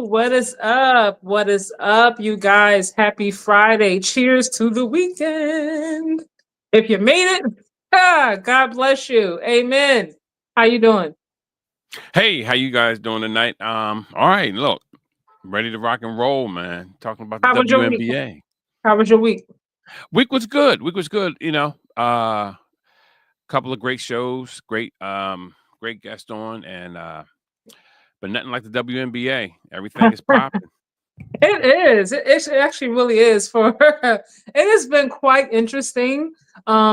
What is up? What is up, you guys? Happy Friday. Cheers to the weekend. If you made it, God bless you. Amen. How you doing? Hey, how you guys doing tonight? All right, look, ready to rock and roll, man. Talking about the How was your week? WNBA. How was your week? Week was good. Week was good. Couple of great shows, great guests on, and but nothing like the WNBA. Everything is popping. It is. It actually really is. For it has been quite interesting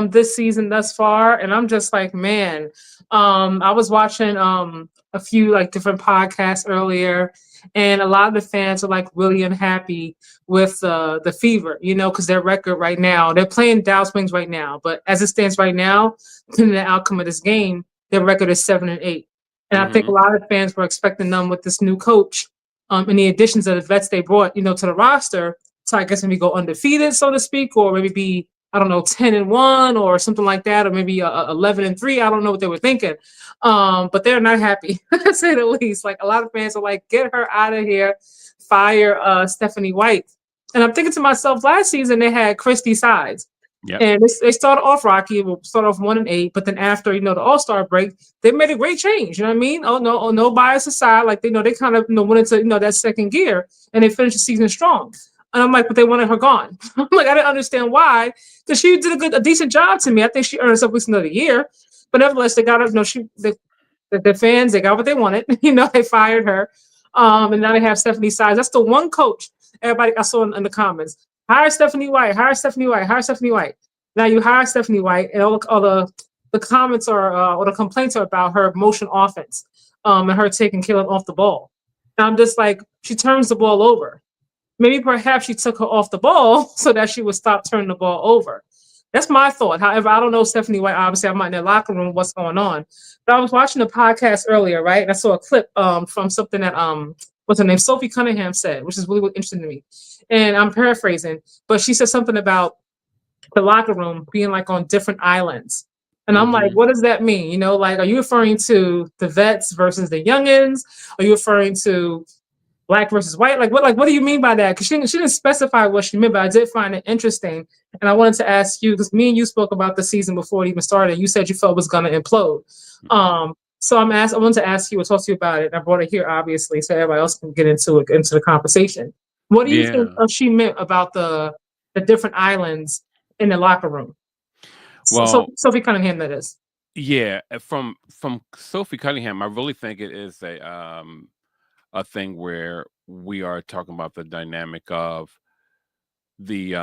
this season thus far, and I'm just like, man. I was watching a few like different podcasts earlier, and a lot of the fans are like really unhappy with the Fever, because their record right now, they're playing Dallas Wings right now, but as it stands right now, depending on the outcome of this game, their record is 7-8, and I think a Hmm. lot of fans were expecting them with this new coach and the additions of the vets they brought, to the roster. So I guess maybe go undefeated, so to speak, or maybe be, I don't know, 10-1 or something like that, or maybe 11-3. I don't know what they were thinking. But they're not happy, to say the least. Like a lot of fans are like, get her out of here, fire Stephanie White. And I'm thinking to myself, last season they had Christy Sides. Yep. And they started off rocky. We'll start off 1-8, but then after the All Star break, they made a great change. You know what I mean? No bias aside. Like they kind of went into that second gear and they finished the season strong. And I'm like, but they wanted her gone. I'm like, I didn't understand why, because she did a decent job to me. I think she earned herself at least another year. But nevertheless, they got her. The fans, they got what they wanted. They fired her. And now they have Stephanie Sides. That's the one coach everybody I saw in the comments. Hire Stephanie White. Hire Stephanie White. Hire Stephanie White. Now you hire Stephanie White, and all the comments are or the complaints are about her motion offense, and her taking Kaylin off the ball. And I'm just like, she turns the ball over. Maybe perhaps she took her off the ball so that she would stop turning the ball over. That's my thought. However, I don't know Stephanie White. Obviously, I'm not in their locker room. What's going on? But I was watching a podcast earlier, right? And I saw a clip from something that what's her name? Sophie Cunningham said, which is really, really interesting to me. And I'm paraphrasing, but she said something about the locker room being like on different islands. And I'm like, Hmm. what does that mean? Like, are you referring to the vets versus the youngins? Are you referring to black versus white? What do you mean by that? Because she didn't specify what she meant, but I did find it interesting. And I wanted to ask you, because me and you spoke about the season before it even started. You said you felt it was going to implode. So I wanted to ask you or talk to you about it. And I brought it here, obviously, so everybody else can get into the conversation. What do you think Yeah. she meant about the different islands in the locker room? So Well, Sophie Cunningham, that is. yeah. From Sophie Cunningham, I really think it is a thing where we are talking about the dynamic of the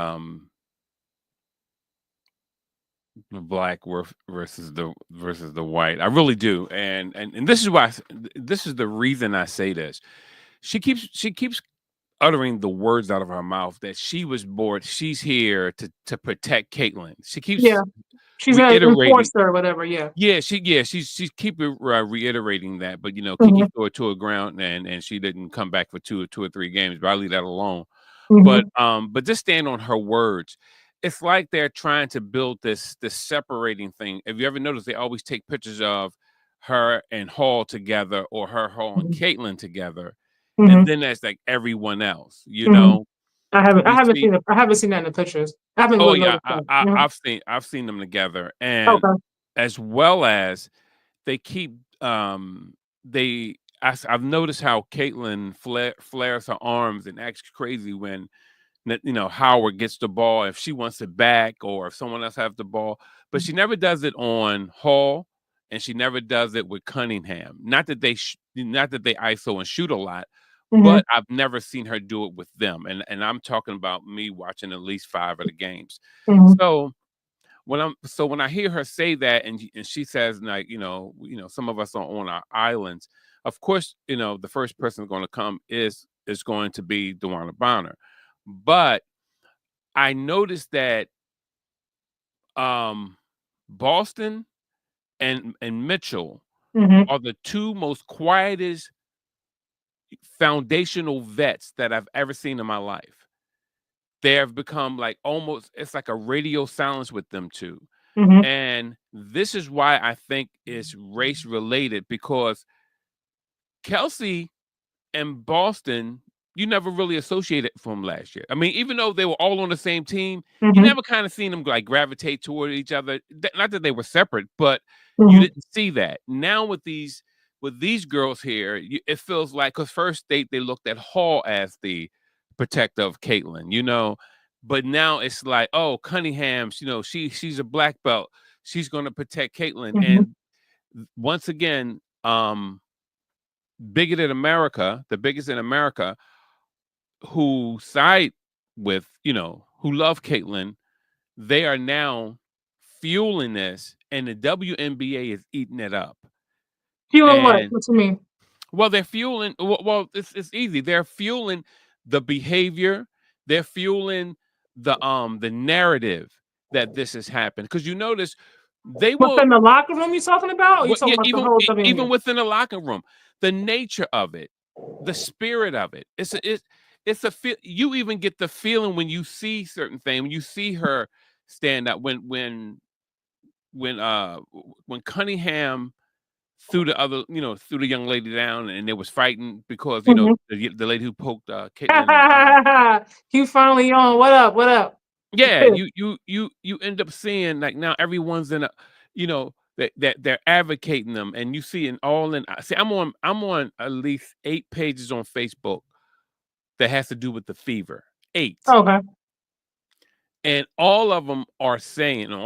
black versus the white. I really do, and this is why this is the reason I say this. She keeps uttering the words out of her mouth that she was bored. She's here to protect Caitlyn. She Yeah, keeps she's an reiterating. enforcer or whatever. Yeah. She's keep reiterating that, but Kiki Hmm. threw it to a ground and she didn't come back for two or three games. But I leave that alone. Hmm. But just stand on her words. It's like they're trying to build this separating thing. Have you ever noticed they always take pictures of her and Hall together or Hall and Caitlyn together, and Hmm. then there's like everyone else. Hmm. I haven't. I You haven't see. seen it. I haven't seen that in the pictures. I haven't Oh really yeah, noticed that. Mhm. I've seen them together, and Okay. as well as they keep they I've noticed how Caitlyn flares her arms and acts crazy when Howard gets the ball if she wants it back or if someone else has the ball, but she never does it on Hall and she never does it with Cunningham. Not that they ISO and shoot a lot, Hmm. but I've never seen her do it with them, and I'm talking about me watching at least 5 of the games. Hmm. So when I hear her say that and she says like some of us are on our islands, of course the first person going to come is going to be Dewana Bonner, but I noticed that um Boston and Mitchell Hmm. are the two most quietest foundational vets that I've ever seen in my life. They have become like almost it's like a radio silence with them two. Hmm. And this is why I think it's race related because Kelsey and Boston, you never really associated from last year. I mean, even though they were all on the same team, you Mm-hmm. never kind of seen them like gravitate toward each other. Not that they were separate, but you Mm-hmm. didn't see that. Now with these girls here, it feels like because first they looked at Hall as the protector of Caitlin, but now it's like, oh, Cunningham's, she's a black belt, she's going to protect Caitlin, Mm-hmm. and once again, bigoted America, the biggest in America, who side with, who love Caitlin, they are now fueling this, and the WNBA is eating it up. Fueling what? And What you mean? well, they're fueling. Well, it's easy. They're fueling the behavior. They're fueling the narrative that this has happened. Because you notice they will. Within the locker room you talking about? Or you talking Yeah, about the whole even WNBA? within the locker room, the nature of it, the spirit of it. It's a feel. You even get the feeling when you see certain things. When you see her stand up. When Cunningham threw threw the young lady down, and they was fighting because Mm-hmm. the lady who poked Caitlin in the eye. You finally on. What up? What up? You Yeah, pissed. you end up seeing like now everyone's in a, that they're advocating them, and you see in all in. See, I'm on at least 8 pages on Facebook that has to do with the fever. 8. Okay. And all of them are saying on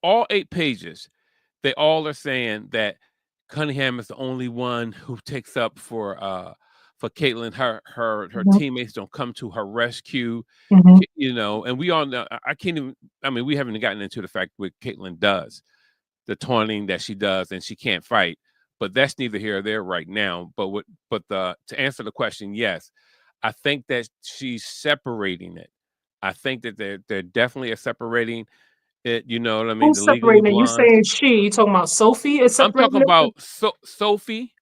all 8 pages, they all are saying that Cunningham is the only one who takes up for Caitlin. Her Mm-hmm. teammates don't come to her rescue, Mm-hmm. and we all know. I can't even. I mean, we haven't gotten into the fact what Caitlin does, the taunting that she does, and she can't fight. But that's neither here or there right now. To answer the question, yes, I think that she's separating it. I think that they're definitely separating it. You know what I mean? Who's The Legally separating it? You Blondes. saying she? You talking about Sophie is I'm talking separating it? about Sophie,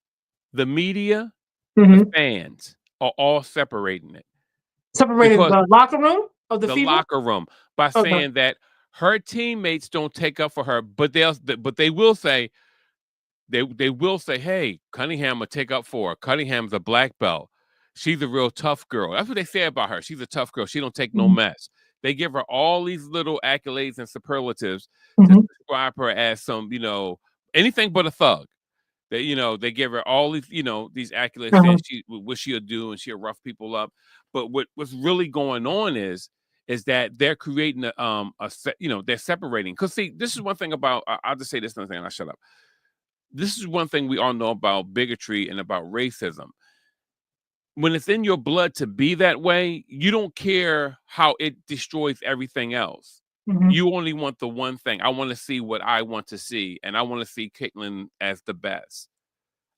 the media, the Mm-hmm. fans are all separating it Separating because the locker room of the the Fever? locker room by Okay. saying that her teammates don't take up for her, but they will say they will say, "Hey, Cunningham will take up for her. Cunningham's a black belt. She's a real tough girl." That's what they say about her. She's a tough girl. She don't take no Mm-hmm. mess. They give her all these little accolades and superlatives to Mm-hmm. describe her as anything but a thug. They give her all these accolades saying Uh-huh. what she'll do and she'll rough people up. But what's really going on is that they're creating they're separating. Because see, this is one thing about I'll just say this one thing and I'll shut up. This is one thing we all know about bigotry and about racism. When it's in your blood to be that way, you don't care how it destroys everything else. Mm-hmm. You only want the one thing. I want to see what I want to see, and I want to see Caitlyn as the best.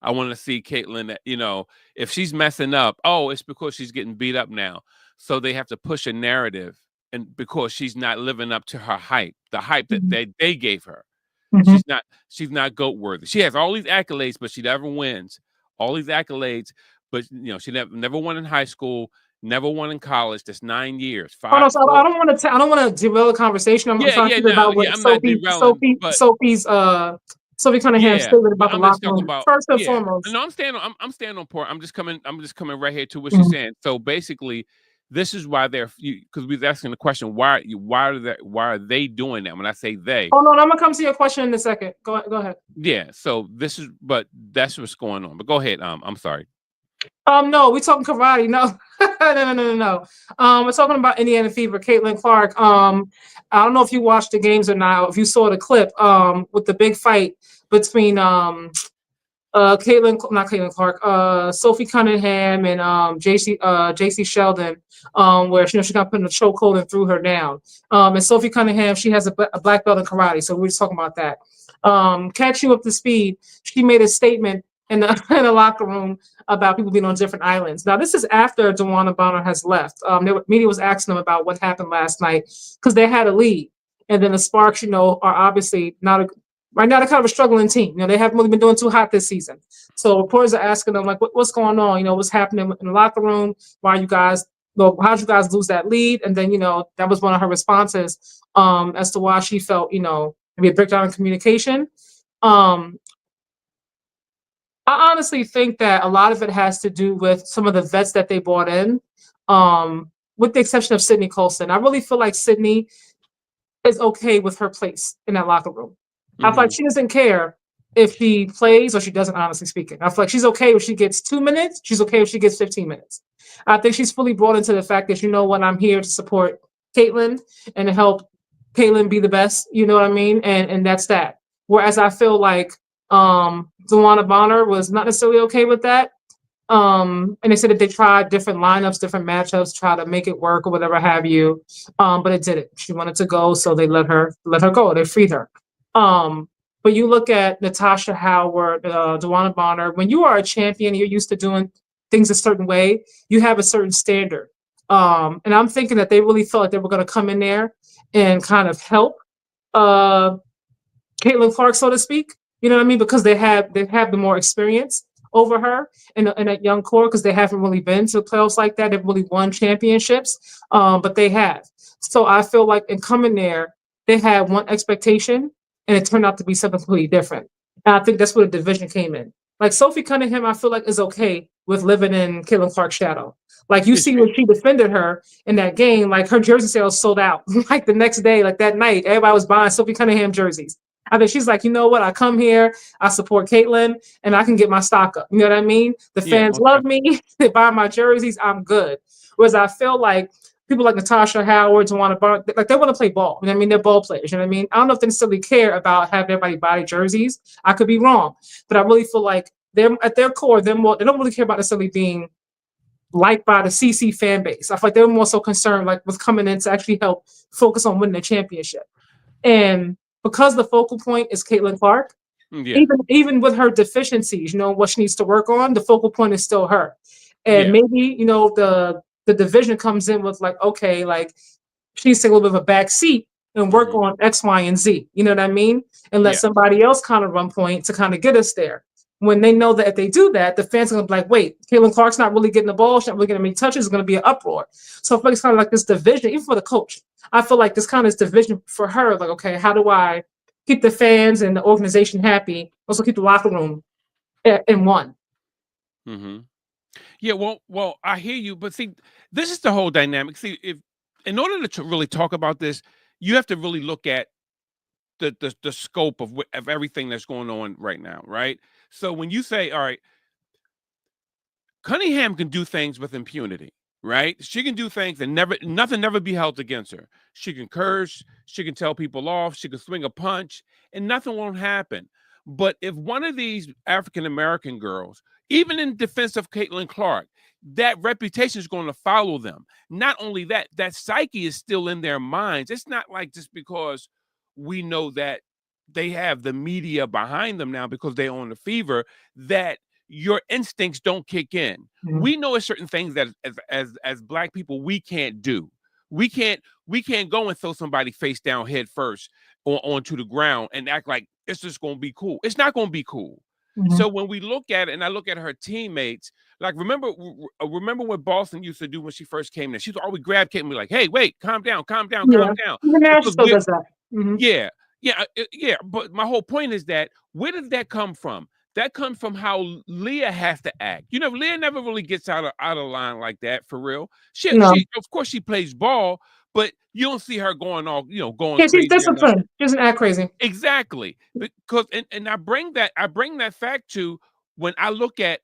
I want to see Caitlyn, if she's messing up, oh, it's because she's getting beat up now. So they have to push a narrative, and because she's not living up to her hype, the hype that Mm-hmm. they gave her. Mm-hmm. She's not GOAT worthy. She has all these accolades, but she never wins. All these accolades, but she never won in high school, never won in college. That's 9 years. Oh Five, no, so four. I don't want to derail the conversation. I'm Yeah, trying to yeah, think no, about yeah. what I'm not derailing, but Sophie Cunningham's yeah, statement but about the I'm just locker talking room. about First and yeah. foremost. No, I'm standing on point. I'm just coming right here to what she's Mhm. saying. So basically, this is why they're because we was asking the question why are they doing that? When I say they, Oh no, I'm gonna come to your question in a second. Go ahead. yeah. So but that's what's going on. But go ahead. I'm sorry. No, we talking karate. No, no. We're talking about Indiana Fever, Caitlin Clark. I don't know if you watched the games or not. If you saw the clip, with the big fight between not Caitlin Clark, Sophie Cunningham and JC Sheldon, where she got put in a chokehold and threw her down. And Sophie Cunningham, she has a black belt in karate, so we were just talking about that. Catch you up to speed. She made a statement in the in the locker room about people being on different islands. Now, this is after Dewana Bonner has left. Media was asking them about what happened last night because they had a lead, and then the Sparks, are obviously not a right now they're kind of a struggling team. They haven't really been doing too hot this season. So reporters are asking them like, what's going on? What's happening in the locker room? Why you guys? How'd you guys lose that lead? And then that was one of her responses as to why she felt maybe a breakdown in communication. Um, honestly think that a lot of it has to do with some of the vets that they brought in, with the exception of Sydney Colson. I really feel like Sydney is okay with her place in that locker room. I feel like Mm-hmm. she doesn't care if she plays or she doesn't, honestly speaking. I feel like she's okay if she gets 2 minutes. She's okay if she gets 15 minutes. I think she's fully brought into the fact that, you know what, I'm here to support Caitlin and to help Caitlin be the best. You know what I mean? And that's that. Whereas I feel like Dewana Bonner was not necessarily okay with that. And they said that they tried different lineups, different matchups, try to make it work or whatever have you. But it didn't. She wanted to go, so they let her go. They freed her. Um, but you look at Natasha Howard, Dewana Bonner. When you are a champion, you're used to doing things a certain way. You have a certain standard. And I'm thinking that they really felt like they were going to come in there and kind of help uh, Caitlin Clark, so to speak. You know what I mean? Because they have the more experience over her in that young core because they haven't really been to playoffs like that. They've really won championships, but they have. So I feel like in coming there, they had one expectation, and it turned out to be something completely different. And I think that's where the division came in. Like Sophie Cunningham, I feel like is okay with living in Caitlin Clark's shadow. Like you Is see she? when she defended her in that game, like her jersey sales sold out. Like the next day, like that night, everybody was buying Sophie Cunningham jerseys. I think she's like, you know what? I come here, I support Caitlin, and I can get my stock up. You know what I mean? The Yeah, fans most love definitely. me. They buy my jerseys. I'm good. Whereas I feel like people like Natasha Howard want to like they want to play ball. You know what I mean? They're ball players. You know what I mean? I don't know if they necessarily care about having everybody buy their jerseys. I could be wrong, but I really feel like they're at their core. They don't really care about necessarily being liked by the CC fan base. I feel like they're more so concerned like with coming in to actually help focus on winning the championship. And because the focal point is Caitlin Clark, Yeah, even with her deficiencies, you know, what she needs to work on, the focal point is still her. And yeah, maybe, you know, the division comes in with like, okay, like she needs to take a little bit of a back seat and work hmm, on X, Y, and Z. You know what I mean? And let yeah, somebody else kind of run point to kind of get us there. When they know that if they do that, the fans are gonna be like, wait, Caitlin Clark's not really getting the ball, she's not really getting many touches, it's gonna be an uproar. So I feel like it's kind of like this division, even for the coach. I feel like this kind of division for her, like, okay, how do I keep the fans and the organization happy, also keep the locker room in one? hmm, yeah. Well, I hear you, but see, this is the whole dynamic. See, if in order to really talk about this, you have to really look at the scope of of everything that's going on right now, right? So when you say, all right, Cunningham can do things with impunity, right? She can do things and nothing never be held against her. She can curse, she can tell people off, she can swing a punch, and nothing won't happen. But if one of these African American girls, even in defense of Caitlin Clark, that reputation is going to follow them. Not only that, that psyche is still in their minds. It's not like just because we know that they have the media behind them now because they own the fever that your instincts don't kick in. Mhm. We know certain things that as black people we can't do. We can't go and throw somebody face down head first onto the ground and act like it's just gonna be cool. It's not gonna be cool. Mhm. So when we look at it, and I look at her teammates, like remember what Boston used to do when she first came there. She would always grab Kate and be like, "Hey, wait, calm Yeah. down," Even now she because still we're does that. Hmm. yeah, yeah. But my whole point is that where did that come from? That comes from how Leah has to act. You know, Leah never really gets out of line like that for real. No. She of course she plays ball, but you don't see her going all going Yeah, she's crazy or nothing. disciplined. She doesn't act crazy. Exactly, because and I bring that fact to when I look at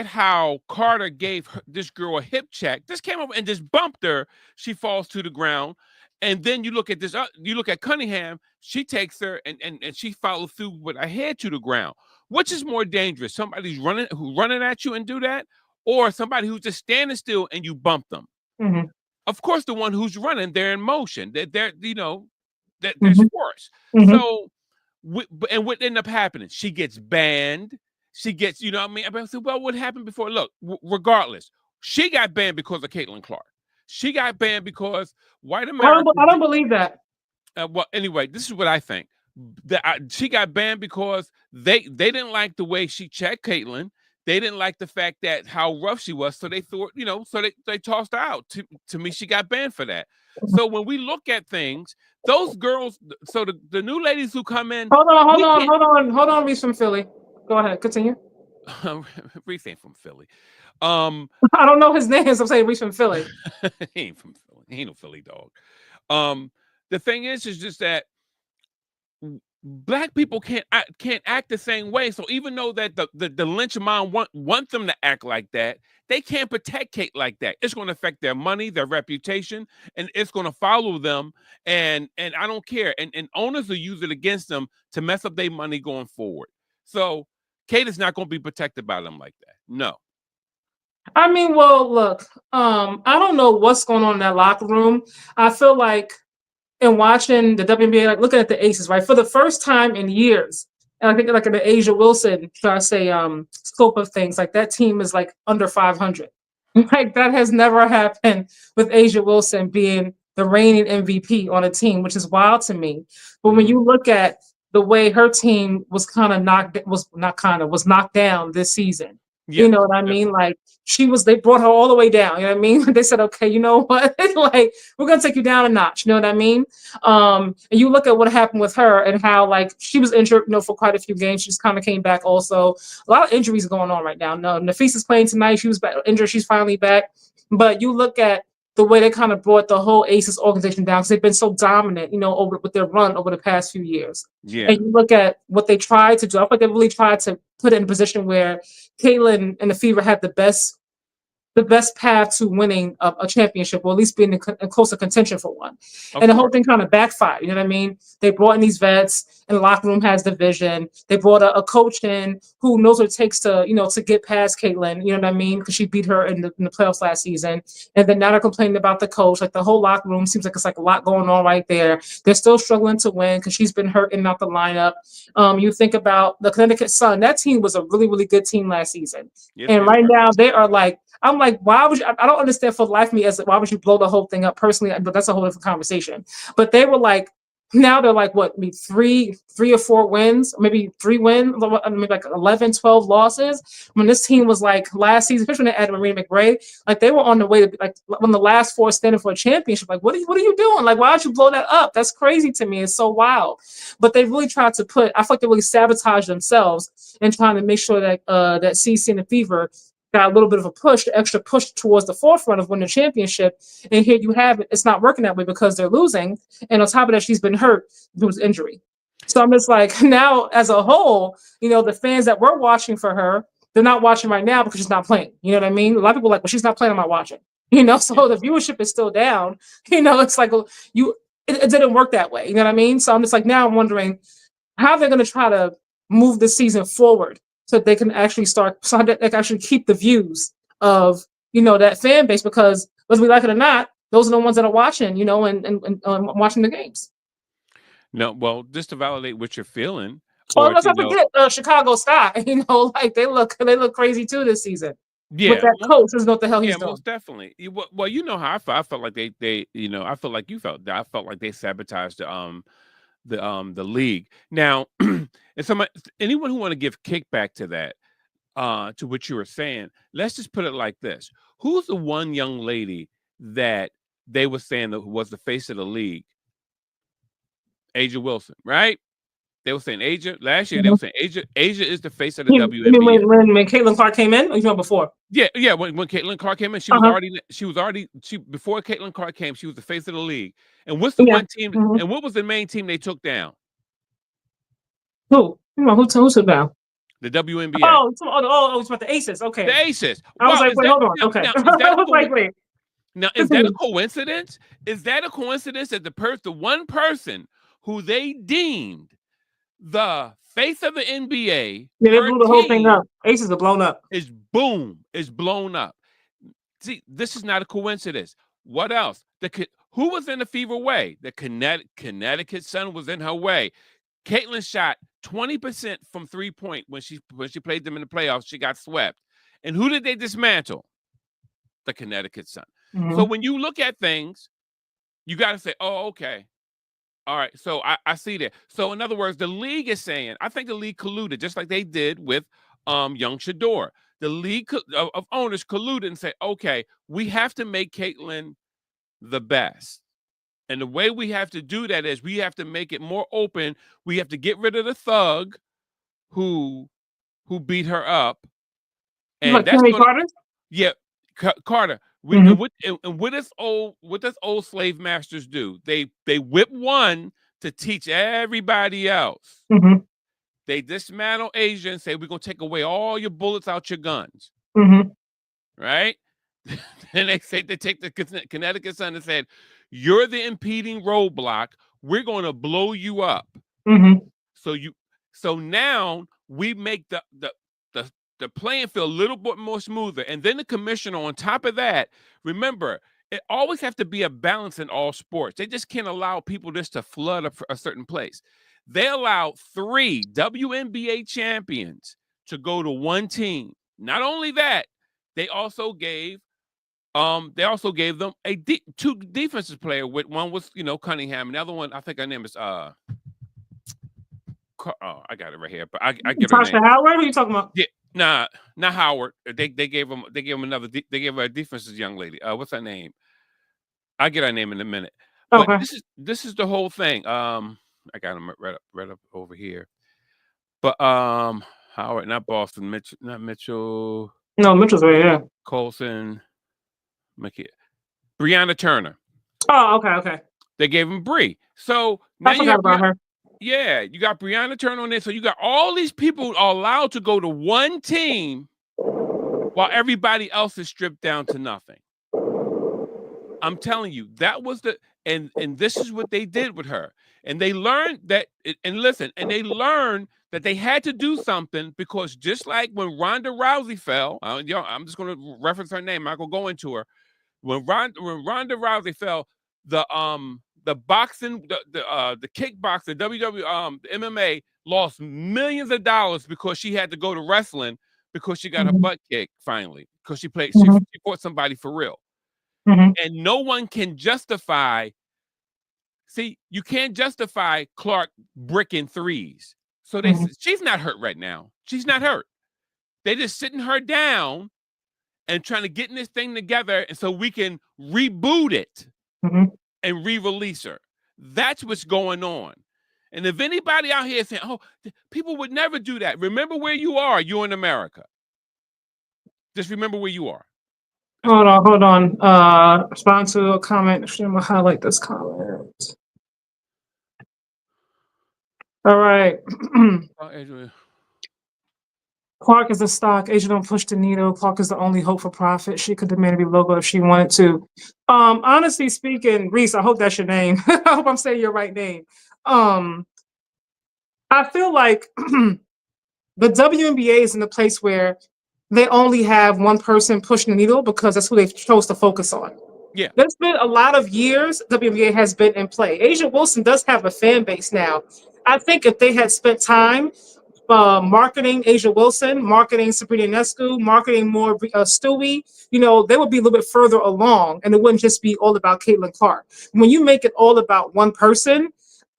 how Carter gave this girl a hip check. This came up and just bumped her. She falls to the ground. And then you look at this. You look at Cunningham. She takes her and she follows through with her head to the ground. Which is more dangerous? Somebody's running at you and do that, or somebody who's just standing still and you bump them? Hmm. Of course, the one who's running, they're in motion. They're that there's Hmm. force. Hmm. So, and what ended up happening? She gets banned. She gets, you know what I mean? I said, well, what happened before? Look, regardless, she got banned because of Caitlin Clark. She got banned because white America. I don't believe that. Well, anyway, this is what I think. She got banned because they didn't like the way she checked Caitlin. They didn't like the fact that how rough she was, so they thought, so they tossed her out. To me, she got banned for that. So when we look at things, those girls, the new ladies who come in, we can't. Hold on, Reese from Philly. Go ahead, continue. Reese ain't from Philly. Um, I don't know his name, so I'm saying Reese from Philly. he ain't from Philly. He ain't no Philly dog. Um, the thing is just that black people can't act the same way. So even though that the lynch mob want them to act like that, they can't protect Kate like that. It's going to affect their money, their reputation, and it's going to follow them. And I don't care. And owners will use it against them to mess up their money going forward. So Kate is not going to be protected by them like that. No. I mean, well, look, I don't know what's going on in that locker room. I feel like in watching the WNBA, like looking at the Aces, right, for the first time in years, and I think like in the Asia Wilson, should I say, scope of things, like that team is like under 500. Like that has never happened with Asia Wilson being the reigning MVP on a team, which is wild to me. But when Mhm. you look at the way her team was kind of knocked, was not kind of was knocked down this season, you Yes, know what I mean? definitely. Like they brought her all the way down. You know what I mean? They said, okay, you know what? Like we're gonna take you down a notch. You know what I mean? And you look at what happened with her and how like she was injured, for quite a few games. She just kind of came back. Also, a lot of injuries going on right now. No, Nafisa's playing tonight. She was back, injured. She's finally back. But you look at the way they kind of brought the whole Aces organization down because they've been so dominant, over with their run over the past few years. Yeah. And you look at what they tried to do. I feel like they really tried to put it in a position where Caitlin and the Fever had the best path to winning a championship, or at least being in closer contention for one. Of And the whole course. thing kind of backfired. You know what I mean? They brought in these vets, and the locker room has the vision. They brought a coach in who knows what it takes to get past Caitlin. You know what I mean? Because she beat her in the playoffs last season. And then now they're complaining about the coach. Like the whole locker room seems like it's like a lot going on right there. They're still struggling to win because she's been hurt and out the lineup. You think about the Connecticut Sun. That team was a really, really good team last season. Yes, And they right were. now they are like, I'm like, why would you? I don't understand for the life of me as why would you blow the whole thing up personally? But that's a whole different conversation. But they were like, now they're like, what, maybe three or four wins, maybe 3 wins, maybe like 11, 12 losses. When this team was like last season, especially when they added Marina McRae, like they were on the way to be like when the last four standing for a championship. Like, what are you doing? Like, why would you blow that up? That's crazy to me. It's so wild. But they really tried to I feel like they really sabotaged themselves in trying to make sure that that CC and the Fever got a little bit of a extra push towards the forefront of winning the championship. And here you have it. It's not working that way because they're losing. And on top of that, she's been hurt due to injury. So I'm just like, now as a whole, the fans that were watching for her, they're not watching right now because she's not playing. You know what I mean? A lot of people are like, well, she's not playing, I'm not watching. So Yeah. the viewership is still down. It's like it didn't work that way. You know what I mean? So I'm just like, now I'm wondering how they're going to try to move the season forward so they can actually so that they can actually keep the views of that fan base, because whether we like it or not, those are the ones that are watching, and watching the games. No, well, just to validate what you're feeling, Well, or let's not forget Chicago Sky. Like they look crazy too this season with yeah, that coach. Doesn't know what the hell yeah, he's doing. most definitely. Well, you know how I felt. I felt like I felt like you felt. I felt like they sabotaged the league. Now, and anyone who want to give kickback to that, to what you were saying, let's just put it like this: who's the one young lady that they were saying that was the face of the league? Asia Wilson, right? They were saying Asia last year. They were Mhm. saying Asia is the face of the You mean WNBA. when Caitlin Clark came in, or you know before? Yeah, yeah. When Caitlin Clark came in, Uh huh. she before Caitlin Clark came, she was the face of the league. And what's the Yeah. one team? Mhm. And what was the main team they took down? Who? Who's down? The WNBA, It's about the Aces. the Okay. Aces. I was Wow, like, is wait, that hold on. Okay. now? Is that I was like, wait. now? Is that a Continue. coincidence? Is that a coincidence that the one person who they deemed the face of the NBA, Yeah, they her blew the whole thing team up. Aces are blown up. is blown up? See, this is not a coincidence. What else? Who was in the Fever way? The Connecticut Sun was in her way. Caitlin shot 20% from 3-point when she played them in the playoffs. She got swept. And who did they dismantle? The Connecticut Sun. So Mhm. when you look at things, you got to say, oh, okay. All right. So I see that. So in other words, the league is saying, I think the league colluded, just like they did with young Shador. The league of owners colluded and say, okay, we have to make Caitlin the best. And the way we have to do that is we have to make it more open. We have to get rid of the thug who beat her up, and Like that's Kenny gonna Carter. yeah, Carter. Mm-hmm. And what does old slave masters do? They whip one to teach everybody else. Mm-hmm. They dismantle Asia and say we're gonna take away all your bullets out your guns, Mm-hmm. right? And they say they take the Connecticut Sun and said, "You're the impeding roadblock. We're gonna blow you up." Mm-hmm. So you so now we make the the playing field a little bit more smoother. And then the commissioner on top of that, remember, it always have to be a balance in all sports. They just can't allow people just to flood a certain place. They allowed 3 WNBA champions to go to one team. Not only that, they also gave them two defensive player. With one was Cunningham, and the other one I think her name is I got it right here, but I get her name. Tasha Howard, who are you talking about? Yeah, nah, not Howard. They gave him another. They gave her a defensive young lady. What's her name? I get her name in a minute. But Okay. this is the whole thing. I got him right up over here. But Howard, not Boston, Mitchell, not Mitchell. No, Mitchell's right here. Colson, Breonna Turner. Oh, okay. They gave him Bree. So now I forgot about her. Yeah, you got Breonna Turner on there. So you got all these people are allowed to go to one team while everybody else is stripped down to nothing. I'm telling you, that was and this is what they did with her. And they learned that, and listen, and they learned that they had to do something, because just like when Ronda Rousey fell, I'm just going to reference her name. I'm not going to go into her. When Ronda Rousey fell, the boxing, the kickboxing, WWE, the MMA lost millions of dollars because she had to go to wrestling because she got her butt kicked finally, because she fought somebody for real. Mm-hmm. And no one can justify. See, you can't justify Clark bricking threes. So she's not hurt right now. She's not hurt. They're just sitting her down and trying to get this thing together, and so we can reboot it and re-release her. That's what's going on. And if anybody out here is saying, "Oh, people would never do that," remember where you are. You're in America. Just remember where you are. Hold on. Respond to a comment. I'm gonna highlight this comment. All right. Clark is the stock. Asia don't push the needle. Clark is the only hope for profit. She could demand to be logo if she wanted to. Honestly speaking, Reese, I hope that's your name. I hope I'm saying your right name. I feel like the WNBA is in a place where they only have one person pushing the needle because that's who they chose to focus on. Yeah. There's been a lot of years WNBA has been in play. Asia Wilson does have a fan base now. I think if they had spent time marketing Asia Wilson, marketing Sabrina Ionescu, marketing more Stewie, they would be a little bit further along, and it wouldn't just be all about Caitlin Clark. When you make it all about one person,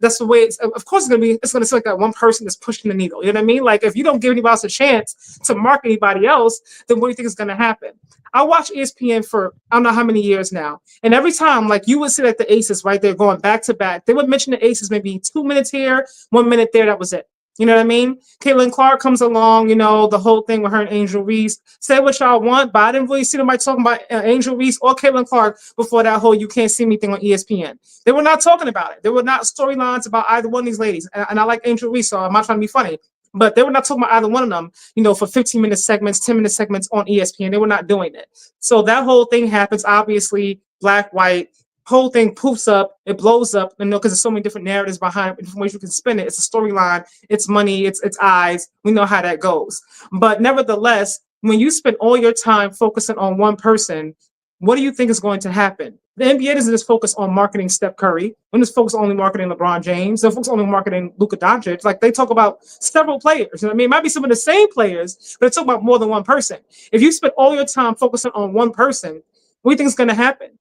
that's the way of course it's going to seem like that one person is pushing the needle. You know what I mean? Like, if you don't give anybody else a chance to market anybody else, then what do you think is going to happen? I watch ESPN for I don't know how many years now. And every time, like, you would see like the Aces right there going back to back. They would mention the Aces maybe 2 minutes here, 1 minute there. That was it. You know what I mean? Caitlin Clark comes along, the whole thing with her and Angel Reese. Say what y'all want, but I didn't really see nobody talking about Angel Reese or Caitlin Clark before that whole "you can't see me" thing on ESPN. They were not talking about it. There were not storylines about either one of these ladies. And I like Angel Reese, so I'm not trying to be funny. But they were not talking about either one of them, for 15-minute segments, 10-minute segments on ESPN. They were not doing it. So that whole thing happens, obviously, black, white, whole thing poofs up, it blows up, because there's so many different narratives behind it, different ways you can spin it. It's a storyline, it's money, it's eyes. We know how that goes. But nevertheless, when you spend all your time focusing on one person, what do you think is going to happen? The NBA doesn't just focus on marketing Steph Curry. When it's focused only marketing LeBron James, they're focused only marketing Luka Doncic. Like, they talk about several players. You know what I mean? It might be some of the same players, but they talk about more than one person. If you spend all your time focusing on one person, what do you think is going to happen?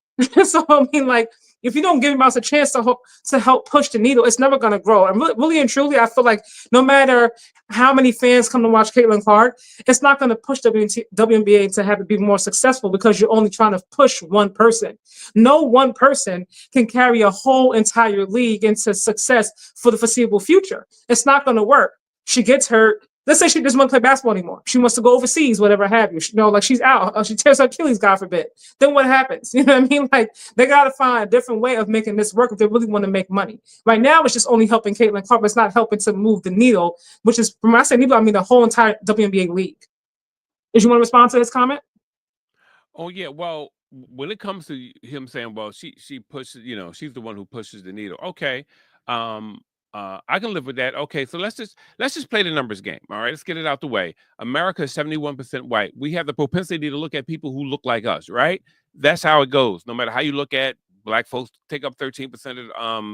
So, I mean, like, if you don't give him a chance to help push the needle, it's never going to grow. And really and truly, I feel like no matter how many fans come to watch Caitlin Clark, it's not going to push WNBA to have it be more successful, because you're only trying to push one person. No one person can carry a whole entire league into success for the foreseeable future. It's not going to work. She gets hurt. let's say she doesn't want to play basketball anymore. She wants to go overseas, whatever have you. Like she's out. She tears her Achilles, God forbid. Then what happens? You know what I mean? Like they got to find a different way of making this work if they really want to make money. Right now, it's just only helping Caitlin Clark. It's not helping to move the needle, which is, when I say needle, I mean the whole entire WNBA league. Did you want to respond to his comment? Oh yeah, well, when it comes to him saying, well, she pushes, she's the one who pushes the needle. Okay. Um I can live with that. Okay, so let's just play the numbers game. All right, let's get it out the way. America is 71% white. We have the propensity to look at people who look like us, right? That's how it goes. No matter how you look at black folks, take up 13%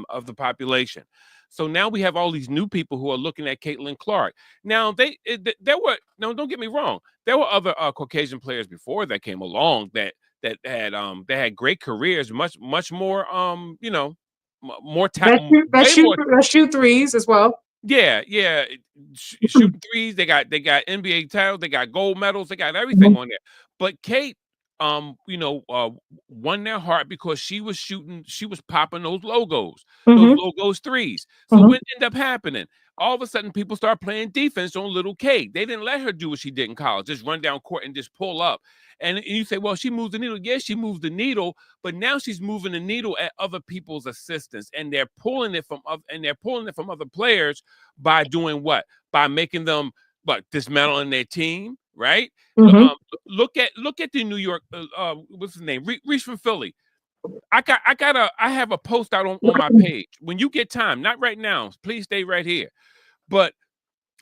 of the population. So now we have all these new people who are looking at Caitlin Clark. Now there were, no, don't get me wrong, there were other Caucasian players before that came along that had great careers, much more more talent, way more. Let's shoot threes as well. Yeah, shooting threes. They got NBA titles. They got gold medals. They got everything on there. But Kate, won their heart because she was shooting. She was popping those logos threes. So what ended up happening? All of a sudden, people start playing defense on little Kate. They didn't let her do what she did in college, just run down court and just pull up. And you say, well, she moves the needle. Yes, she moves the needle, but now she's moving the needle at other people's assistance, and they're pulling it from other players by doing what? By making them dismantling their team, right? Look at the New York. What's his name? Reese from Philly. I have a post out on my page. When you get time, not right now, please stay right here. But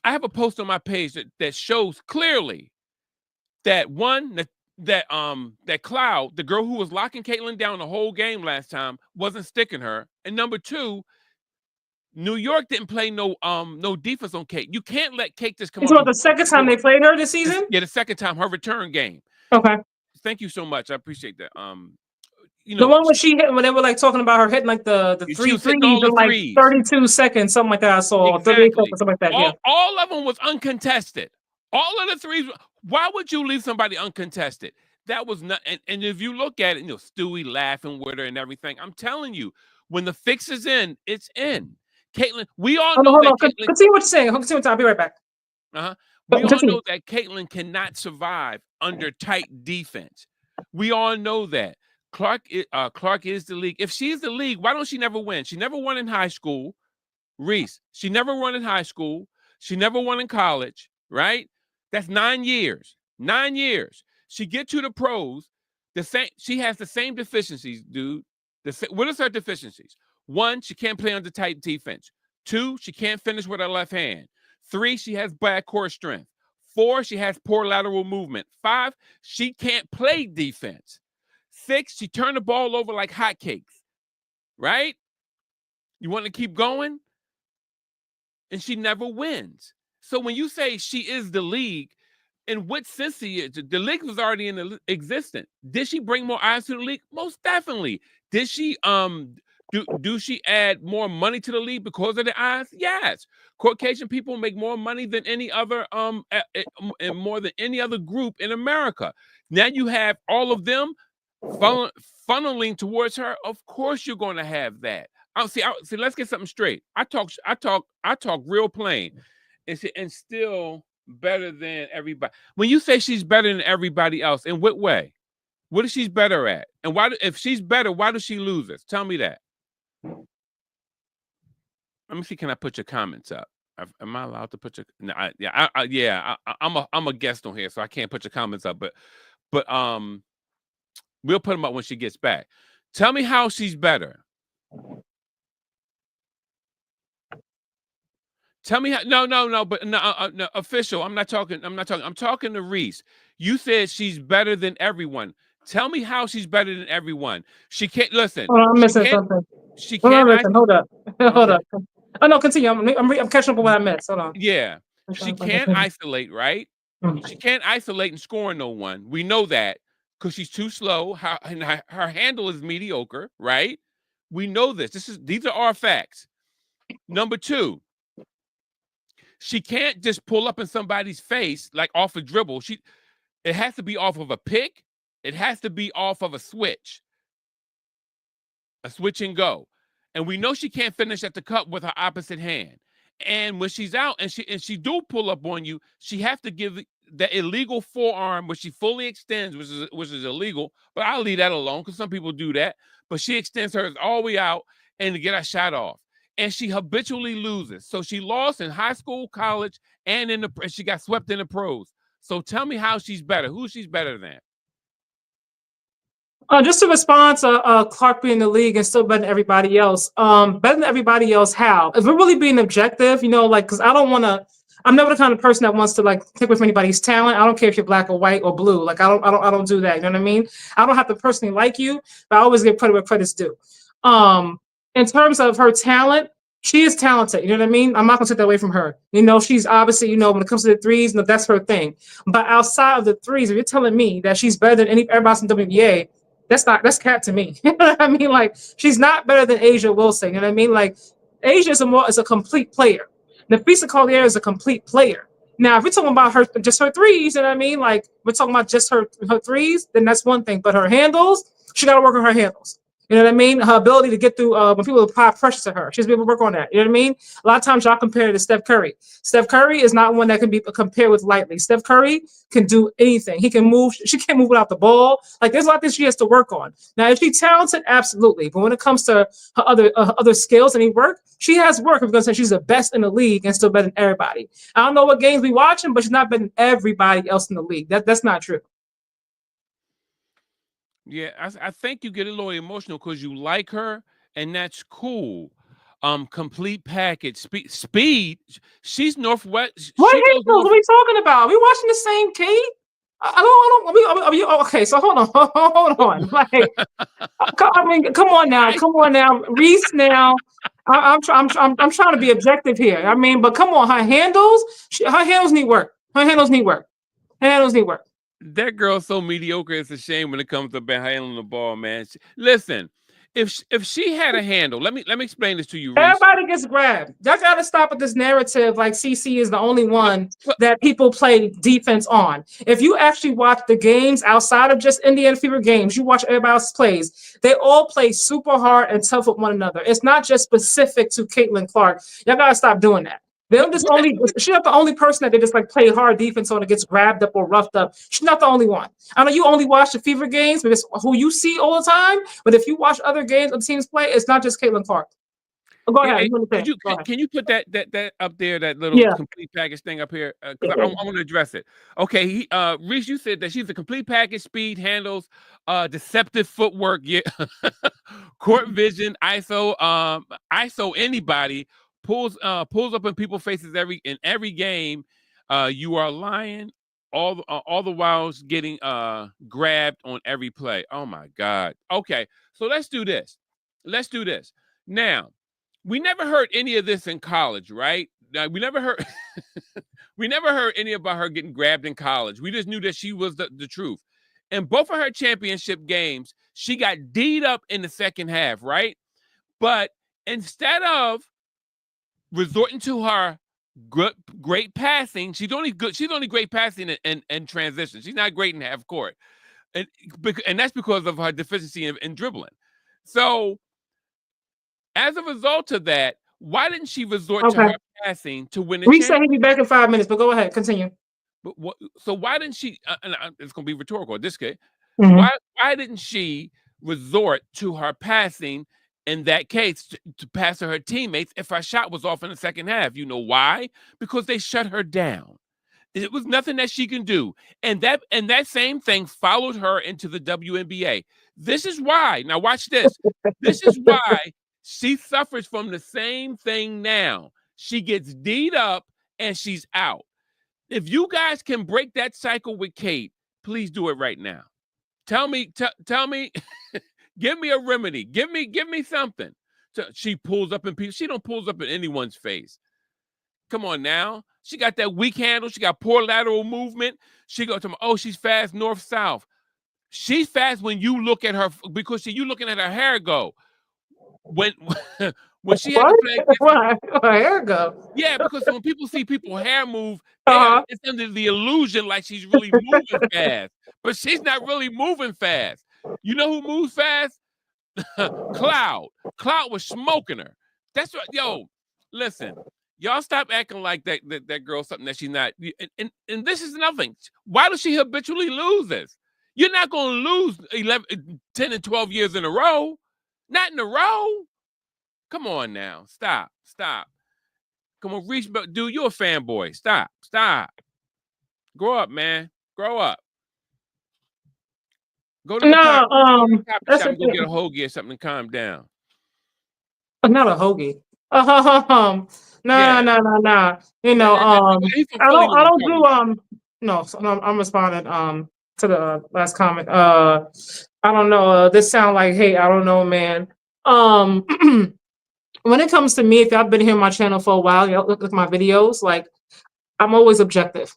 I have a post on my page that shows clearly that that Cloud, the girl who was locking Caitlin down the whole game last time, wasn't sticking her. And number two, New York didn't play no defense on Kate. You can't let Kate just come. It's about the second time they played her this season. Yeah, the second time, her return game. Okay. Thank you so much. I appreciate that. The one when she hit, when they were like talking about her hitting like the three threes in like 32 seconds, something like that. I saw 38 seconds, something like that. All of them was uncontested. All of the threes. Why would you leave somebody uncontested? That was not. And if you look at it, Stewie laughing with her and everything. I'm telling you, when the fix is in, it's in. Caitlin, we all know that. Continue what you're saying. Continue. I'll be right back. We all know that Caitlin cannot survive under tight defense. We all know that. Clark is the league. If she's the league, why don't she never win? She never won in high school. Reese, she never won in high school. She never won in college, right? That's 9 years. 9 years. She get to the pros. She has the same deficiencies, dude. What is her deficiencies? 1, she can't play under tight defense. 2, she can't finish with her left hand. 3, she has bad core strength. 4, she has poor lateral movement. 5, she can't play defense. 6, she turned the ball over like hotcakes, right? You want to keep going? And she never wins. So when you say she is the league, in what sense is the league was already in existence? Did she bring more eyes to the league? Most definitely. Did she do she add more money to the league because of the eyes? Yes. Caucasian people make more money than any other and more than any other group in America. Now you have all of them funneling towards her. Of course you're going to have that. See, let's get something straight. I talk real plain. And still better than everybody. When you say she's better than everybody else, in what way? What is she better at? And why, if she's better, why does she lose us? Tell me that. Let me see. Can I put your comments up? Am I allowed to put your? No, I'm a guest on here, so I can't put your comments up. But we'll put them up when she gets back. Tell me how she's better. Tell me how. No. But no, official. I'm not talking. I'm talking to Reese. You said she's better than everyone. Tell me how she's better than everyone. She can't listen. Oh, I'm missing something. She can't. Listen, hold up. Hold up. Oh no, continue. I'm catching up on what I missed. Hold on. Yeah, she can't isolate, right? She can't isolate and score no one. We know that because she's too slow. Her handle is mediocre, right? We know this. These are our facts. Number 2. She can't just pull up in somebody's face like off a dribble. It has to be off of a pick. It has to be off of a switch and go. And we know she can't finish at the cup with her opposite hand. And when she's out and she do pull up on you, she have to give the illegal forearm, which she fully extends, which is illegal. But I'll leave that alone because some people do that. But she extends hers all the way out and to get her shot off. And she habitually loses. So she lost in high school, college, and she got swept in the pros. So tell me how she's better. Who she's better than? Just to respond to Clark being in the league and still better than everybody else. Better than everybody else, how? If we're really being objective, because I don't want to. I'm never the kind of person that wants to take away from anybody's talent. I don't care if you're black or white or blue. I don't do that. You know what I mean? I don't have to personally like you, but I always give credit where credit's due. In terms of her talent, she is talented. You know what I mean? I'm not gonna take that away from her. She's obviously, when it comes to the threes, that's her thing. But outside of the threes, if you're telling me that she's better than everybody else in WNBA, that's cap to me. You know what I mean? She's not better than Asia Wilson. You know what I mean? Asia is a complete player. Nafisa Collier is a complete player. Now, if we're talking about just her threes, you know what I mean? We're talking about just her threes, then that's one thing. But her handles, she got to work on her handles. You know what I mean? Her ability to get through when people apply pressure to her. She has to be able to work on that. You know what I mean? A lot of times y'all compare her to Steph Curry. Steph Curry is not one that can be compared with lightly. Steph Curry can do anything. He can move. She can't move without the ball. There's a lot that she has to work on. Now, if she's talented, absolutely. But when it comes to her other skills and any work, she has work. I'm going to say she's the best in the league and still better than everybody. I don't know what games we watching, but she's not better than everybody else in the league. That's not true. Yeah, I think you get a little emotional because you like her, and that's cool. Complete package, speed. She's Northwest. What She goes handles north. are we talking about? Are we watching the same Kate? Okay, so hold on. Come on now, Reese. Now, I'm trying to be objective here. But come on, her handles need work. Her handles need work. That girl's so mediocre. It's a shame when it comes to handling the ball, man. Listen, if she had a handle, let me explain this to you, Reese. Everybody gets grabbed. Y'all got to stop with this narrative like CC is the only one that people play defense on. If you actually watch the games outside of just Indiana Fever games, you watch everybody else's plays, they all play super hard and tough with one another. It's not just specific to Caitlin Clark. Y'all got to stop doing that. She's not the only person that they just play hard defense on and gets grabbed up or roughed up. She's not the only one. I know you only watch the Fever games because who you see all the time. But if you watch other games other teams play, it's not just Caitlin Clark. Go ahead. Can you put that up there, that little complete package thing up here? Because I want to address it. Okay, Reese, you said that she's a complete package, speed, handles, deceptive footwork, court vision, ISO anybody. Pulls up in people's faces in every game. You are lying. All the while getting grabbed on every play. Oh my God. Okay, so let's do this. Now, we never heard any of this in college, right? We never heard any about her getting grabbed in college. We just knew that she was the truth. In both of her championship games, she got D'd up in the second half, right? But instead of resorting to her great passing, she's only great passing and transition. She's not great in half court, and that's because of her deficiency in dribbling. So, as a result of that, why didn't she resort to her passing to win the championship? We said he'd be back in 5 minutes, but go ahead, continue. But so why didn't she? It's going to be rhetorical in this case. Mm-hmm. Why didn't she resort to her passing? In that case, to pass her teammates, if her shot was off in the second half? You know why? Because they shut her down. It was nothing that she can do. And that same thing followed her into the WNBA. This is why. Now watch this. This is why she suffers from the same thing now. She gets D'd up and she's out. If you guys can break that cycle with Kate, please do it right now. Tell me. Give me a remedy. Give me something. She pulls up in people. She don't pulls up in anyone's face. Come on now. She got that weak handle. She got poor lateral movement. She goes to, she's fast north-south. She's fast when you look at her because you looking at her hair go. When she had to play. Her hair go. Yeah, because when people see people's hair move, it's under the illusion like she's really moving fast. But she's not really moving fast. You know who moves fast? Cloud. Cloud was smoking her. That's what, listen, Y'all stop acting like that girl something that she's not. And this is another thing. Why does she habitually lose this? You're not going to lose 10 and 12 years in a row. Not in a row. Come on now. Stop. Come on, reach, dude, you're a fanboy. Stop. Grow up, man. Grow up. Go to the No, coffee that's shop the and go get a thing. hoagie or something and calm down. Not a hoagie. Nah, Yeah. nah, nah, nah. You That, know, that, that, he's from I Philly, don't, know I what I'm don't talking do, about. no, so no, I'm responding, to the last comment. I don't know. This sound like hate. I don't know, man. Um, when it comes to me, if y'all been here on my channel for a while, y'all look at my videos. Like, I'm always objective.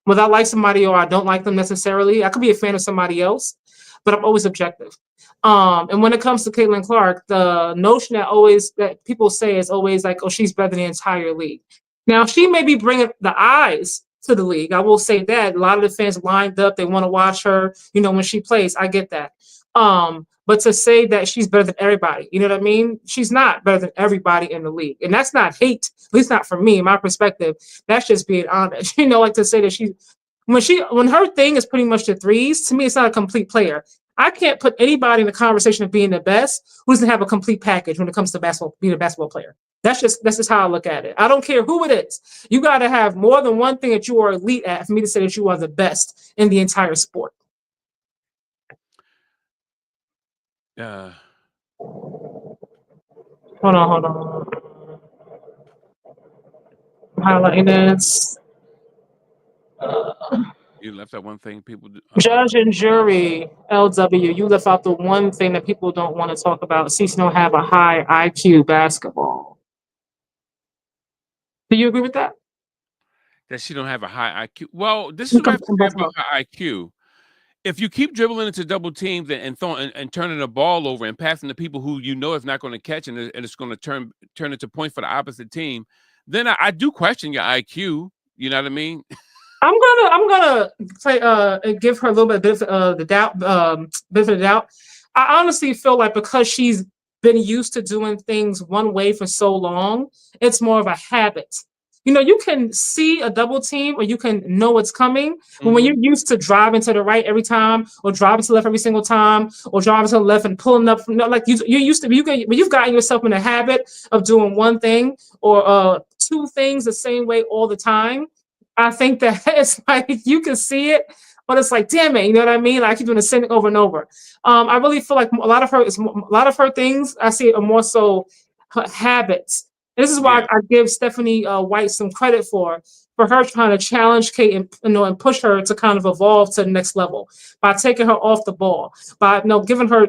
Whether I like somebody or I don't like them necessarily, I could be a fan of somebody else, but I'm always objective. And when it comes to Caitlin Clark, the notion that people say is always like, oh, she's better than the entire league. Now she may be bringing the eyes to the league. I will say that a lot of the fans lined up, they want to watch her. You know, when she plays, I get that. But to say that she's better than everybody, you know what I mean? She's not better than everybody in the league, and that's not hate. At least not for me, my perspective. That's just being honest. You know, like to say that when her thing is pretty much the threes, to me, it's not a complete player. I can't put anybody in the conversation of being the best who doesn't have a complete package when it comes to basketball, being a basketball player. That's just how I look at it. I don't care who it is. You got to have more than one thing that you are elite at for me to say that you are the best in the entire sport. Hold on. Highlighting this. You left out one thing people do. Judge and jury, LW, you left out the one thing that people don't want to talk about. CC don't have a high IQ basketball. Do you agree with that? That she don't have a high IQ. Well, this is what I have to say about her IQ. If you keep dribbling into double teams and throwing and turning the ball over and passing to people who you know is not going to catch and it's going to turn into points for the opposite team, then I do question your IQ. You know what I mean? I'm gonna play give her a little bit of benefit of the doubt. Benefit of the doubt. I honestly feel like because she's been used to doing things one way for so long, it's more of a habit. You know, you can see a double team or you can know it's coming. But when you're used to driving to the right every time, or driving to the left every single time, or driving to the left and pulling up, you know, like you're used to, when you've gotten yourself in a habit of doing one thing or two things the same way all the time. I think that it's like you can see it, but it's like, damn it, you know what I mean? Like I keep doing the same thing over and over. I really feel like a lot of her things I see are more so her habits. And this is why Yeah. I give Stephanie White some credit for her trying to challenge Kate and and push her to kind of evolve to the next level by taking her off the ball, by giving her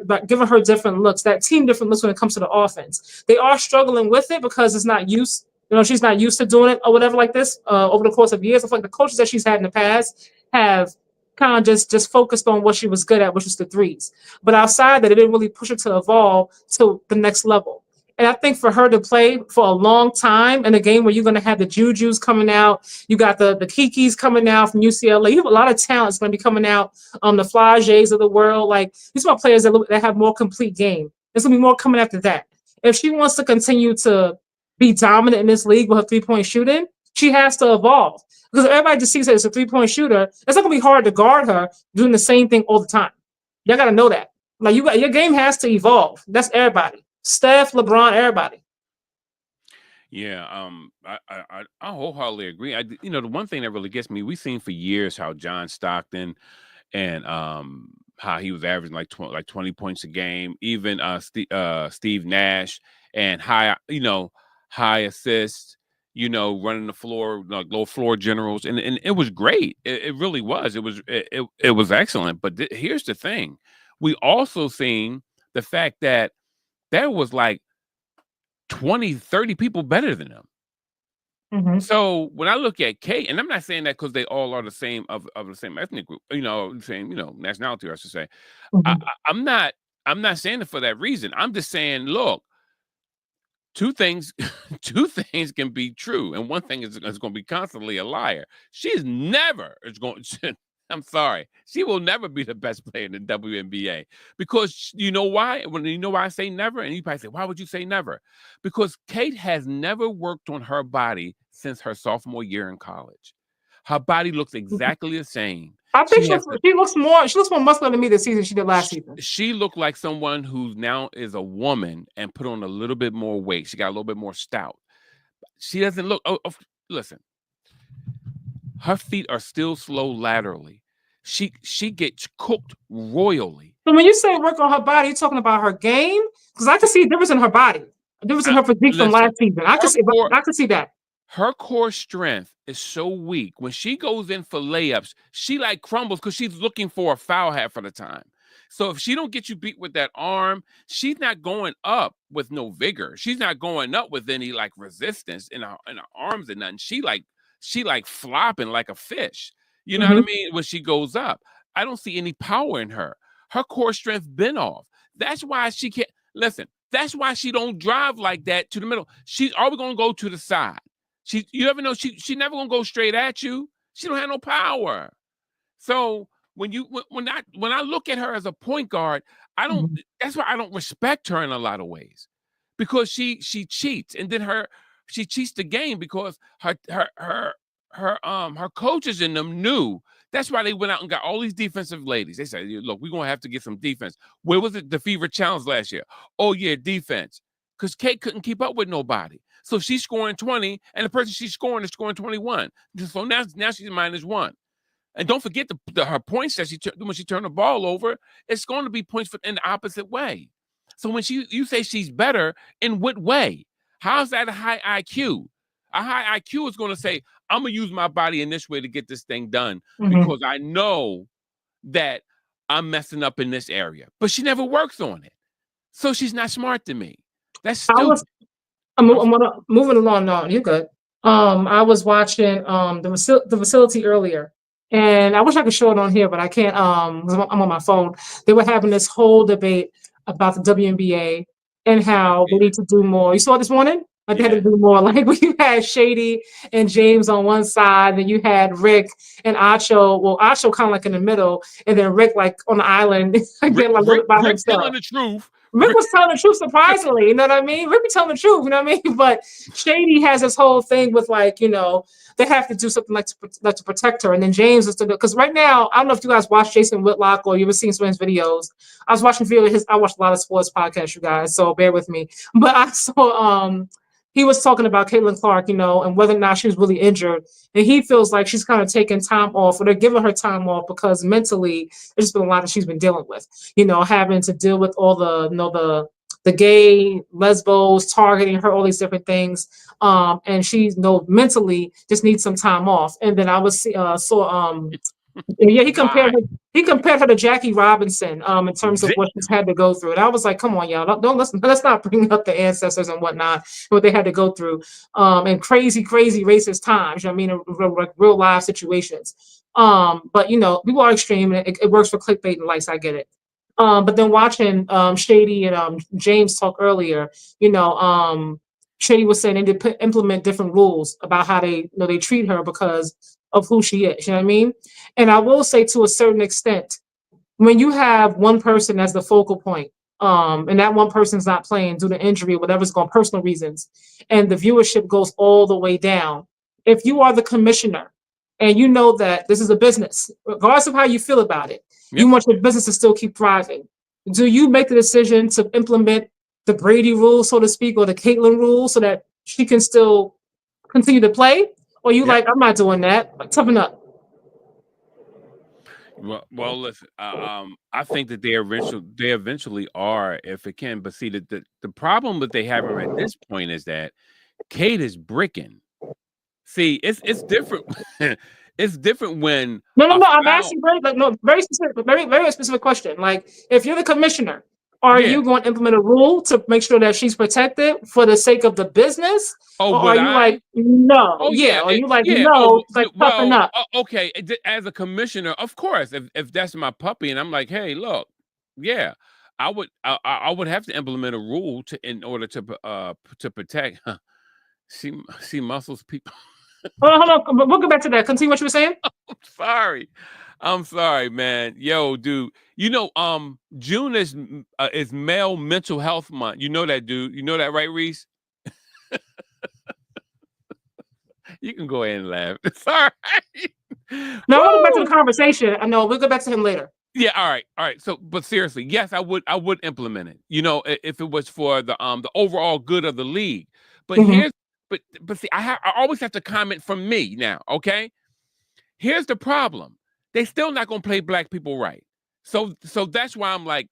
different looks, that team different looks when it comes to the offense. They are struggling with it because it's not used. You know, she's not used to doing it or whatever like this over the course of years. I feel like the coaches that she's had in the past have kind of just focused on what she was good at, which was the threes. But outside that, it didn't really push her to evolve to the next level. And I think for her to play for a long time in a game where you're going to have the Jujus coming out, you got the Kikis coming out from UCLA. You have a lot of talent that's going to be coming out. The Flages of the world, like these are players that have more complete game. There's going to be more coming after that. If she wants to continue to be dominant in this league with her 3-point shooting, she has to evolve. Because if everybody just sees her as a 3-point shooter, it's not gonna be hard to guard her doing the same thing all the time. Y'all gotta know that. Like your game has to evolve. That's everybody. Steph, LeBron, everybody. Yeah, I wholeheartedly agree. The one thing that really gets me, we've seen for years how John Stockton and how he was averaging like 20 points a game. Even Steve Nash and high assists. Running the floor, like low floor generals, and it was great. It really was. It was excellent. But here's the thing: we also seen the fact that there was like 20, 30 people better than them. Mhm. So when I look at Kate, and I'm not saying that because they all are the same of the same ethnic group, same nationality, I should say. Mhm. I'm not saying it for that reason. I'm just saying, look, two things, two things can be true, and one thing is going to be constantly a liar. She is never is going. I'm sorry. She will never be the best player in the WNBA because you know why? You know why I say never? And you probably say, why would you say never? Because Kate has never worked on her body since her sophomore year in college. Her body looks exactly the same. I think She has to, she looks more muscular to me this season than she did last season. she looked like someone who now is a woman and put on a little bit more weight. She got a little bit more stout. She doesn't look. Listen, her feet are still slow laterally. She gets cooked royally. So when you say work on her body, you're talking about her game? Because I can see a difference in her body, a difference in her physique from Listen, last season. I can see that. her core strength is so weak. When she goes in for layups, she like crumbles because she's looking for a foul half of the time. So if she don't get you beat with that arm, she's not going up with no vigor. She's not going up with any like resistance in her arms and nothing. She like flopping like a fish. You know what I mean? When she goes up, I don't see any power in her. Her core strength been off. That's why she can't listen. That's why she don't drive like that to the middle. She's always gonna go to the side. You ever know she never gonna go straight at you. She don't have no power. So when I look at her as a point guard, I don't. That's why I don't respect her in a lot of ways, because she cheats, and then she cheats the game because her coaches in them knew. That's why they went out and got all these defensive ladies. They said, "Look, we're gonna have to get some defense." Where was it? The Fever Challenge last year. Oh yeah, defense. Because Kate couldn't keep up with nobody. So she's scoring 20, and the person she's scoring is scoring 21. So now she's -1. And don't forget her points that when she turned the ball over, it's going to be points in the opposite way. So when you say she's better, in what way? How's that a high IQ? A high IQ is going to say, I'm going to use my body in this way to get this thing done because I know that I'm messing up in this area. But she never works on it. So she's not smart to me. That's stupid. I'm moving along now. You're good. I was watching the facility earlier, and I wish I could show it on here, but I can't. 'Cause I'm on my phone. They were having this whole debate about the WNBA and how they need to do more. You saw it this morning? Like they had to do more. Like when you had Shady and James on one side, then you had Rick and Acho. Well, Acho kind of like in the middle, and then Rick like on the island again, like by Rick himself. telling the truth. Rick was telling the truth, surprisingly. You know what I mean? Rick be telling the truth. You know what I mean? But Shady has this whole thing with like, they have to do something like to protect her. And then James is to do, because right now, I don't know if you guys watch Jason Whitlock or you ever seen some of his videos. I was watching video of his. I watch a lot of sports podcasts, you guys, so bear with me. But I saw he was talking about Caitlin Clark, and whether or not she was really injured. And he feels like she's kind of taking time off, or they're giving her time off because mentally there's been a lot that she's been dealing with, having to deal with all the gay, lesbos targeting her, all these different things. And she, mentally just needs some time off. And then I he compared her to Jackie Robinson in terms of what she's had to go through. And I was like, come on, y'all, don't listen. Let's not bring up the ancestors and whatnot, what they had to go through, and crazy racist times. You know what I mean, real live situations. But people are extreme, and it works for clickbait and likes. I get it. But then watching Shady and James talk earlier, Shady was saying they need to implement different rules about how they treat her because of who she is. You know what I mean? And I will say, to a certain extent, when you have one person as the focal point, and that one person's not playing due to injury or whatever's going personal reasons, and the viewership goes all the way down. If you are the commissioner and you know that this is a business, regardless of how you feel about it, you want your business to still keep thriving. Do you make the decision to implement the Brady rule, so to speak, or the Caitlin rule so that she can still continue to play? Or you like, I'm not doing that. Like, toughen up. Well, listen. I think that they eventually are, if it can. But see, the problem that they have at this point is that Kate is bricking. See, it's different. It's different when no. I'm asking very specific, very specific question. Like, if you're the commissioner, are you going to implement a rule to make sure that she's protected for the sake of the business? Or are you like, no? Oh yeah. Are you like, no? Like, toughen up. Okay. As a commissioner, of course, if that's my puppy, and I'm like, hey, look, I would have to implement a rule in order to protect. See muscles, people. Hold on. We'll go back to that. Continue what you were saying. I'm sorry. I'm sorry, man. Yo, dude. June is Male Mental Health Month. You know that, dude. You know that, right, Reese? You can go ahead and laugh. It's all right. Now I want to get back to the Woo! conversation. I know we'll get back to him later. Yeah, all right. So, but seriously, yes, I would implement it. If it was for the overall good of the league. But Hmm. see, I always have to comment from me now. Okay, here's the problem: they still not gonna play black people right. So that's why I'm like,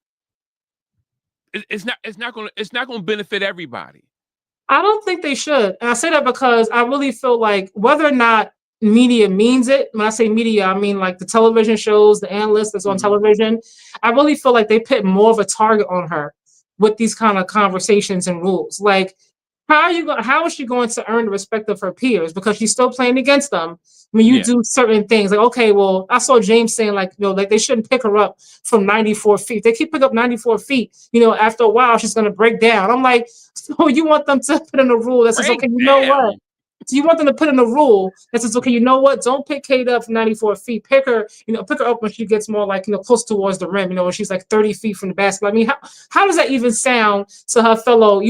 it's not gonna benefit everybody. I don't think they should. And I say that because I really feel like whether or not media means it, when I say media, I mean like the television shows, the analysts that's on Hmm. television, I really feel like they put more of a target on her with these kind of conversations and rules. Like, how is she going to earn the respect of her peers? Because she's still playing against them when you Yeah, do certain things. Like, okay, well, I saw James saying like, like they shouldn't pick her up from 94 feet. They keep picking up 94 feet, after a while she's gonna break down. I'm like, so you want them to put in a rule that says, break okay, you know what? down. So you want them to put in a rule that says, okay, you know what? Don't pick Kate up from 94 feet. Pick her up when she gets more like, close towards the rim, when she's like 30 feet from the basket. I mean, how does that even sound to her fellow,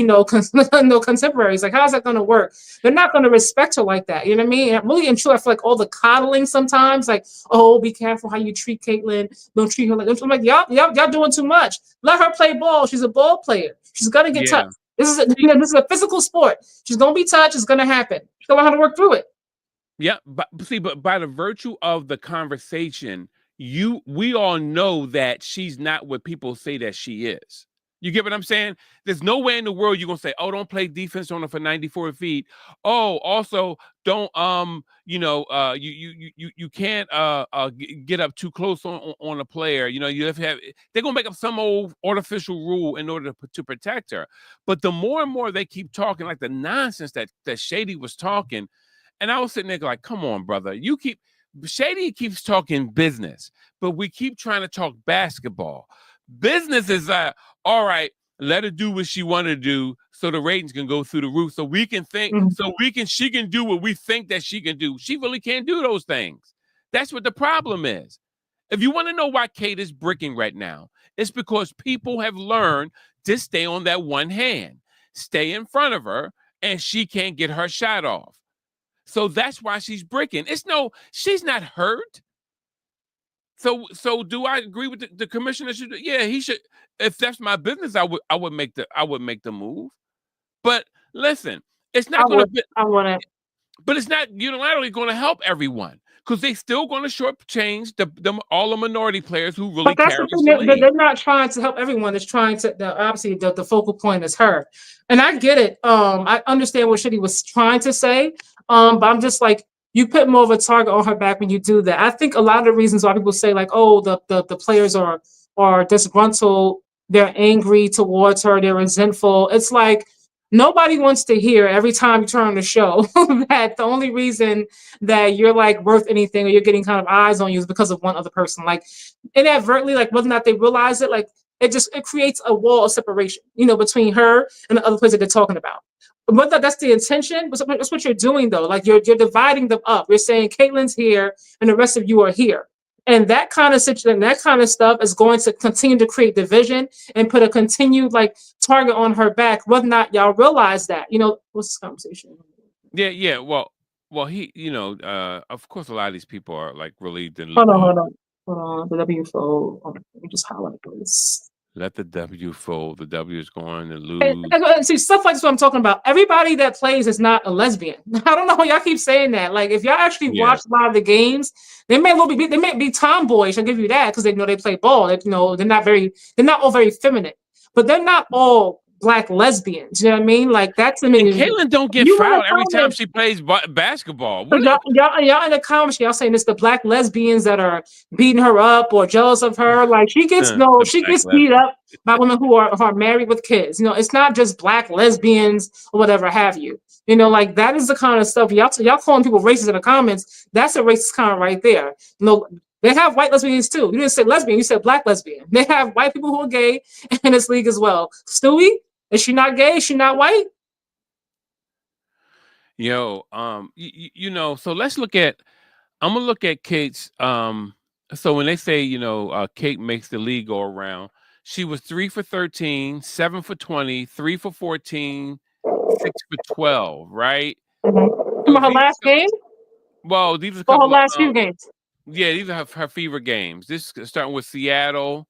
contemporaries? Like, how's that going to work? They're not going to respect her like that. You know what I mean? And really and truly, I feel like all the coddling sometimes, like, oh, be careful how you treat Caitlin. Don't treat her like, I'm like, y'all doing too much. Let her play ball. She's a ball player. She's going to get Yeah. touched. This is a physical sport. She's gonna be touched. It's gonna happen. She's gonna learn how to work through it. Yeah, but by the virtue of the conversation, we all know that she's not what people say that she is. You get what I'm saying? There's no way in the world you're gonna say, "Oh, don't play defense on her for 94 feet." Oh, also don't you can't get up too close on a player. You have to have. They're gonna make up some old artificial rule in order to protect her. But the more and more they keep talking, like the nonsense that Shady was talking. And I was sitting there like, come on, brother. Shady keeps talking business, but we keep trying to talk basketball. Business is all right, let her do what she want to do so the ratings can go through the roof. Mhm. She can do what we think that she can do. She really can't do those things. That's what the problem is. If you want to know why Kate is bricking right now, it's because people have learned to stay on that one hand, stay in front of her, and she can't get her shot off. So that's why she's breaking. She's not hurt. So do I agree with the commissioner? Yeah, he should. If that's my business, I would make the move. But listen, it's I not going to would. be. I wouldn't. But it's not unilaterally going to help everyone because they still going to shortchange all the minority players who really But that's the carries thing. the They're league. not trying to help everyone. It's trying to. Obviously, the focal point is her, and I get it. I understand what Shitty was trying to say. But I'm just like, you put more of a target on her back when you do that. I think a lot of the reasons why people say like, oh, the players are disgruntled. They're angry towards her. They're resentful. It's like nobody wants to hear every time you turn on the show that the only reason that you're like worth anything or you're getting kind of eyes on you is because of one other person. Like inadvertently, like whether or not they realize it, like it creates a wall of separation, between her and the other place that they're talking about. Whether that's the intention, but that's what you're doing though. Like you're dividing them up. You're saying Caitlin's here and the rest of you are here. And that kind of situation, that kind of stuff is going to continue to create division and put a continued like target on her back, whether or not y'all realize that. What's this conversation? Yeah. Well, of course, a lot of these people are like really Hold on, hold on. Hold on. The W fold. Let me just highlight this. let the W fold. The W is going to And, lose. and see, stuff like this what I'm talking about. Everybody that plays is not a lesbian. I don't know why y'all keep saying that. Like, if y'all actually Yeah. watch a lot of the games, they may be tomboyish. I'll give you that because they know they play ball. They're not all very feminine, but they're not all black lesbians. You know what I mean? Like that's the And meaning. Caitlin don't get You want fouled to every time comment? she plays basketball. So y'all in the comments, y'all saying it's the black lesbians that are beating her up or jealous of her. Like The she black gets beat lesbian. up by women who are married with kids. It's not just black lesbians or whatever have you. Like that is the kind of stuff y'all calling people racist in the comments. That's a racist comment right there. They have white lesbians too. You didn't say lesbian, you said black lesbian. They have white people who are gay in this league as well. Stewie, is she not gay? Is she not white? So let's look at. I'm gonna look at Kate's So when they say, Kate makes the league go around, she was 3 for 13, 7 for 20, 3 for 14, 6 for 12, right? So Remember her last game these are a or her couple of last few games? yeah, these are her fever games. This is starting with Seattle.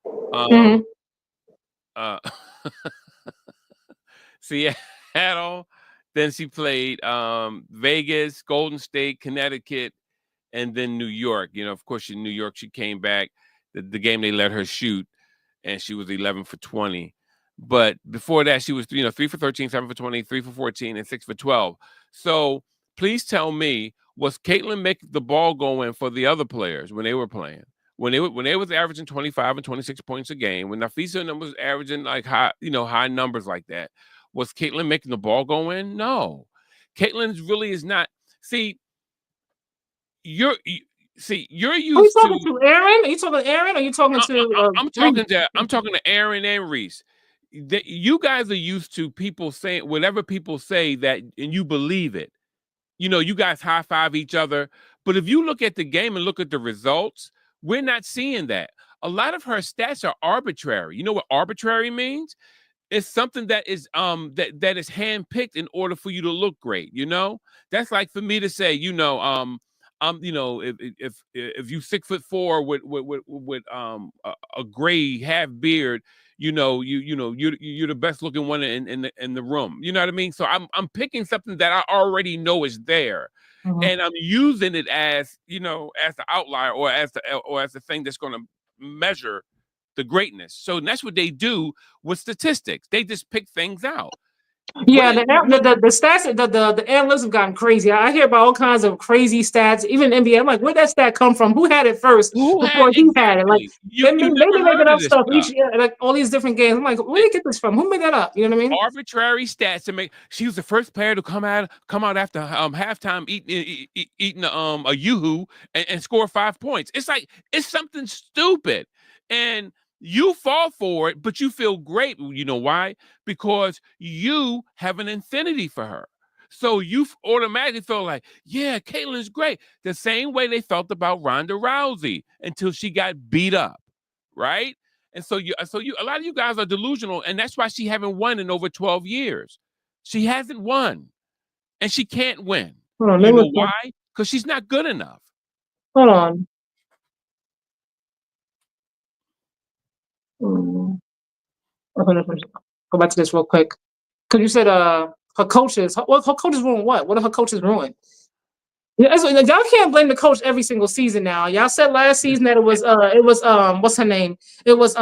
Hmm. Uh Seattle. Then she played Vegas, Golden State, Connecticut, and then New York. Of course, in New York, she came back. The game they let her shoot, and she was 11 for 20. But before that, she was 3 for 13, 7 for 20, 3 for 14, and 6 for 12. So please tell me, was Caitlin making the ball go in for the other players when they were playing? When they was averaging 25 and 26 points a game, when Nafisa was averaging like high numbers like that, was Caitlin making the ball go in? No. Caitlin really is not. See, you're Who are you used talking to. to, Aaron? Are you talking to Aaron? Or are you talking to I'm Reese? talking to Aaron and Reese. You guys are used to people saying whatever people say that, and you believe it. You guys high five each other. But if you look at the game and look at the results, we're not seeing that. A lot of her stats are arbitrary. You know what arbitrary means? It's something that is that is handpicked in order for you to look great. That's like for me to say, if you 6'4" with a gray half beard, you're the best looking one in the room. You know what I mean? So I'm picking something that I already know is there, Mhm. and I'm using it as as the outlier or as the thing that's going to measure the greatness. So that's what they do with statistics. They just pick things out. Yeah, When the stats, the analysts have gotten crazy. I hear about all kinds of crazy stats, even NBA. I'm like, where'd that stat come from? Who had it first who had before he had it? Like, exactly? You they be never making heard of up this stuff each stuff. year, like all these different games. I'm like, where did they get this from? Who made that up? You know what I mean? Arbitrary stats to make. She was the first player to come out after halftime eating a yoo-hoo and score 5 points. It's like it's something stupid, and you fall for it, but you feel great. You know why? Because you have an infinity for her. So you automatically feel like, yeah, Caitlin's great. The same way they felt about Ronda Rousey until she got beat up, right? And a lot of you guys are delusional, and that's why she haven't won in over 12 years. She hasn't won, and she can't win. Hold on, You know why? Because she's not good enough. hold on. Mm, okay, let's go back to this real quick. Because you said her coaches. Her coaches ruined what? What are her coaches ruined? Yeah, y'all can't blame the coach every single season now. Y'all said last season that it was what's her name? It was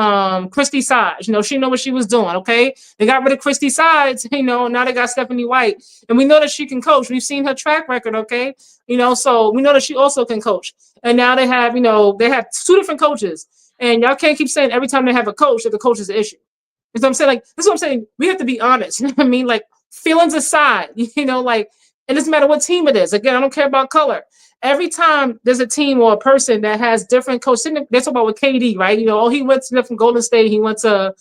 Christy Sides. She know what she was doing, okay? They got rid of Christy Sides, now they got Stephanie White. And we know that she can coach. We've seen her track record, okay? So we know that she also can coach. And now they have two different coaches. And y'all can't keep saying every time they have a coach that the coach is the issue. You know what I'm saying? Like, this is what I'm saying. We have to be honest. You know what I mean? Like, feelings aside, like, it doesn't matter what team it is. Again, I don't care about color. Every time there's a team or a person that has different coaches, they talk about with KD, right? He went to from Golden State, he went to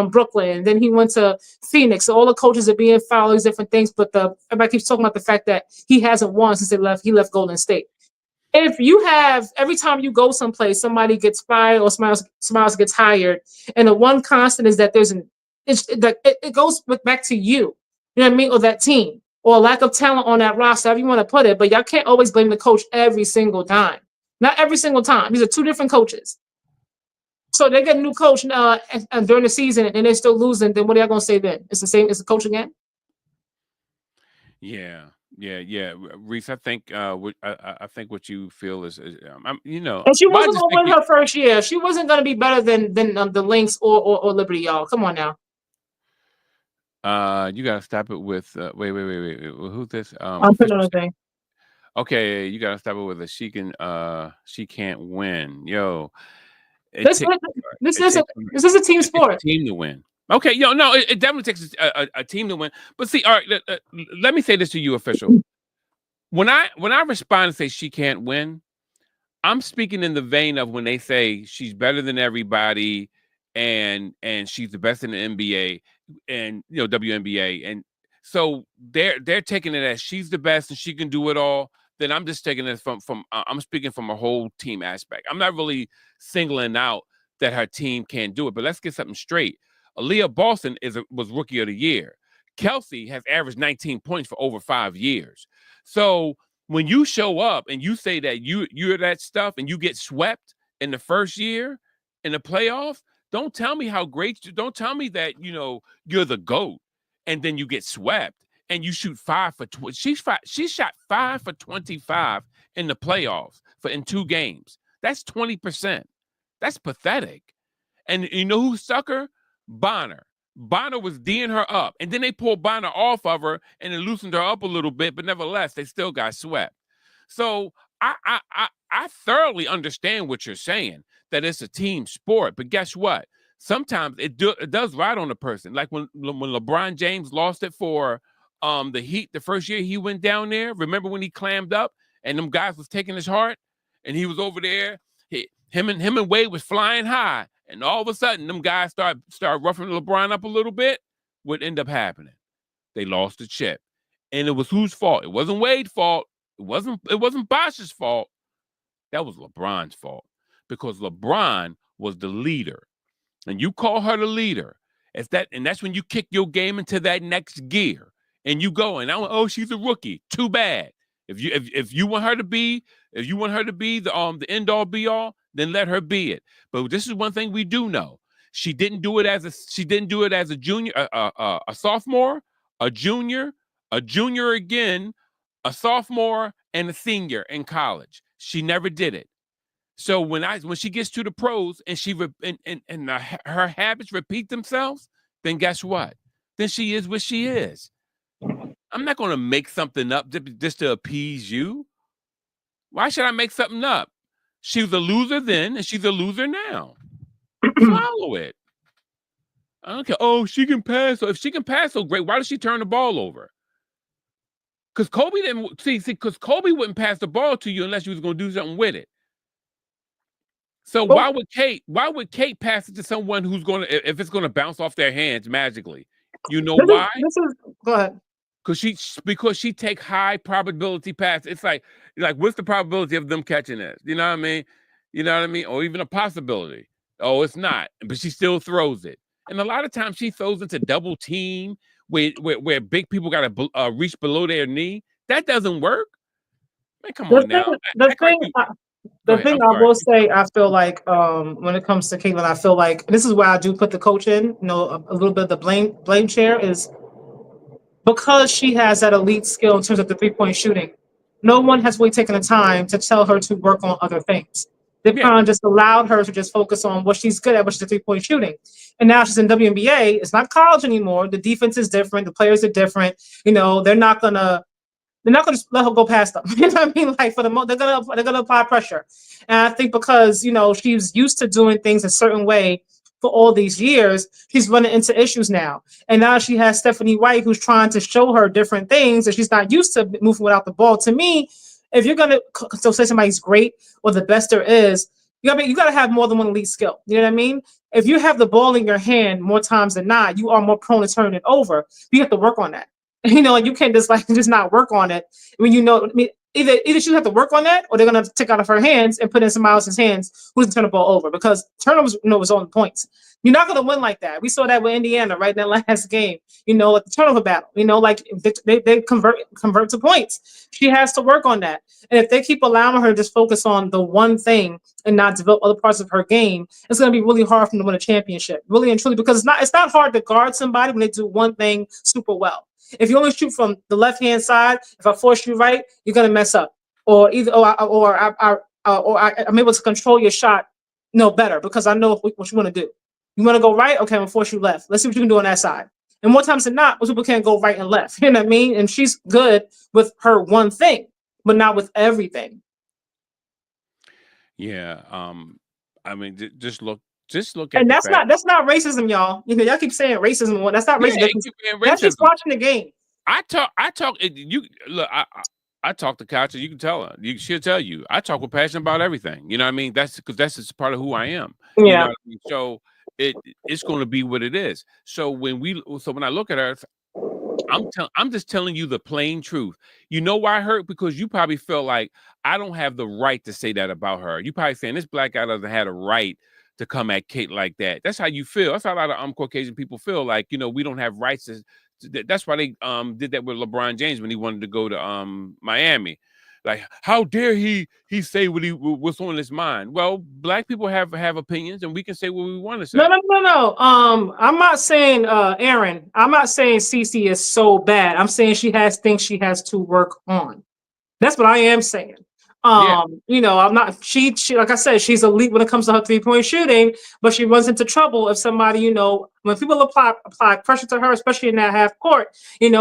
Brooklyn, then he went to Phoenix. So all the coaches are being fouled, these different things, but everybody keeps talking about the fact that he hasn't won since he left Golden State. If you have every time you go someplace, somebody gets fired or somebody else gets hired, and the one constant is that it goes back to you. You know what I mean? Or that team, or lack of talent on that roster, however you want to put it. But y'all can't always blame the coach every single time. Not every single time. These are two different coaches. So they get a new coach and during the season and they're still losing. Then what are y'all gonna say then? It's the same. It's the coach again. Yeah, yeah. Reese, I think I think what you feel And she but I wasn't just gonna think win her first year. She wasn't gonna be better than the Lynx or Liberty, y'all. Come on now. you gotta stop it with wait. Who's this? I'm putting Official. another thing. Okay, you gotta stop it with a she can't win. Yo, it This takes this it is a takes this is a team it takes a sport. team to win. Okay, no, it definitely takes a team to win. But see, all right, let me say this to you, official. When I respond and say she can't win, I'm speaking in the vein of when they say she's better than everybody and she's the best in the NBA and WNBA. And so they're taking it as she's the best and she can do it all. then I'm just taking it from I'm speaking from a whole team aspect. I'm not really singling out that her team can't do it, but let's get something straight. Aaliyah Boston was Rookie of the Year. Kelsey has averaged 19 points for over 5 years. So when you show up and you say that you're that stuff and you get swept in the first year in the playoffs, don't tell me how great. Don't tell me that you're the GOAT and then you get swept and you shoot 5 for 20. She shot 5 for 25 in the playoffs in 2 games. That's 20%. That's pathetic. And you know who stuck her? Bonner. Bonner was D'ing her up. And then they pulled Bonner off of her and it loosened her up a little bit, but nevertheless, they still got swept. So I thoroughly understand what you're saying, that it's a team sport. But guess what? Sometimes it does ride on a person. Like when LeBron James lost it for the Heat the first year he went down there. Remember when he clammed up and them guys was taking his heart and he was over there? Him and Wade was flying high, and all of a sudden, them guys start roughing LeBron up a little bit. What ended up happening? They lost the chip, and it was whose fault? It wasn't Wade's fault. It wasn't Bosh's fault. That was LeBron's fault, because LeBron was the leader, and you call her the leader. And that's when you kick your game into that next gear, and you go. And oh, she's a rookie. Too bad. If you want her to be the end all be all, then let her be it. But this is one thing we do know: she didn't do it as a junior, a sophomore, a junior again, a sophomore, and a senior in college. She never did it. So when she gets to the pros and her habits repeat themselves, then guess what? Then she is what she is. I'm not going to make something up just to appease you. Why should I make something up? She was a loser then, and she's a loser now. Swallow it. I don't care. Oh, she can pass. So if she can pass so great, why does she turn the ball over? Because Kobe didn't see. Because Kobe wouldn't pass the ball to you unless you was going to do something with it. So why would Kate pass it to someone who's going to, if it's going to bounce off their hands magically? You know why? Go ahead. Because she take high probability passes. It's like what's the probability of them catching this? You know what I mean? You know what I mean? Or even a possibility. Oh, it's not, but she still throws it. And a lot of times she throws into double team where big people got to reach below their knee. That doesn't work. Man, come on now. The thing I will say, I feel like when it comes to Caitlin, I feel like this is where I do put the coach in. A little bit of the blame chair is because she has that elite skill in terms of the 3-point shooting. No one has really taken the time to tell her to work on other things. They kind of just allowed her to just focus on what she's good at, which is the 3-point shooting. And now she's in WNBA. It's not college anymore. The defense is different. The players are different. They're not gonna just let her go past them. You know what I mean? Like for the most, they're gonna apply pressure. And I think because she's used to doing things a certain way for all these years, she's running into issues now. And now she has Stephanie White, who's trying to show her different things, and she's not used to moving without the ball. To me, if you're gonna say somebody's great or the best there is, you gotta have more than one elite skill. You know what I mean? If you have the ball in your hand more times than not, you are more prone to turn it over. You have to work on that. And you can't just not work on it when either she have to work on that, or they're gonna take out of her hands and put in somebody else's hands who's turn the ball over, because turnovers was on points. You're not gonna win like that. We saw that with Indiana right in that last game. At the turnover battle. Like they convert to points. She has to work on that. And if they keep allowing her to just focus on the one thing and not develop other parts of her game, it's gonna be really hard for them to win a championship. Really and truly, because it's not hard to guard somebody when they do one thing super well. If you only shoot from the left-hand side, if I force you right, you're gonna mess up. Or I'm able to control your shot better because I know what you want to do. You want to go right? Okay, I'm gonna force you left. Let's see what you can do on that side. And more times than not, most people can't go right and left. You know what I mean? And she's good with her one thing, but not with everything. Yeah. I mean, just look at. And that's not racism, y'all. Y'all keep saying racism. That's not racism. That's just watching the game. I talk. You look. I talk to Katja. You can tell her. She'll tell you. I talk with passion about everything. You know what I mean? That's because that's just part of who I am. Yeah. You know what I mean? So it's going to be what it is. So when I look at her, I'm just telling you the plain truth. You know why I hurt? Because you probably feel like I don't have the right to say that about her. You probably saying this black guy doesn't have a right to come at Kate like that. That's how you feel. That's how a lot of Caucasian people feel. Like, we don't have rights that's why they did that with LeBron James when he wanted to go to Miami. Like, how dare he say what's on his mind? Well, black people have opinions, and we can say what we want to say. No. I'm not saying Aaron. I'm not saying Cece is so bad. I'm saying she has things she has to work on. That's what I am saying. Yeah. I'm not she like I said, she's elite when it comes to her 3-point shooting, but she runs into trouble if somebody, when people apply pressure to her, especially in that half court, when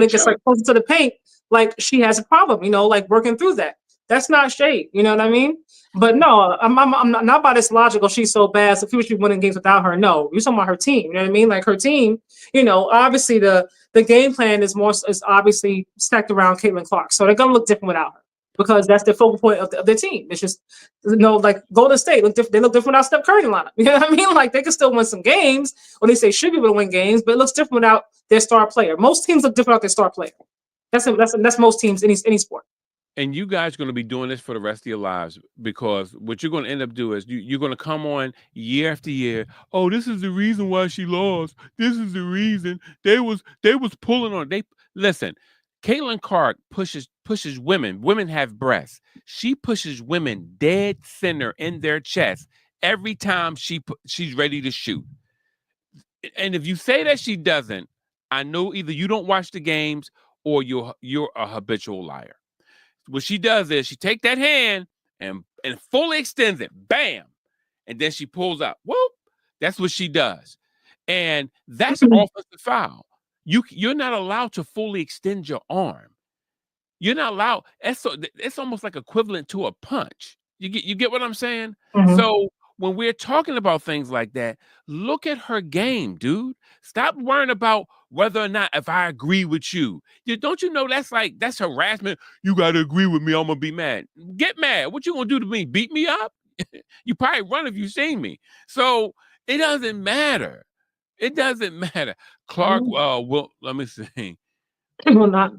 it gets like closer to the paint, like she has a problem, like working through that. That's not shade, you know what I mean? But no, I'm not about this logical. She's so bad, so people should be winning games without her. No, you're talking about her team. You know what I mean? Like her team, obviously the game plan is obviously stacked around Caitlin Clark, so they're gonna look different without her because that's the focal point of their team. It's just, like Golden State they look different without Steph Curry lineup. You know what I mean? Like they can still win some games, or they say should be able to win games, but it looks different without their star player. Most teams look different without their star player. That's most teams any sport. And you guys are going to be doing this for the rest of your lives, because what you're going to end up doing is you're going to come on year after year. Oh, this is the reason why she lost. This is the reason they was pulling on. Listen. Caitlin Clark pushes women. Women have breasts. She pushes women dead center in their chest every time she's ready to shoot. And if you say that she doesn't, I know either you don't watch the games or you're a habitual liar. What she does is she take that hand and fully extends it, bam, and then she pulls out. Whoop! That's what she does, and that's an offensive foul. You're not allowed to fully extend your arm. You're not allowed. It's almost like equivalent to a punch. You get what I'm saying? Mm-hmm. So when we're talking about things like that, look at her game, dude. Stop worrying about whether or not if I agree with you. Don't you know that's harassment? You got to agree with me. I'm gonna be mad. Get mad. What you gonna do to me? Beat me up? You probably run if you see me. So it doesn't matter. It doesn't matter. Clark, well, let me see. Well, not.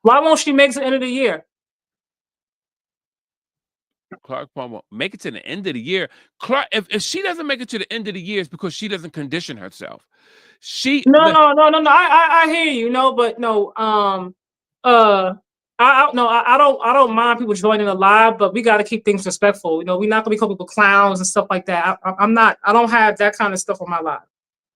Why won't she make it to the end of the year? Clark Palmer, make it to the end of the year. Clark, if she doesn't make it to the end of the year, it's because she doesn't condition herself. No. I hear you. No, but no. I don't mind people joining the live, but we got to keep things respectful. We're not gonna be calling people clowns and stuff like that. I'm not. I don't have that kind of stuff on my live.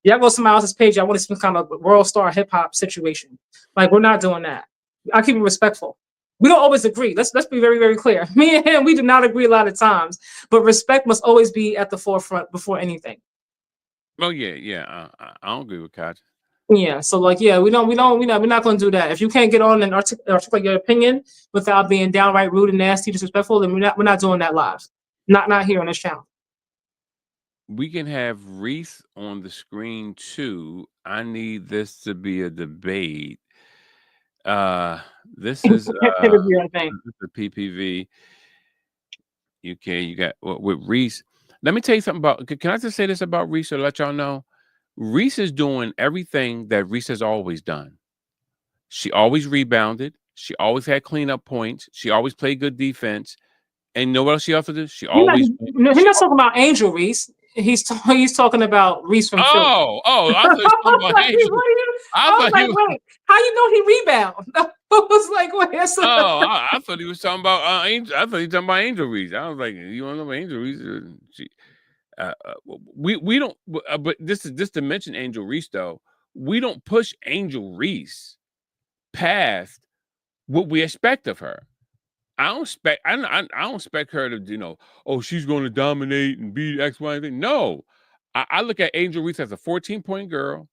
Y'all go to somebody else's page. I want to see some kind of world star hip hop situation. Like we're not doing that. I keep it respectful. We don't always agree. Let's be very, very clear. Me and him, we do not agree a lot of times, but respect must always be at the forefront before anything. Oh yeah. I don't agree with Katja. Yeah. So we're not going to do that. If you can't get on and articulate your opinion without being downright rude and nasty, disrespectful, then we're not doing that live. Not here on this channel. We can have Reese on the screen too. I need this to be a debate. This is the PPV. You got with Reese. Let me tell you something about. Can I just say this about Reese to let y'all know? Reese is doing everything that Reese has always done. She always rebounded. She always had cleanup points. She always played good defense. And you know what else she also did? She always. He's not talking about Angel Reese. He's talking about Reese from Philly. I thought he was talking about Angel. I was like, wait, how you know he rebound? I was like, wait. I thought he was talking about Angel. I thought he was talking about Angel Reese. I was like, you want to know about Angel Reese? We don't. But this is just to mention Angel Reese though. We don't push Angel Reese past what we expect of her. I don't expect her to, she's going to dominate and be X, Y, and Z. No, I look at Angel Reese as a 14-point girl,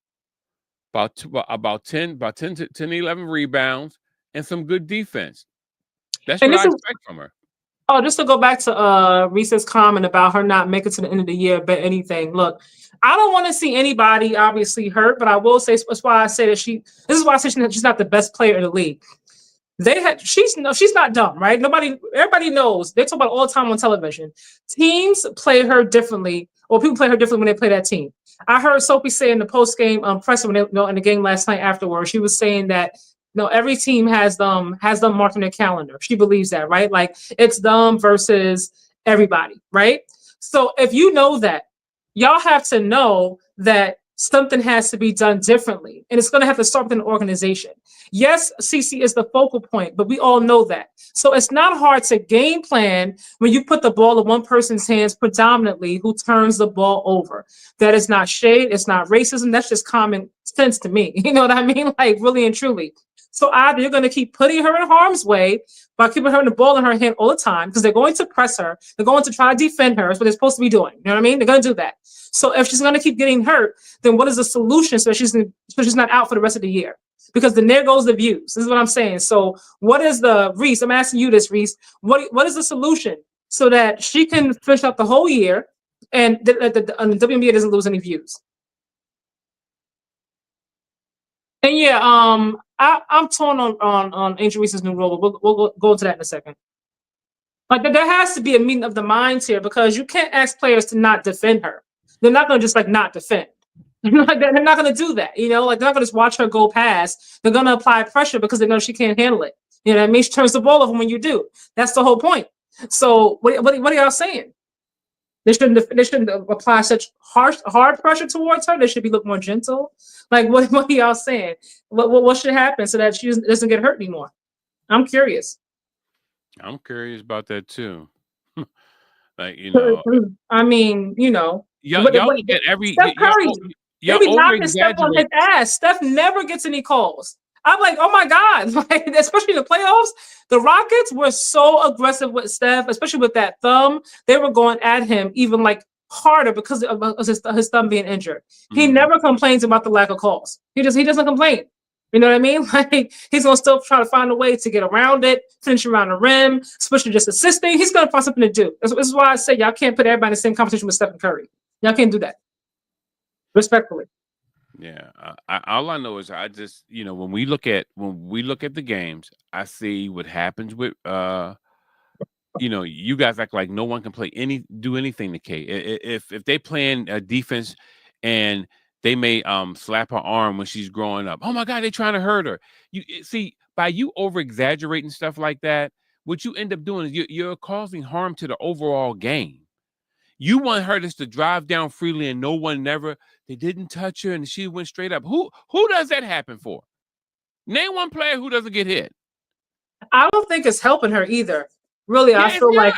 about 10 to 11 rebounds, and some good defense. That's what I expect from her. Oh, just to go back to Reese's comment about her not making it to the end of the year, but anything. Look, I don't want to see anybody obviously hurt, but I will say that's why I say that this is why I say she's not the best player in the league. She's not dumb, right? Everybody knows. They talk about all the time on television. Teams play her differently or people play her differently when they play that team. I heard Sophie say in the post game presser when in the game last night afterwards, she was saying that every team has them marked on their calendar. She believes that, right? Like it's them versus everybody, right? So if you know that, y'all have to know that something has to be done differently, and it's going to have to start with an organization. Yes, CC is the focal point, but we all know that. So it's not hard to game plan when you put the ball in one person's hands predominantly who turns the ball over. That is not shade, it's not racism, that's just common sense to me. You know what I mean? Like really and truly. So either you're going to keep putting her in harm's way by keeping her in the ball in her hand all the time, because they're going to press her. They're going to try to defend her. That's what they're supposed to be doing. You know what I mean? They're going to do that. So if she's going to keep getting hurt, then what is the solution so she's not out for the rest of the year? Because then there goes the views. This is what I'm saying. So what is the Reese? I'm asking you this, Reese. What is the solution so that she can finish up the whole year and the WNBA doesn't lose any views? And yeah, I'm torn on Angel Reese's new role. We'll go into that in a second. Like there has to be a meeting of the minds here, because you can't ask players to not defend her. They're not going to just like not defend. They're not going to do that. Like they're not going to just watch her go past. They're going to apply pressure because they know she can't handle it. You know what I mean? She turns the ball over when you do. That's the whole point. So what are y'all saying? They shouldn't apply such hard pressure towards her. They should be look more gentle. Like what are y'all saying? What should happen so that she doesn't get hurt anymore? I'm curious. I'm curious about that too. Like I mean, y'all get every Steph Curry. y'all They be knocking Steph on his over-exaggerate. ass. Steph never gets any calls. I'm like, oh my God. Like, especially in the playoffs, the Rockets were so aggressive with Steph, especially with that thumb. They were going at him even like harder because of his thumb being injured. He never complains about the lack of calls. He doesn't complain. You know what I mean? Like he's gonna still try to find a way to get around it, finish around the rim, especially just assisting. He's gonna find something to do. This is why I say y'all can't put everybody in the same competition with Stephen Curry. Y'all can't do that. Respectfully. Yeah, all I know is I just when we look at the games, I see what happens with you guys act like no one can do anything to Kate. If they playing defense and they may slap her arm when she's growing up. Oh my God, they're trying to hurt her. You see, by you over exaggerating stuff like that, what you end up doing is you're causing harm to the overall game. You want her just to drive down freely and they didn't touch her and she went straight up. Who does that happen for? Name one player who doesn't get hit. I don't think it's helping her either. Really, Yeah, I feel like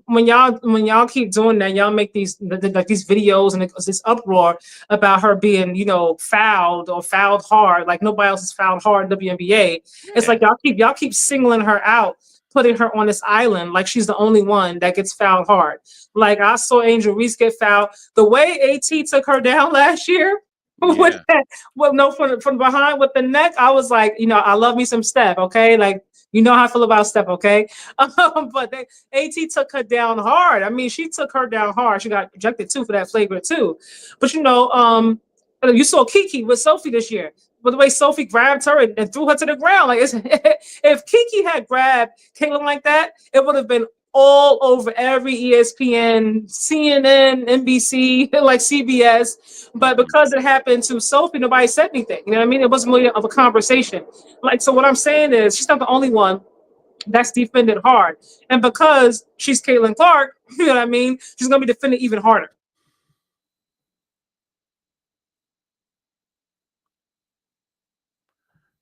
when y'all keep doing that, y'all make these videos and this uproar about her being fouled or fouled hard, like nobody else is fouled hard in WNBA. Yeah. It's like y'all keep singling her out, putting her on this island like she's the only one that gets fouled hard. Like I saw Angel Reese get fouled. The way AT took her down last year. With that, from behind with the neck, I was like, I love me some Steph, okay? Like, how I feel about Steph, okay? But AT took her down hard. I mean, she took her down hard. She got ejected too for that flagrant too. But you saw Kiki with Sophie this year. But the way Sophie grabbed her and threw her to the ground, like if Kiki had grabbed Caitlin like that, it would have been all over every ESPN, CNN, NBC, like CBS. But because it happened to Sophie, nobody said anything. You know what I mean? It wasn't really of a conversation. Like, so what I'm saying is she's not the only one that's defended hard. And because she's Caitlin Clark, you know what I mean? She's going to be defended even harder.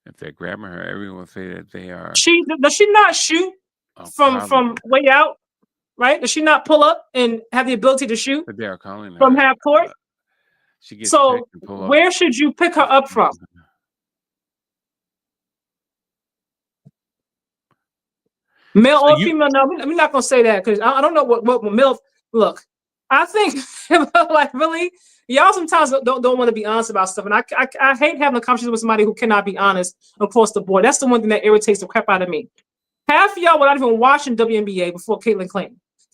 If they're grabbing her, everyone will say that they are. Does she not shoot from way out? Right? Does she not pull up and have the ability to shoot from half court? She gets so where should you pick her up from? Male or female? No, I'm not going to say that because I don't know what male. Look, I think like really, y'all sometimes don't want to be honest about stuff, and I hate having a conversation with somebody who cannot be honest across the board. That's the one thing that irritates the crap out of me. Half of y'all were not even watching WNBA before Caitlin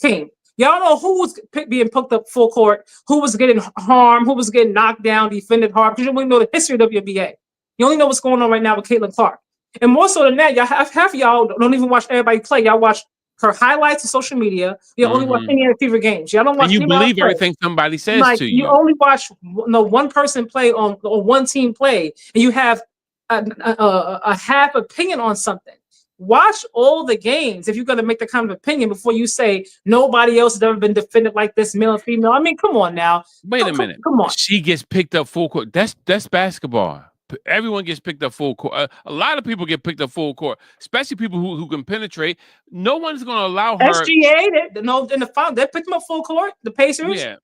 came. Y'all know who was being picked up full court, who was getting harmed, who was getting knocked down, defended hard, because you only know the history of WNBA. You only know what's going on right now with Caitlin Clark. And more so than that, half of y'all don't even watch everybody play. Y'all watch her highlights on social media. You only watch Mhm. Indiana Fever games. Y'all don't And watch you anybody else believe play. everything somebody says Like to you you. only watch one person play on or one team play, and you have a half opinion on something. Watch all the games if you're going to make the kind of opinion before you say nobody else has ever been defended like this, male and female. I mean, come on now. Wait a minute. Come on. She gets picked up full court. That's basketball. Everyone gets picked up full court. A lot of people get picked up full court, especially people who can penetrate. No one's going to allow her. SGA, no, in the final, they picked him up full court. The Pacers, Yeah,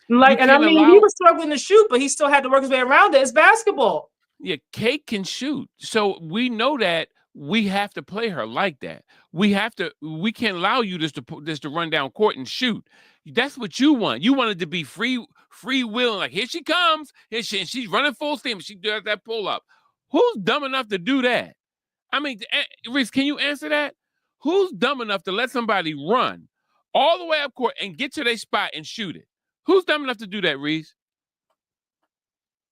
you like, and I can't mean, he allow. was struggling to shoot, but he still had to work his way around it. It's basketball. Yeah, Kate can shoot. So we know that we have to play her like that. We have to. We can't allow you just to run down court and shoot. That's what you want. You want it to be free will. Like here she comes. And she's running full steam. She does that pull up. Who's dumb enough to do that? I mean, Reese, can you answer that? Who's dumb enough to let somebody run all the way up court and get to their spot and shoot it? Who's dumb enough to do that, Reese?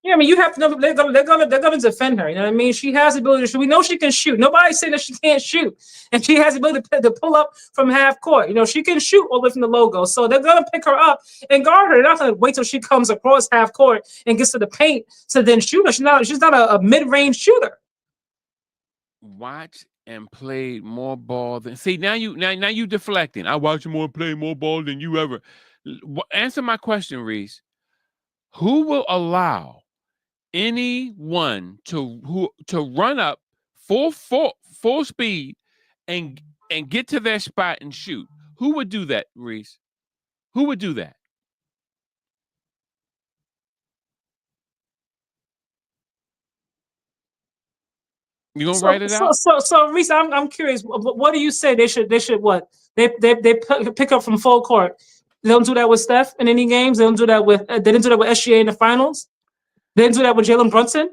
Yeah, I mean, you have to know they're gonna defend her. You know what I mean? She has the ability to shoot. We know she can shoot. Nobody's saying that she can't shoot, and she has the ability to pull up from half court. You know, she can shoot all the way from the logo. So they're gonna pick her up and guard her. They're not gonna wait till she comes across half court and gets to the paint to then shoot her. She's not a mid-range shooter. Watch and play more ball than see now you deflecting. I watch more play more ball than you ever. Answer my question, Reese. Who will allow anyone to run up full speed and get to their spot and shoot? Who would do that, Reese? Who would do that? You gonna write it out? So, Reese, I'm curious. What do you say they should what they pick up from full court? They don't do that with Steph in any games. They don't do that with. They didn't do that with SGA in the finals. They didn't do that with Jalen Brunson,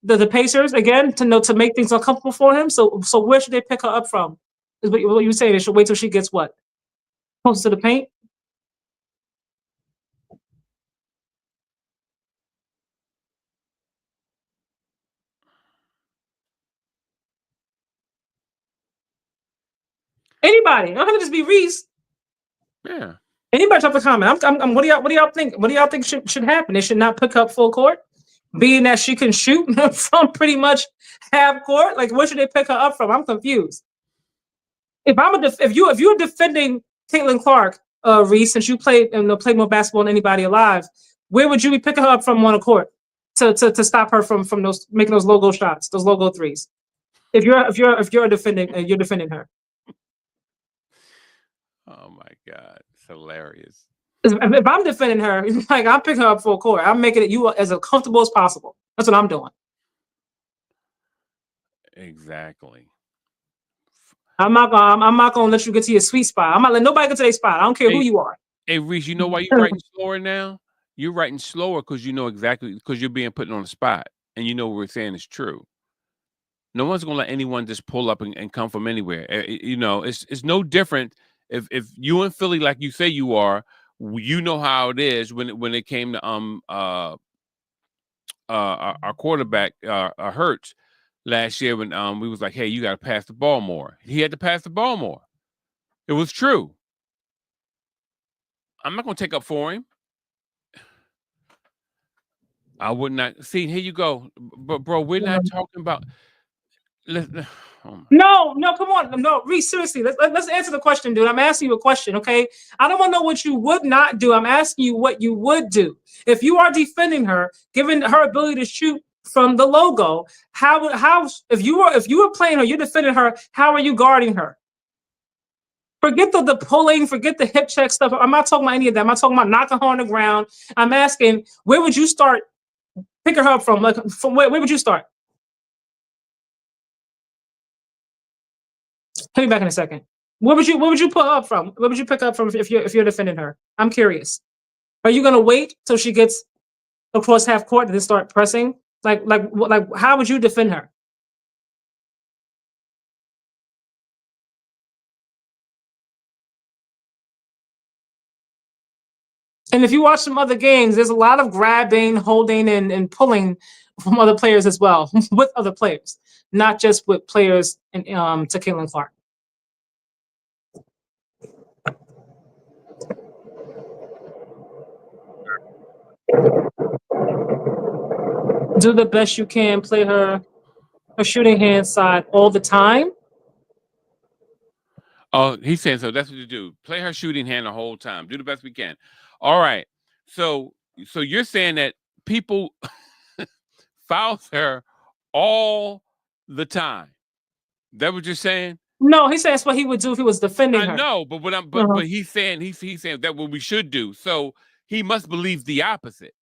the Pacers again to make things uncomfortable for him. So where should they pick her up from? Is what you say? They should wait till she gets what closer to the paint. Anybody? Not gonna just be Reese. Yeah. Anybody drop a comment? What do y'all think? What do y'all think should happen? They should not pick up full court, being that she can shoot from pretty much half court. Like, where should they pick her up from? I'm confused. If you're defending Caitlin Clark, Reese, since you played more basketball than anybody alive, where would you be picking her up from on the court to stop her from those making those logo shots, those logo threes? If you're defending her. Oh my God, it's hilarious. If I'm defending her, like I'm picking her up full court. I'm making it you as comfortable as possible. That's what I'm doing. Exactly. I'm not gonna let you get to your sweet spot. I'm not letting nobody get to their spot. I don't care who you are. Hey, Reese, you know why you're writing slower now? You're writing slower because you know exactly because you're being put on the spot and you know what we're saying is true. No one's gonna let anyone just pull up and come from anywhere. You know, it's no different if you in Philly like you say you are. You know how it is when it came to our quarterback Hurts last year when we was like, hey, you got to pass the ball more. He had to pass the ball more. It was true. I'm not gonna take up for him. I would not see. Here you go, but bro, we're not talking about. No, come on, no, Reese. Seriously, let's answer the question, dude. I'm asking you a question, okay? I don't want to know what you would not do. I'm asking you what you would do if you are defending her, given her ability to shoot from the logo. How if you were playing her, you're defending her. How are you guarding her? Forget the pulling, forget the hip check stuff. I'm not talking about any of that. I'm not talking about knocking her on the ground. I'm asking, where would you start picking her up from? Like, from where would you start? Put me back in a second. Where would you put up from? Where would you pick up from if you're defending her? I'm curious. Are you gonna wait till she gets across half court and then start pressing? Like how would you defend her? And if you watch some other games, there's a lot of grabbing, holding, and pulling from other players as well, with other players, not just with players and to Caitlin Clark. Do the best you can, play her shooting hand side all the time. Oh, he's saying so. That's what you do. Play her shooting hand the whole time. Do the best we can. All right. So you're saying that people fouls her all the time. That what you're saying? No, he said that's what he would do if he was defending I her. know, but what I'm Uh-huh. but he's saying that what we should do. So he must believe the opposite.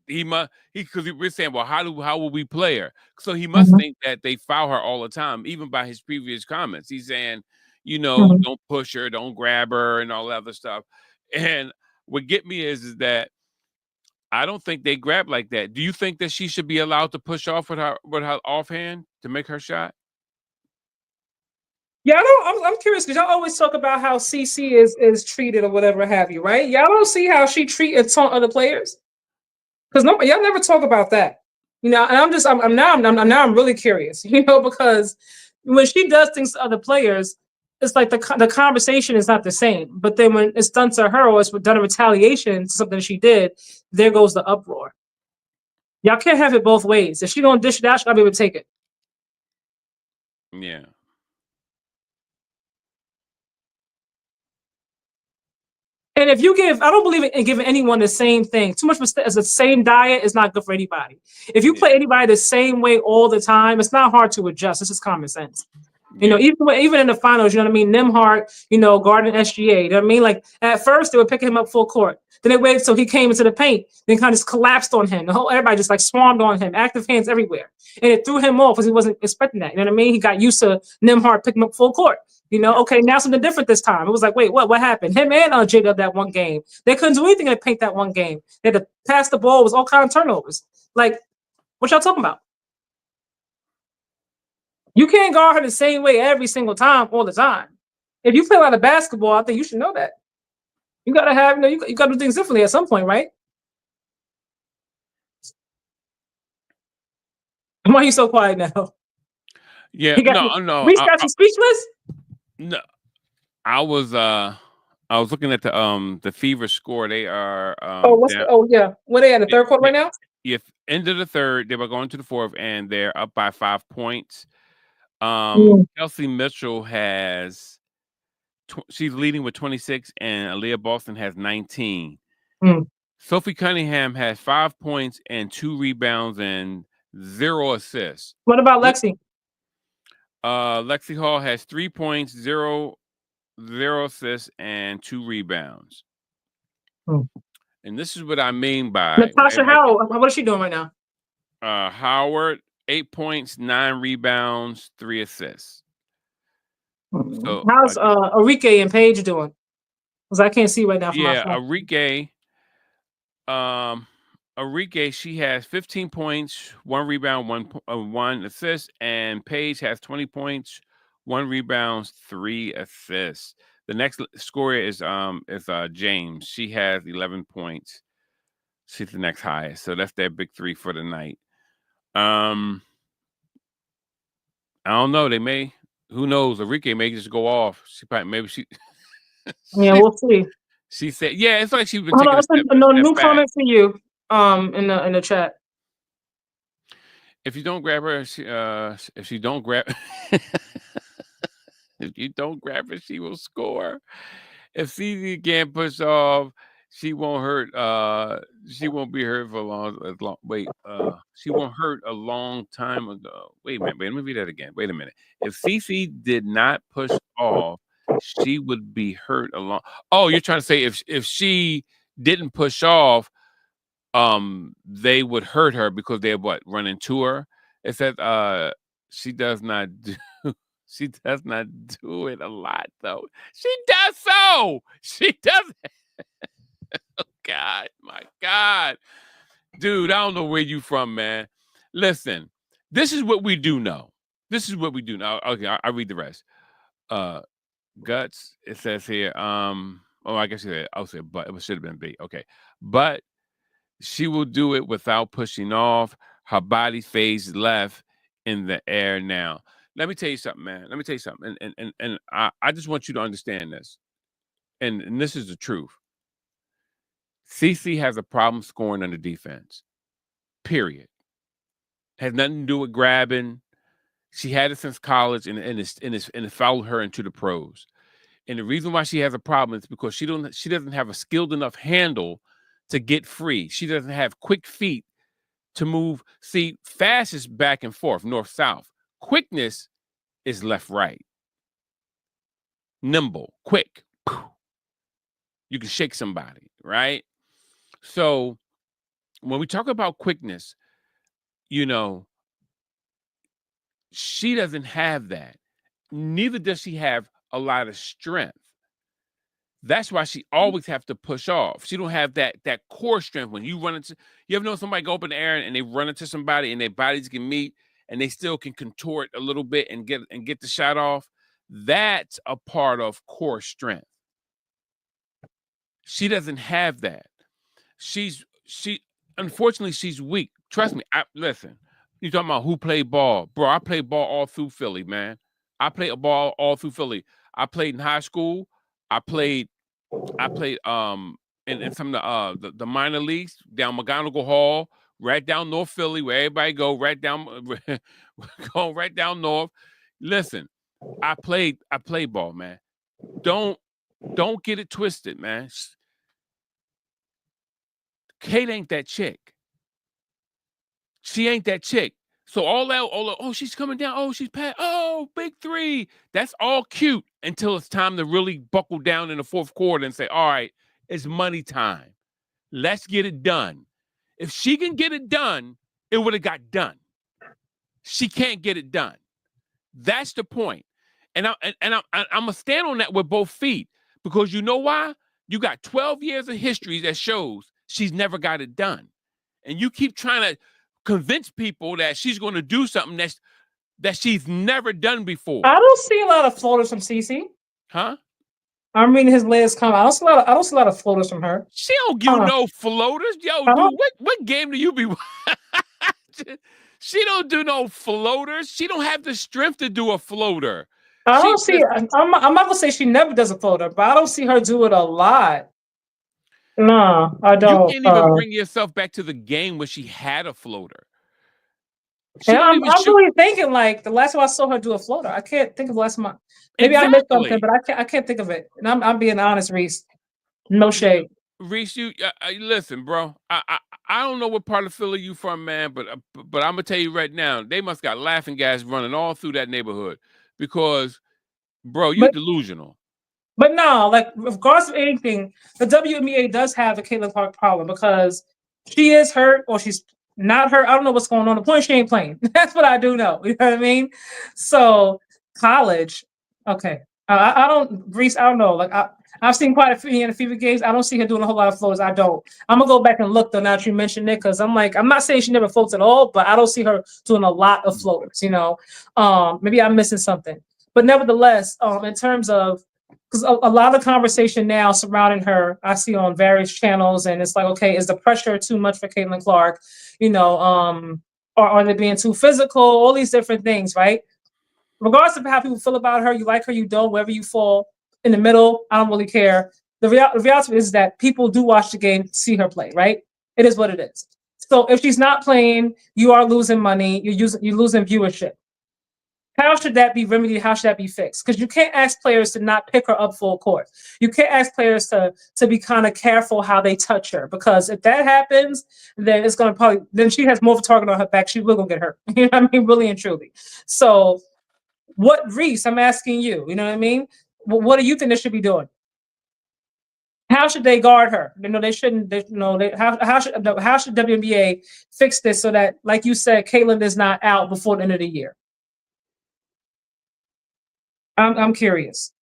He must because we're saying, well, how will we play her? So he must Mhm. think that they foul her all the time, even by his previous comments. He's saying, Mhm. don't push her, don't grab her, and all that other stuff. And what get me is that I don't think they grab like that. Do you think that she should be allowed to push off with her offhand to make her shot? Yeah, I'm curious because y'all always talk about how CC is treated or whatever have you, right? Y'all don't see how she treat and taunt other players because no, y'all never talk about that, you know. And I'm really curious, you know, because when she does things to other players, it's like the conversation is not the same. But then when it's done to her or it's done in retaliation to something she did, there goes the uproar. Y'all can't have it both ways. If she gonna dish it out, she gotta be able to take it. Yeah. And if you give, I don't believe in giving anyone the same thing. Too much as the same diet is not good for anybody. If you Yeah. play anybody the same way all the time, it's not hard to adjust. It's just common sense. You know, Yeah. even in the finals, you know what I mean? Nimhart, you know, guarding SGA. You know what I mean? Like at first they were picking him up full court. Then they waited till he came into the paint, then kind of just collapsed on him. The whole everybody just like swarmed on him, active hands everywhere. And it threw him off because he wasn't expecting that. You know what I mean? He got used to Nimhart picking him up full court. You know, Yeah. okay, now something different this time. It was like, wait, what happened? Him and J-Dub that one game. They couldn't do anything to paint that one game. They had to pass the ball, it was all kind of turnovers. Like, what y'all talking about? You can't guard her the same way every single time, all the time. If you play a lot of basketball, I think you should know that. You gotta have, you know, you gotta do things differently at some point, right? Why are you so quiet now? Yeah. He got No, no. Reese got you speechless? No. I was looking at the Fever score. They are down. Yeah. What they at the third quarter Yeah, right now? if end of the third, they were going to the fourth, and they're up by 5 points. Mm, Kelsey Mitchell has she's leading with 26, and Aaliyah Boston has 19. mm. Sophie Cunningham has 5 points and 2 rebounds and 0 assists. What about Lexi? Lexi Hall has 3 points, zero assists, and 2 rebounds. Mm. And this is what I mean by Natasha Howell, what is she doing right now? Howard, 8 points, 9 rebounds, 3 assists. So How's Enrique and Paige doing? Because I can't see right now from my yeah, phone. Enrique, she has 15 points, 1 rebound, 1 assist, and Paige has 20 points, 1 rebound, 3 assists. The next scorer is James. She has 11 points. She's the next highest. So that's their big 3 for the night. I don't know. They may. Who knows? Enrique may just go off. Maybe Yeah, we'll see. she said, yeah, it's like she's been Hold taking on, a step no new back. comment for you. In the chat. If you don't grab her, if she don't grab, if you don't grab her, she will score. If CZ can't push off, she won't hurt. She won't be hurt for as long. Wait, she won't hurt a long time ago. Wait a minute. Wait, let me read that again. Wait a minute. If CC did not push off, she would be hurt a long. Oh, you're trying to say if she didn't push off, they would hurt her because they're run into her. It says she does not do she does not do it a lot though. She does so. She does. Oh God, my God. Dude, I don't know where you from, man. Listen, this is what we do know. This is what we do know. Okay, I read the rest. Guts, it says here, I guess I'll say but it should have been B. Okay. But she will do it without pushing off. Her body phase left in the air now. Let me tell you something, man. Let me tell you something. And I just want you to understand this. And this is the truth. CC has a problem scoring under defense. Period. Has nothing to do with grabbing. She had it since college, and it followed her into the pros. And the reason why she has a problem is because she doesn't have a skilled enough handle to get free. She doesn't have quick feet to move. See, fast is back and forth, north south. Quickness is left right. Nimble, quick. You can shake somebody, right? So when we talk about quickness, she doesn't have that. Neither does she have a lot of strength. That's why she always have to push off. She don't have that core strength. When you ever know somebody go up in the air and they run into somebody and their bodies can meet and they still can contort a little bit and get the shot off? That's a part of core strength. She doesn't have that. Unfortunately, she's weak. Trust me. Listen, you talking about who played ball? Bro, I played ball all through Philly, man. I played a ball all through Philly. I played in high school. I played in some of the minor leagues down McGonigal Hall, right down North Philly, where everybody go, right down go right down north. Listen, I played ball, man. Don't get it twisted, man. Kate ain't that chick. She ain't that chick. So all that, oh, she's coming down. Oh, she's pat. Oh, big three. That's all cute until it's time to really buckle down in the fourth quarter and say, all right, it's money time. Let's get it done. If she can get it done, it would have got done. She can't get it done. That's the point. And I'm gonna stand on that with both feet, because you know why? You got 12 years of history that shows she's never got it done. And you keep trying to convince people that she's going to do something that she's never done before. I don't see a lot of floaters from CC. Huh? I'm reading his latest comment. I don't see a lot of floaters from her. She don't give no floaters. Yo, dude, what game do you be watching? She don't do no floaters. She don't have the strength to do a floater. I don't see. I'm not gonna say she never does a floater, but I don't see her do it a lot. No, I don't. You can't even bring yourself back to the game where she had a floater. I'm really thinking, like, the last time I saw her do a floater, I can't think of the last time. Maybe I missed something, but I can't think of it. And I'm being honest, Reese. No shade. Reese, you listen, bro. I don't know what part of Philly you from, man, but I'm gonna tell you right now, they must got laughing gas running all through that neighborhood, because, bro, you're delusional. But no, like, regardless of anything, the WNBA does have a Caitlin Clark problem, because she is hurt or she's not hurt. I don't know what's going on. The point, she ain't playing. That's what I do know. You know what I mean? So college, okay. I don't, Reese, I don't know. Like, I've seen quite a few in the FIBA games. I don't see her doing a whole lot of floaters. I don't. I'm gonna go back and look though. Now that you mentioned it, because I'm not saying she never floats at all, but I don't see her doing a lot of floaters. Maybe I'm missing something. But nevertheless, in terms of, because a lot of conversation now surrounding her, I see on various channels, and it's like, okay, is the pressure too much for Caitlin Clark? Or are they being too physical? All these different things, right? Regardless of how people feel about her, you like her, you don't, wherever you fall in the middle, I don't really care. The reality is that people do watch the game, see her play, right? It is what it is. So if she's not playing, you are losing money, you're losing viewership. How should that be remedied? How should that be fixed? Because you can't ask players to not pick her up full court. You can't ask players to be kind of careful how they touch her, because if that happens, then it's going to then she has more of a target on her back. She will going to get hurt. You know what I mean? Really and truly. So Reese, I'm asking you, you know what I mean? What do you think they should be doing? How should they guard her? They shouldn't. How should WNBA fix this so that, like you said, Caitlin is not out before the end of the year? I'm curious,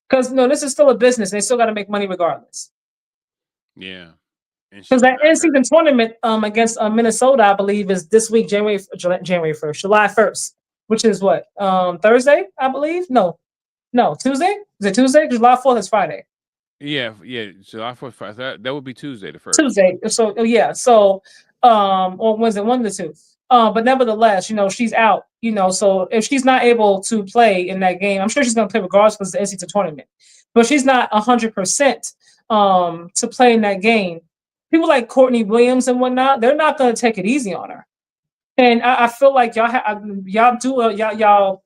because this is still a business. They still got to make money regardless. Yeah, because that in-season tournament against Minnesota, I believe, is this week, July 1st, which is what, Thursday, I believe. No, Tuesday. Is it Tuesday? July 4th is Friday. Yeah, July 4th, Friday. That would be Tuesday, the 1st. Tuesday. So yeah, or Wednesday, one of the two. But nevertheless, she's out. So if she's not able to play in that game, I'm sure she's going to play regardless because it's the NCAA tournament. But she's not 100% to play in that game. people like Courtney Williams and whatnot, they're not going to take it easy on her. And I feel like y'all do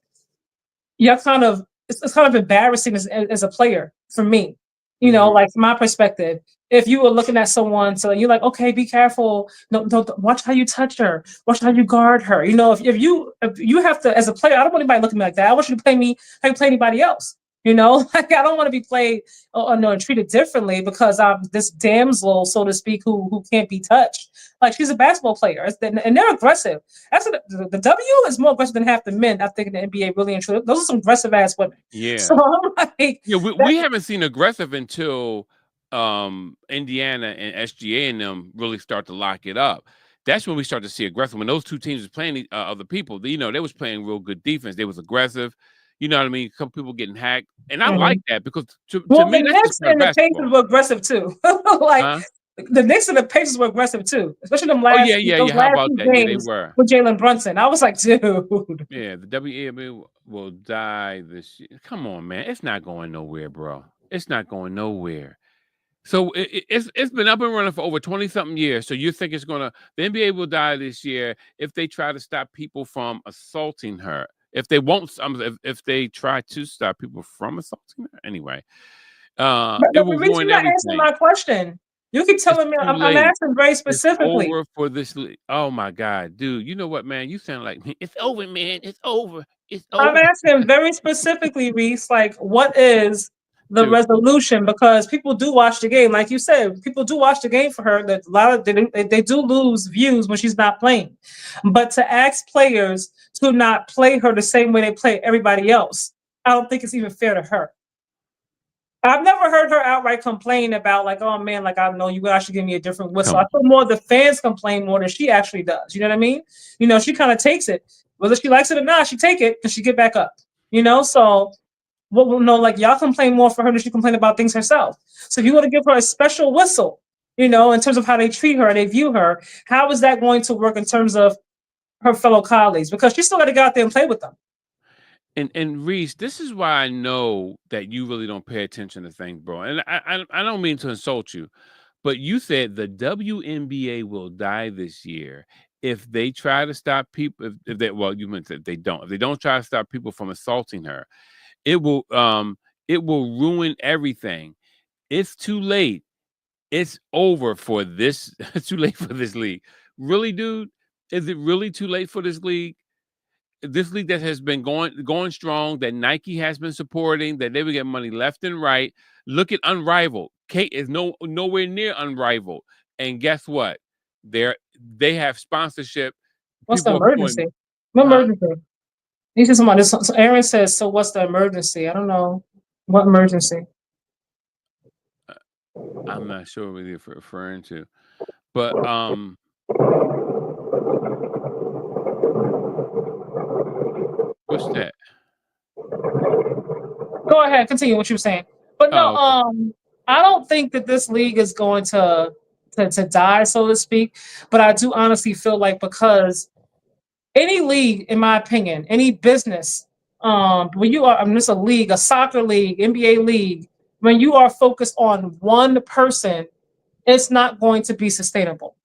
y'all kind of it's kind of embarrassing as a player for me. Mhm. Like from my perspective, if you were looking at someone, so you're like, okay, be careful. No, don't watch how you touch her. Watch how you guard her. If you have to as a player, I don't want anybody looking at me like that. I want you to play me how you play anybody else. Like I don't want to be played no and treated differently because I'm this damsel, so to speak, who can't be touched. Like she's a basketball player, and they're aggressive. The W is more aggressive than half the men. I think in the NBA, really and truly, those are some aggressive ass women. So Yeah. I'm like, Yeah, we, that, we haven't seen aggressive until Indiana and SGA and them really start to lock it up. That's when we start to see aggressive. When those two teams was playing other people, they was playing real good defense. They was aggressive. You know what I mean? Some people getting hacked, and I like mhm. that because to Well, me the that's just Knicks part of and the Pacers basketball, were aggressive too. Like huh? the Knicks and the Pacers were aggressive too, especially Oh yeah, yeah, those yeah. How last about few that? Yeah, they games were. with Jalen Brunson. I was like, dude. Yeah, the WNBA will die this year. Come on, man, it's not going nowhere, bro. It's not going nowhere. So it's been up and running for over 20 something years. So you think the NBA will die this year if they try to stop people from assaulting her. If they won't, if they try to stop people from assaulting her, anyway, it But will Reese, ruin you're not answering everything. my question. You keep It's telling me too I'm late. asking very It's specifically. over for this league. Oh my God, dude! You know what, man? You sound like me. It's over, man. It's over. It's I'm over. asking very specifically, Reese, like what is the Dude, resolution? Because people do watch the game, like you said, people do watch the game for her. That a lot of they do lose views when she's not playing. But to ask players to not play her the same way they play everybody else, I don't think it's even fair to her. I've never heard her outright complain about like, oh man, like I know you guys should give me a different whistle. come I on. feel more the fans complain more than she actually does. You know what I mean? She kind of takes it, whether she likes it or not. She take it and she get back up. So what well, no, like y'all complain more for her than she complain about things herself. So if you want to give her a special whistle, in terms of how they treat her, they view her, how is that going to work in terms of her fellow colleagues? Because she still got to go out there and play with them. And Reese, this is why I know that you really don't pay attention to things, bro. And I don't mean to insult you, but you said the WNBA will die this year if they try to stop people. If they well, you meant that they don't. If they don't try to stop people from assaulting her, it will ruin everything. It's too late. It's over for this. It's too late for this league. Really, dude? Is it really too late for this league? This league that has been going strong, that Nike has been supporting, that they would get money left and right. Look at Unrivaled. Kate is nowhere near Unrivaled. And guess what? They have sponsorship. What's the People are emergency? putting, What huh? emergency? You said somebody. So Aaron says, "So what's the emergency?" I don't know what emergency. I'm not sure what you're referring to, but what's that? Go ahead, continue what you were saying. But no, Oh, okay. I don't think that this league is going to die, so to speak. But I do honestly feel like because any league, in my opinion, any business, when you are, I mean, it's a league, a soccer league, NBA league, when you are focused on one person, it's not going to be sustainable.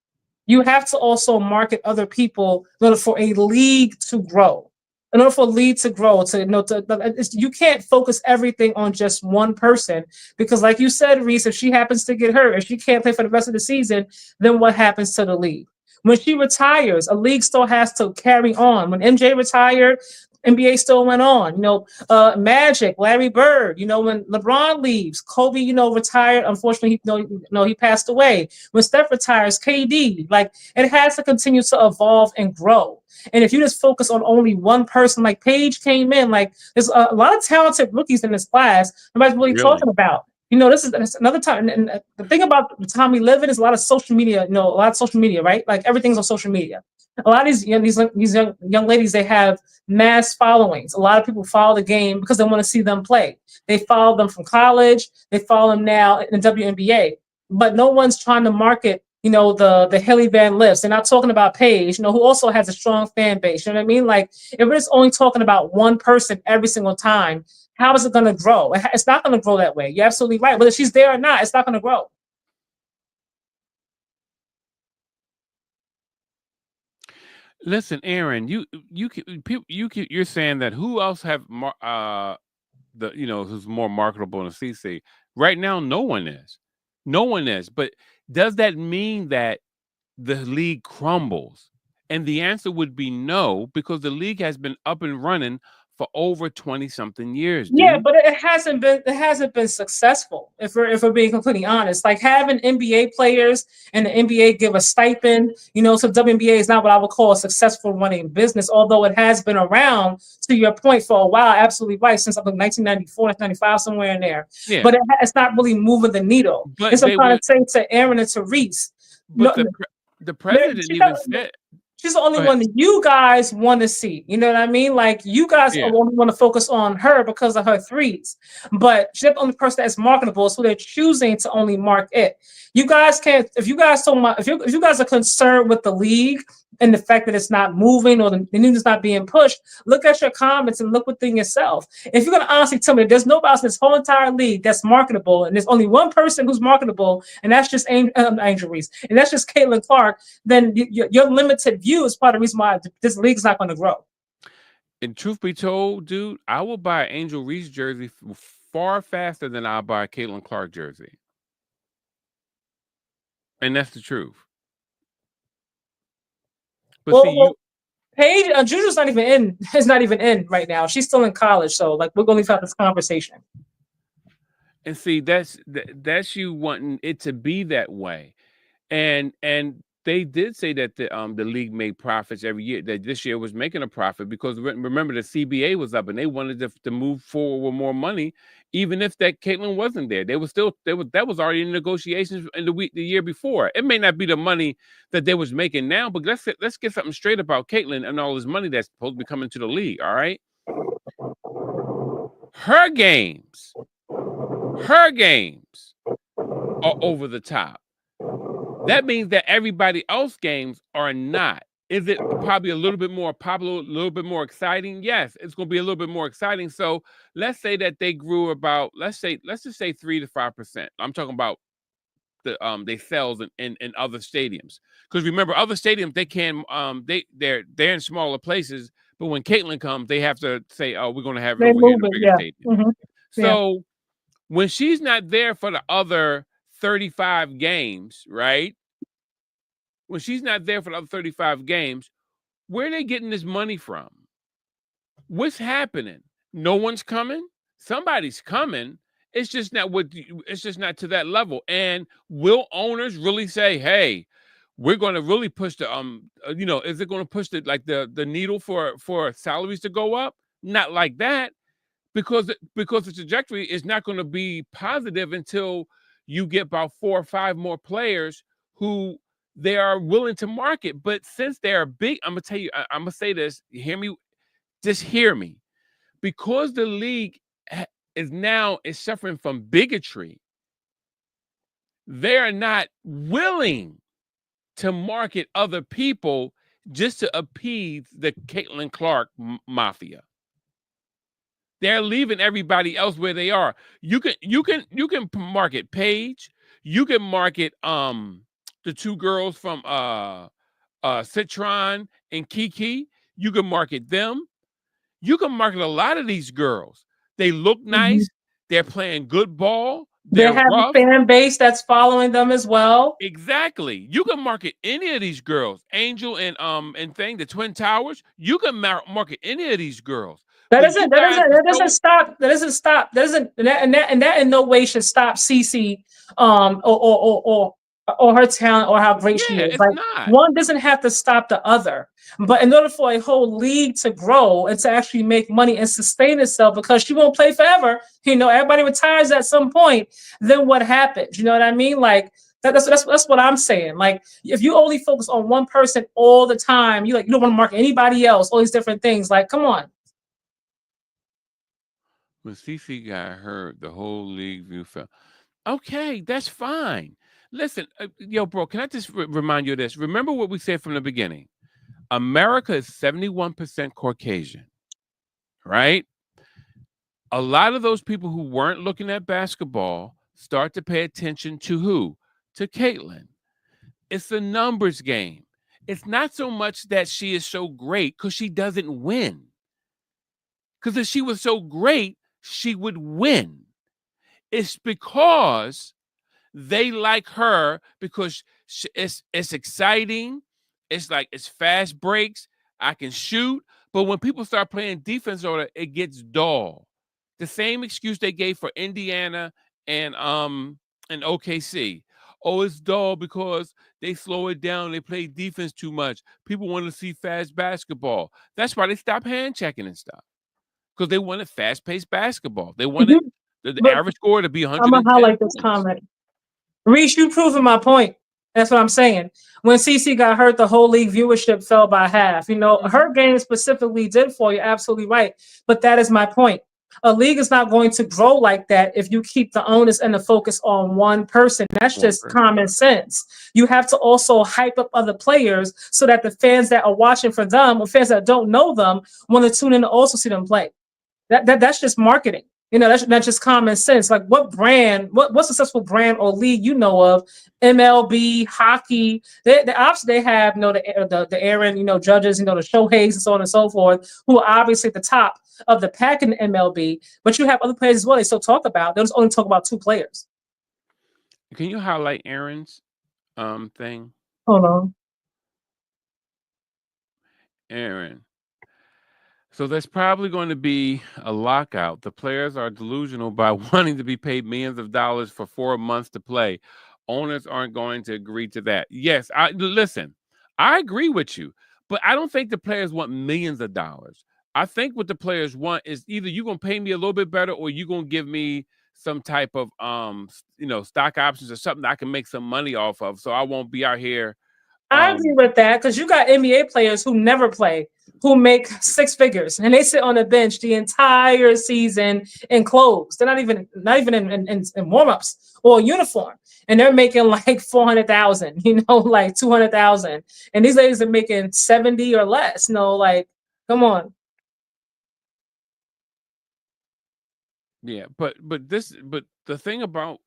You have to also market other people in order for a league to grow. In order for a league to grow, you can't focus everything on just one person because, like you said, Reese, if she happens to get hurt, if she can't play for the rest of the season, then what happens to the league? When she retires, a league still has to carry on. When MJ retired, NBA still went on. Magic, Larry Bird. When LeBron leaves, Kobe, retired. Unfortunately, he passed away. When Steph retires, KD. Like it has to continue to evolve and grow. And if you just focus on only one person, like Paige came in, like there's a lot of talented rookies in this class. Nobody's really Really? talking about. This is another time. And the thing about the time we live in is a lot of social media. A lot of social media, right? Like everything's on social media. A lot of these young ladies, they have mass followings. A lot of people follow the game because they want to see them play. They follow them from college. They follow them now in the WNBA. But no one's trying to market, the Haley Van Lifts. They're not talking about Paige, who also has a strong fan base. You know what I mean? Like if we're just only talking about one person every single time, how is it going to grow? It's not going to grow that way. You're absolutely right. Whether she's there or not, it's not going to grow. Listen, Aaron, you're saying that who else have the who's more marketable than CC right now? No one is, no one is. But does that mean that the league crumbles? And the answer would be no, because the league has been up and running for over 20 something years, Yeah, dude. but it hasn't been successful. If we're being completely honest, like having NBA players and the NBA give a stipend, so WNBA is not what I would call a successful running business, although it has been around to your point for a while. Absolutely right, since I think 1994, 1995, somewhere in there. Yeah, But it's not really moving the needle. And but so I'm they trying went. to say to Aaron and to Reese, But no, the president even said, she's the only "Go ahead." one that you guys want to see. You know what I mean? Like you guys Yeah, only want to focus on her because of her threes, but she's the only person that's marketable, so they're choosing to only mark it. You guys can't. If you guys so much, if you guys are concerned with the league and the fact that it's not moving or the news is not being pushed, look at your comments and look within yourself. If you're gonna honestly tell me there's nobody else in this whole entire league that's marketable, and there's only one person who's marketable, and that's just Angel Reese, and that's just Caitlin Clark, then your limited view is part of the reason why this league's not going to grow. and truth be told, dude, I will buy an Angel Reese jersey far faster than I'll buy a Caitlin Clark jersey, and that's the truth. But see, Well, Paige, Juju's not even in. Is not even in right now. She's still in college, so like we're going to have this conversation. and see, that's you wanting it to be that way. And they did say that the league made profits every year. That this year was making a profit because remember the CBA was up and they wanted to move forward with more money, even if that Caitlin wasn't there. They were still that was already in negotiations in the year before. It may not be the money that they was making now, but let's get something straight about Caitlin and all this money that's supposed to be coming to the league. All right, her games, her games are over the top. That means that everybody else games are not. Is it probably a little bit more popular, a little bit more exciting? Yes, it's going to be a little bit more exciting. So let's say that they grew about, let's just say 3 to 5%. I'm talking about they sales in other stadiums. Because remember, other stadiums they can they're in smaller places, but when Caitlin comes, they have to say, oh, we're going to have it They over here in move a it, bigger yeah. stadium. Hmm. Yeah. So when she's not there for the other 35 games, right? When she's not there for the other 35 games, where are they getting this money from? What's happening? No one's coming. Somebody's coming. It's just not to that level. And will owners really say, "Hey, we're going to really push the is it going to push the needle for salaries to go up?" Not like that, because the trajectory is not going to be positive until you get about 4 or 5 more players who they are willing to market. But since they're big, I'm gonna tell you, I'm gonna say this. Hear me, just hear me. Because the league is suffering from bigotry, they are not willing to market other people just to appease the Caitlin Clark mafia. They're leaving everybody else where they are. You can market Paige. You can market the two girls from Citron and Kiki. You can market them. You can market a lot of these girls. They look Hmm. nice. They're playing good ball. They They're have a rough. fan base that's following them as well. Exactly. You can market any of these girls, Angel and thing, the Twin Towers. You can market any of these girls, That but you doesn't that guys doesn't are that doesn't so stop that doesn't stop that doesn't and that in no way should stop Cece or her talent or how great she yeah. is. It's Like not. one doesn't have to stop the other. But in order for a whole league to grow and to actually make money and sustain itself, because she won't play forever, everybody retires at some point, then what happens? You know what I mean? Like that's what I'm saying. Like if you only focus on one person all the time, you don't want to market anybody else, all these different things. Like, come on. When CC got hurt, the whole league view fell. Okay, that's fine. Listen, yo, bro, can I just remind you of this? Remember what we said from the beginning. America is 71% Caucasian, right? A lot of those people who weren't looking at basketball start to pay attention to who? To Caitlin. It's a numbers game. It's not so much that she is so great because she doesn't win. Because if she was so great, she would win. It's because they like her because it's exciting. It's like it's fast breaks. I can shoot. But when people start playing defense on it, it gets dull. The same excuse they gave for Indiana and OKC. Oh, it's dull because they slow it down. They play defense too much. People want to see fast basketball. That's why they stopped hand checking and stuff because they wanted fast paced basketball. They wanted the But average score to be I'm gonna 110 highlight this points. comment. Reese, you proving my point. That's what I'm saying. When CC got hurt, the whole league viewership fell by half. You know, Mhm. her game specifically did for you, absolutely right. But that is my point. A league is not going to grow like that if you keep the onus and the focus on one person. That's One just person. common sense. You have to also hype up other players so that the fans that are watching for them or fans that don't know them want to tune in to also see them play. That's just marketing. You know, that's just common sense. Like what brand, what successful brand or league you know of, MLB, hockey, they obviously they have the Aaron, judges, the Shoheis and so on and so forth, who are obviously at the top of the pack in the MLB, but you have other players as well they still talk about. They'll just only talk about two players. Can you highlight Aaron's thing? Hold on. Aaron. So there's probably going to be a lockout. The players are delusional by wanting to be paid millions of dollars for 4 months to play. Owners aren't going to agree to that. Yes, listen. I agree with you, but I don't think the players want millions of dollars. I think what the players want is either you're going to pay me a little bit better or you're going to give me some type of stock options or something I can make some money off of so I won't be out here I agree with that because you got NBA players who never play, who make six figures, and they sit on the bench the entire season in clothes. They're not even in warm-ups or uniform, and they're making like 400,000, like 200,000, and these ladies are making 70 or less. No, like, come on. Yeah, but the thing about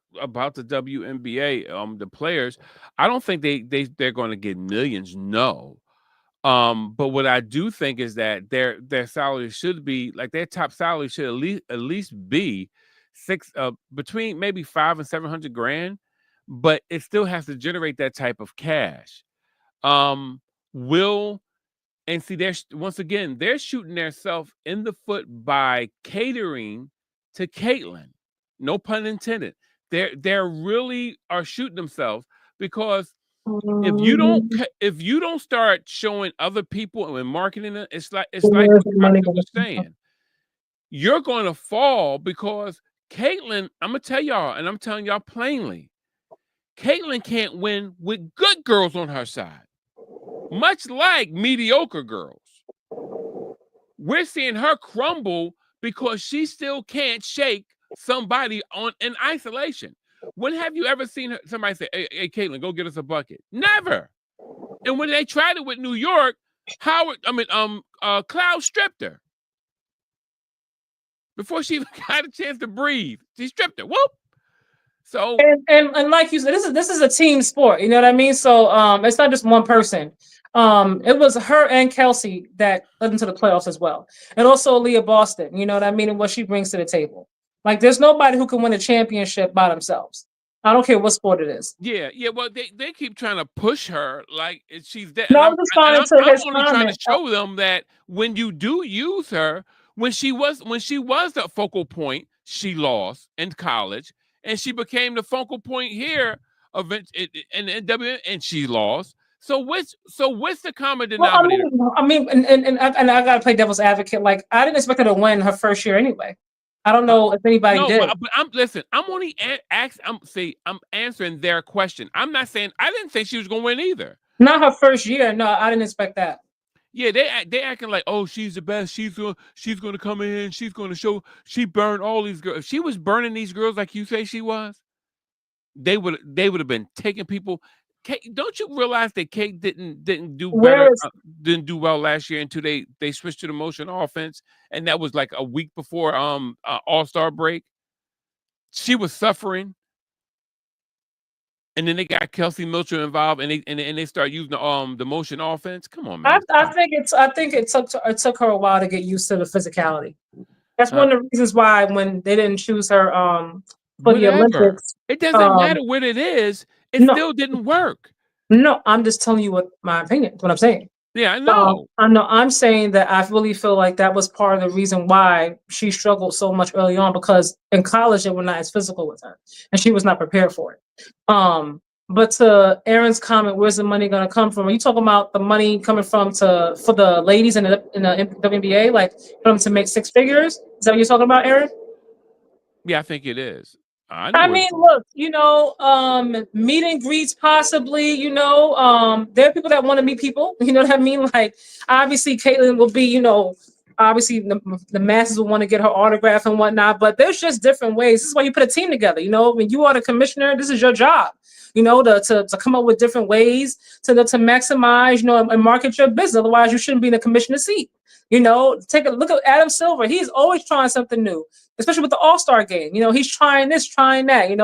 the WNBA, the players, I don't think they're going to get millions. No, but what I do think is that their salary should be like their top salary should at least be between maybe 500 and 700 grand, but it still has to generate that type of cash. Will and see, once again, they're shooting themselves in the foot by catering to Caitlyn. No pun intended. They're really are shooting themselves because if you don't start showing other people and marketing it, it's like Where's what the money Tasha going was saying. You're going to fall because Caitlyn. I'm gonna tell y'all, and I'm telling y'all plainly, Caitlyn can't win with good girls on her side, much like mediocre girls. We're seeing her crumble because she still can't shake somebody in isolation. When have you ever seen somebody say, "Hey, Caitlin, go get us a bucket"? Never. And when they tried it with New York, Cloud stripped her before she even got a chance to breathe. She stripped her. Whoop. So and like you said, this is a team sport. You know what I mean? So it's not just one person. It was her and Kelsey that led into the playoffs as well, and also Leah Boston. You know what I mean, and what she brings to the table. Like, there's nobody who can win a championship by themselves. I don't care what sport it is. yeah. Well, they keep trying to push her like she's dead, and No, I'm I'm and responding I'm, to I'm his only trying to comment. show them that when you do use her, when she was the focal point, she lost in college, and she became the focal point here of and she lost. So what's the common Well, denominator? and I gotta play devil's advocate. Like, I didn't expect her to win her first year anyway. I don't Huh? know if anybody No, did. but I'm only I'm answering their question. I'm not saying I didn't think she was going to win either. Not her first year. No, I didn't expect that. Yeah, they acting like, oh, she's the best. She's gonna come in. She's gonna show. She burned all these girls. If she was burning these girls like you say she was, they would have been taking people. Kate, don't you realize that Kate didn't do better, Where is didn't do well last year until they switched to the motion offense, and that was like a week before All-Star break. She was suffering. And then they got Kelsey Mitchell involved, and they start using the motion offense. Come on, I, man, I stop. think it took her a while to get used to the physicality. That's Uh, one of the reasons why when they didn't choose her for the whatever. Olympics, It doesn't um matter what it is. It no, still didn't work. no, I'm just telling you what my opinion, what I'm saying. Yeah, I know. I know I'm saying that I really feel like that was part of the reason why she struggled so much early on, because in college they were not as physical with her and she was not prepared for it. But to Aaron's comment, where's the money going to come from? Are you talking about the money coming from for the ladies in the WNBA, like for them to make six figures? Is that what you're talking about, Aaron? Yeah, I think it is. I know I where mean, it's going. look, meet and greets possibly, there are people that want to meet people, you know what I mean? Like, obviously, Caitlyn will be, obviously the masses will want to get her autograph and whatnot, but there's just different ways. This is why you put a team together, when you are the commissioner, this is your job, to come up with different ways to maximize, and market your business. Otherwise, you shouldn't be in the commissioner's seat. Take a look at Adam Silver. He's always trying something new, especially with the All-Star game. He's trying this, trying that. He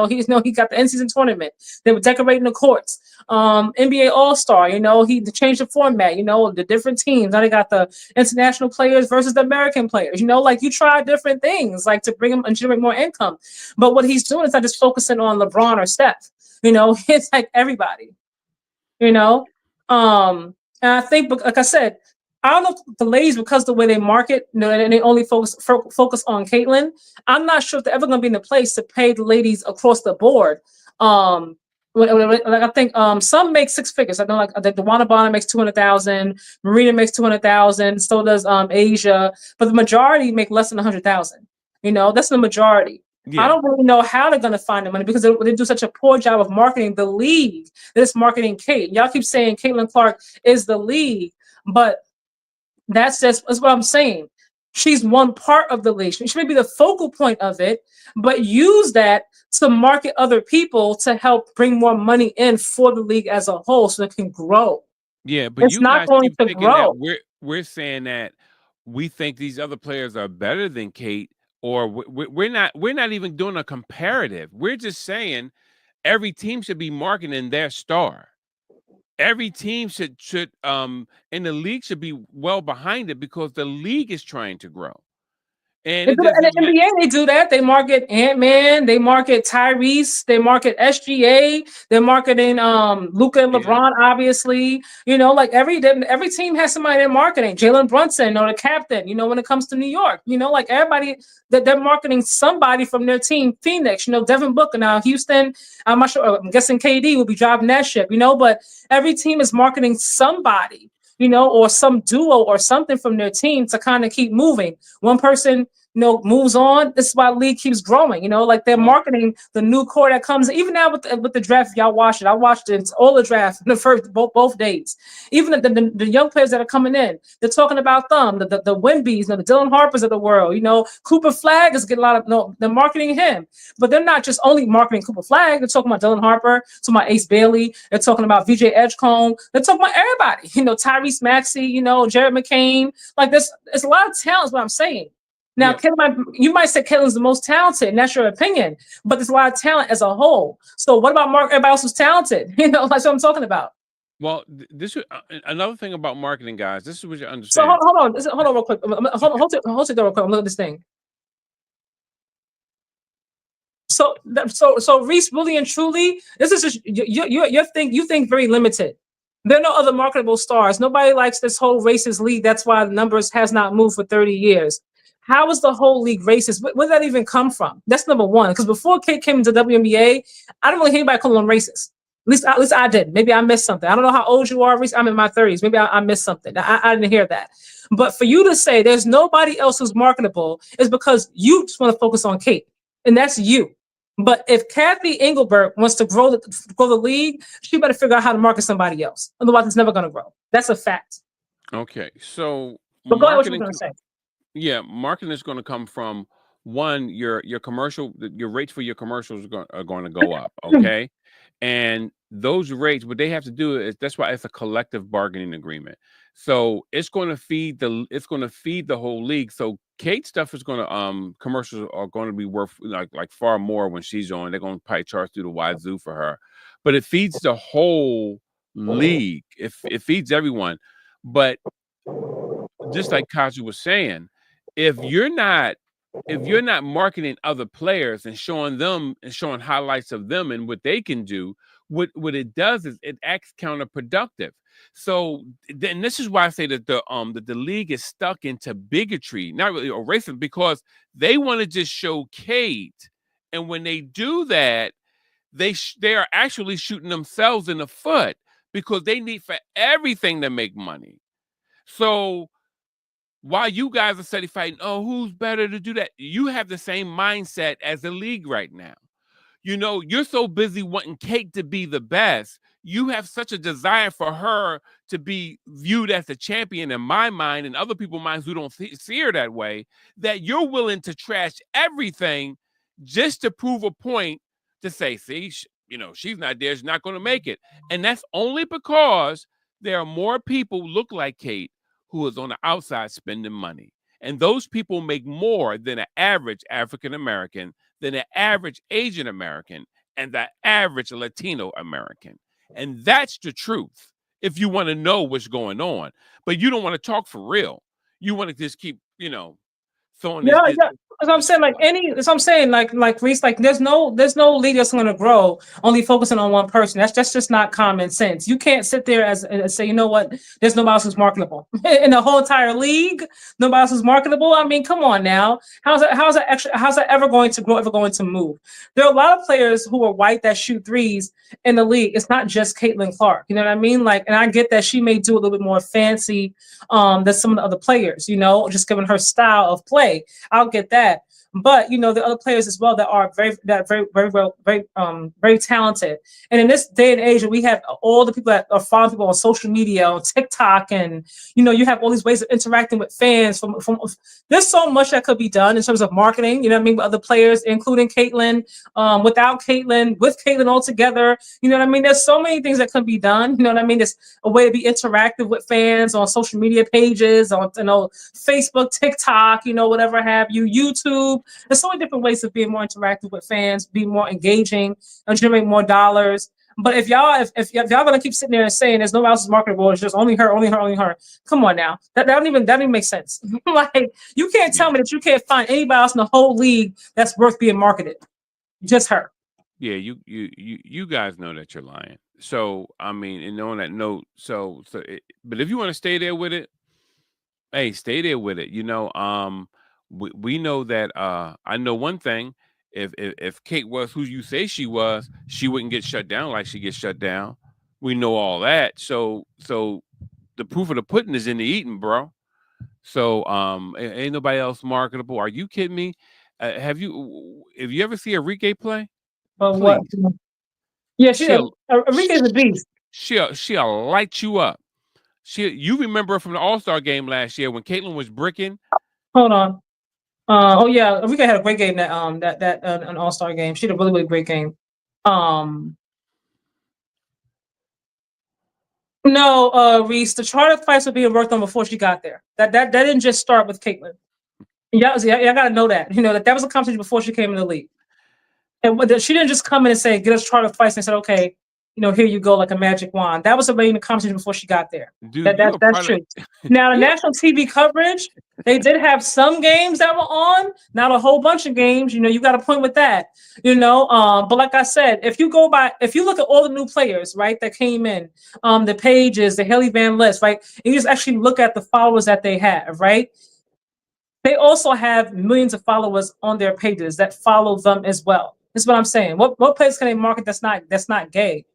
got the in-season tournament. They were decorating the courts. NBA All-Star, he changed the format, the different teams. Now they got the international players versus the American players. Like you try different things, like to bring them and generate more income. But what he's doing is not just focusing on LeBron or Steph. It's like everybody you know. And I think, like I said, I don't know if the ladies, because the way they market, and they only focus on Caitlyn. I'm not sure if they're ever going to be in a place to pay the ladies across the board. Like I think some make six figures. I know, like the Dewana Bonner makes 200,000, Marina makes 200,000, so does Asia, but the majority make less than 100,000. That's the majority. I Yeah, don't really know how they're going to find the money because they do such a poor job of marketing the league. This marketing Kate. Y'all keep saying Caitlin Clark is the league, but that's what I'm saying. She's one part of the league. She may be the focal point of it, but use that to market other people to help bring more money in for the league as a whole so it can grow. yeah, but It's you not guys going keep to thinking that grow. we're saying that we think these other players are better than Kate, or we're not even doing a comparative. We're just saying every team should be marketing their star. Every team should in the league should be well behind it because the league is trying to grow. And They it do that in doesn't the matter. NBA. They do that. They market Ant-Man. They market Tyrese. They market SGA. They're marketing Luca and Yeah. LeBron. Obviously, like every team has somebody they're marketing. Jalen Brunson, or the captain. When it comes to New York, like everybody that they're marketing somebody from their team. Phoenix, Devin Booker. Now Houston. I'm not sure. I'm guessing KD will be driving that ship. But every team is marketing somebody. Or some duo or something from their team to kind of keep moving. One person, moves on. This is why the league keeps growing. Like they're Well, marketing the new core that comes. Even now with the draft, if y'all watch it. I watched it. It's all the draft in the first both days. Even the young players that are coming in, they're talking about them. The Wimbies, the Dylan Harpers of the world. Cooper Flag is getting a lot of no. They're marketing him, but they're not just only marketing Cooper Flag. They're talking about Dylan Harper, talking about Ace Bailey. They're talking about VJ Edgecombe. They're talking about everybody. Tyrese Maxey. Jared McCain. Like there's a lot of talent. Is what I'm saying. Now, yeah. Caitlyn, you might say Caitlin's the most talented, and that's your opinion, but there's a lot of talent as a whole. So, what about Mark? Everybody else who's talented? That's what I'm talking about. Well, this is another thing about marketing, guys. This is what you So, understand. hold on, real quick. Hold it real quick. Look at this thing. So Reese, really and truly, this is just you think very limited. There are no other marketable stars. Nobody likes this whole racist league. That's why the numbers has not moved for 30 years. How is the whole league racist? Where did that even come from? That's number one. Because before Kate came into WNBA, I don't really hear anybody call them racist. At least I did. Maybe I missed something. I don't know how old you are, Reese. I'm in my 30s. Maybe I missed something. I didn't hear that. But for you to say there's nobody else who's marketable is because you just want to focus on Kate. And that's you. But if Kathy Engelbert wants to grow the league, she better figure out how to market somebody else. Otherwise, it's never going to grow. That's a fact. Okay, so But go ahead, what you were marketing. going to say. Yeah, marketing is going to come from one, your commercial, your rates for your commercials are going to go up. Okay, and those rates, what they have to do is that's why it's a collective bargaining agreement. So it's going to feed the whole league. So Kate stuff is going to commercials are going to be worth like far more when she's on. They're going to probably charge through the wazoo for her. but it feeds the whole league. It feeds everyone. But just like Kaji was saying, if you're not marketing other players and showing them and showing highlights of them and what they can do, what it does is it acts counterproductive. So then this is why I say that the league is stuck into bigotry, not really or racism, because they want to just show Kate, and when they do that, they are actually shooting themselves in the foot because they need for everything to make money. So while you guys are steady fighting, oh, who's better to do that? You have the same mindset as the league right now. You know, you're so busy wanting Kate to be the best. You have such a desire for her to be viewed as the champion in my mind and other people's minds who don't see her that way, that you're willing to trash everything just to prove a point to say, see, she's not there. She's not going to make it. And that's only because there are more people who look like Kate who is on the outside spending money. And those people make more than an average African American, than an average Asian American, and the average Latino American. And that's the truth if you want to know what's going on. But you don't want to talk for real. You want to just keep, throwing Yeah, this. yeah. That's what I'm saying. That's what I'm saying. Like Reese, like there's no league that's going to grow only focusing on one person. That's just not common sense. You can't sit there and say, you know what, there's nobody else who's marketable in the whole entire league. Nobody else who's marketable. I mean, come on now. How's that ever going to grow? Ever going to move? There are a lot of players who are white that shoot threes in the league. It's not just Caitlin Clark. You know what I mean? Like, and I get that she may do a little bit more fancy than some of the other players. Just given her style of play. I'll get that. But the other players as well that are very talented. And in this day and age, we have all the people that are following people on social media, on TikTok, and you have all these ways of interacting with fans. From there's so much that could be done in terms of marketing. You know what I mean, with other players, including Caitlin, without Caitlin, with Caitlin altogether. You know what I mean. There's so many things that can be done. You know what I mean. There's a way to be interactive with fans on social media pages, on Facebook, TikTok, whatever have you, YouTube. There's so many different ways of being more interactive with fans, being more engaging, and generate more dollars. But if y'all gonna keep sitting there and saying there's nobody else's marketable, it's just only her, only her, only her. Come on now, that don't even make sense. Like you can't tell me that you can't find anybody else in the whole league that's worth being marketed. Just her. Yeah, you guys know that you're lying. So I mean, and on that note, but if you want to stay there with it, hey, stay there with it. We know that I know one thing. If Kate was who you say she was, she wouldn't get shut down like she gets shut down. We know all that. So the proof of the pudding is in the eating, bro. So ain't nobody else marketable. Are you kidding me? Have you ever see Enrique play? But Please. what? Yeah, Enrique's a beast. She'll light you up. You remember from the All-Star game last year when Caitlin was bricking? Hold on. Oh yeah, Enrique had a great game that an All-Star game. She had a really, really great game. No, Reese, the charter flights were being worked on before she got there. That didn't just start with Caitlin. Yeah, I gotta know that. That was a conversation before she came in the league. And she didn't just come in and say, get us charter flights and said, okay, here you go, like a magic wand. That was already in the conversation before she got there. Dude, that's true. Now, the national TV coverage, they did have some games that were on, not a whole bunch of games. You got a point with that. But like I said, if you look at all the new players, right, that came in, the Pages, the Haley Van List, right, and you just actually look at the followers that they have, right? They also have millions of followers on their pages that follow them as well. That's what I'm saying. What players can they market that's not gay?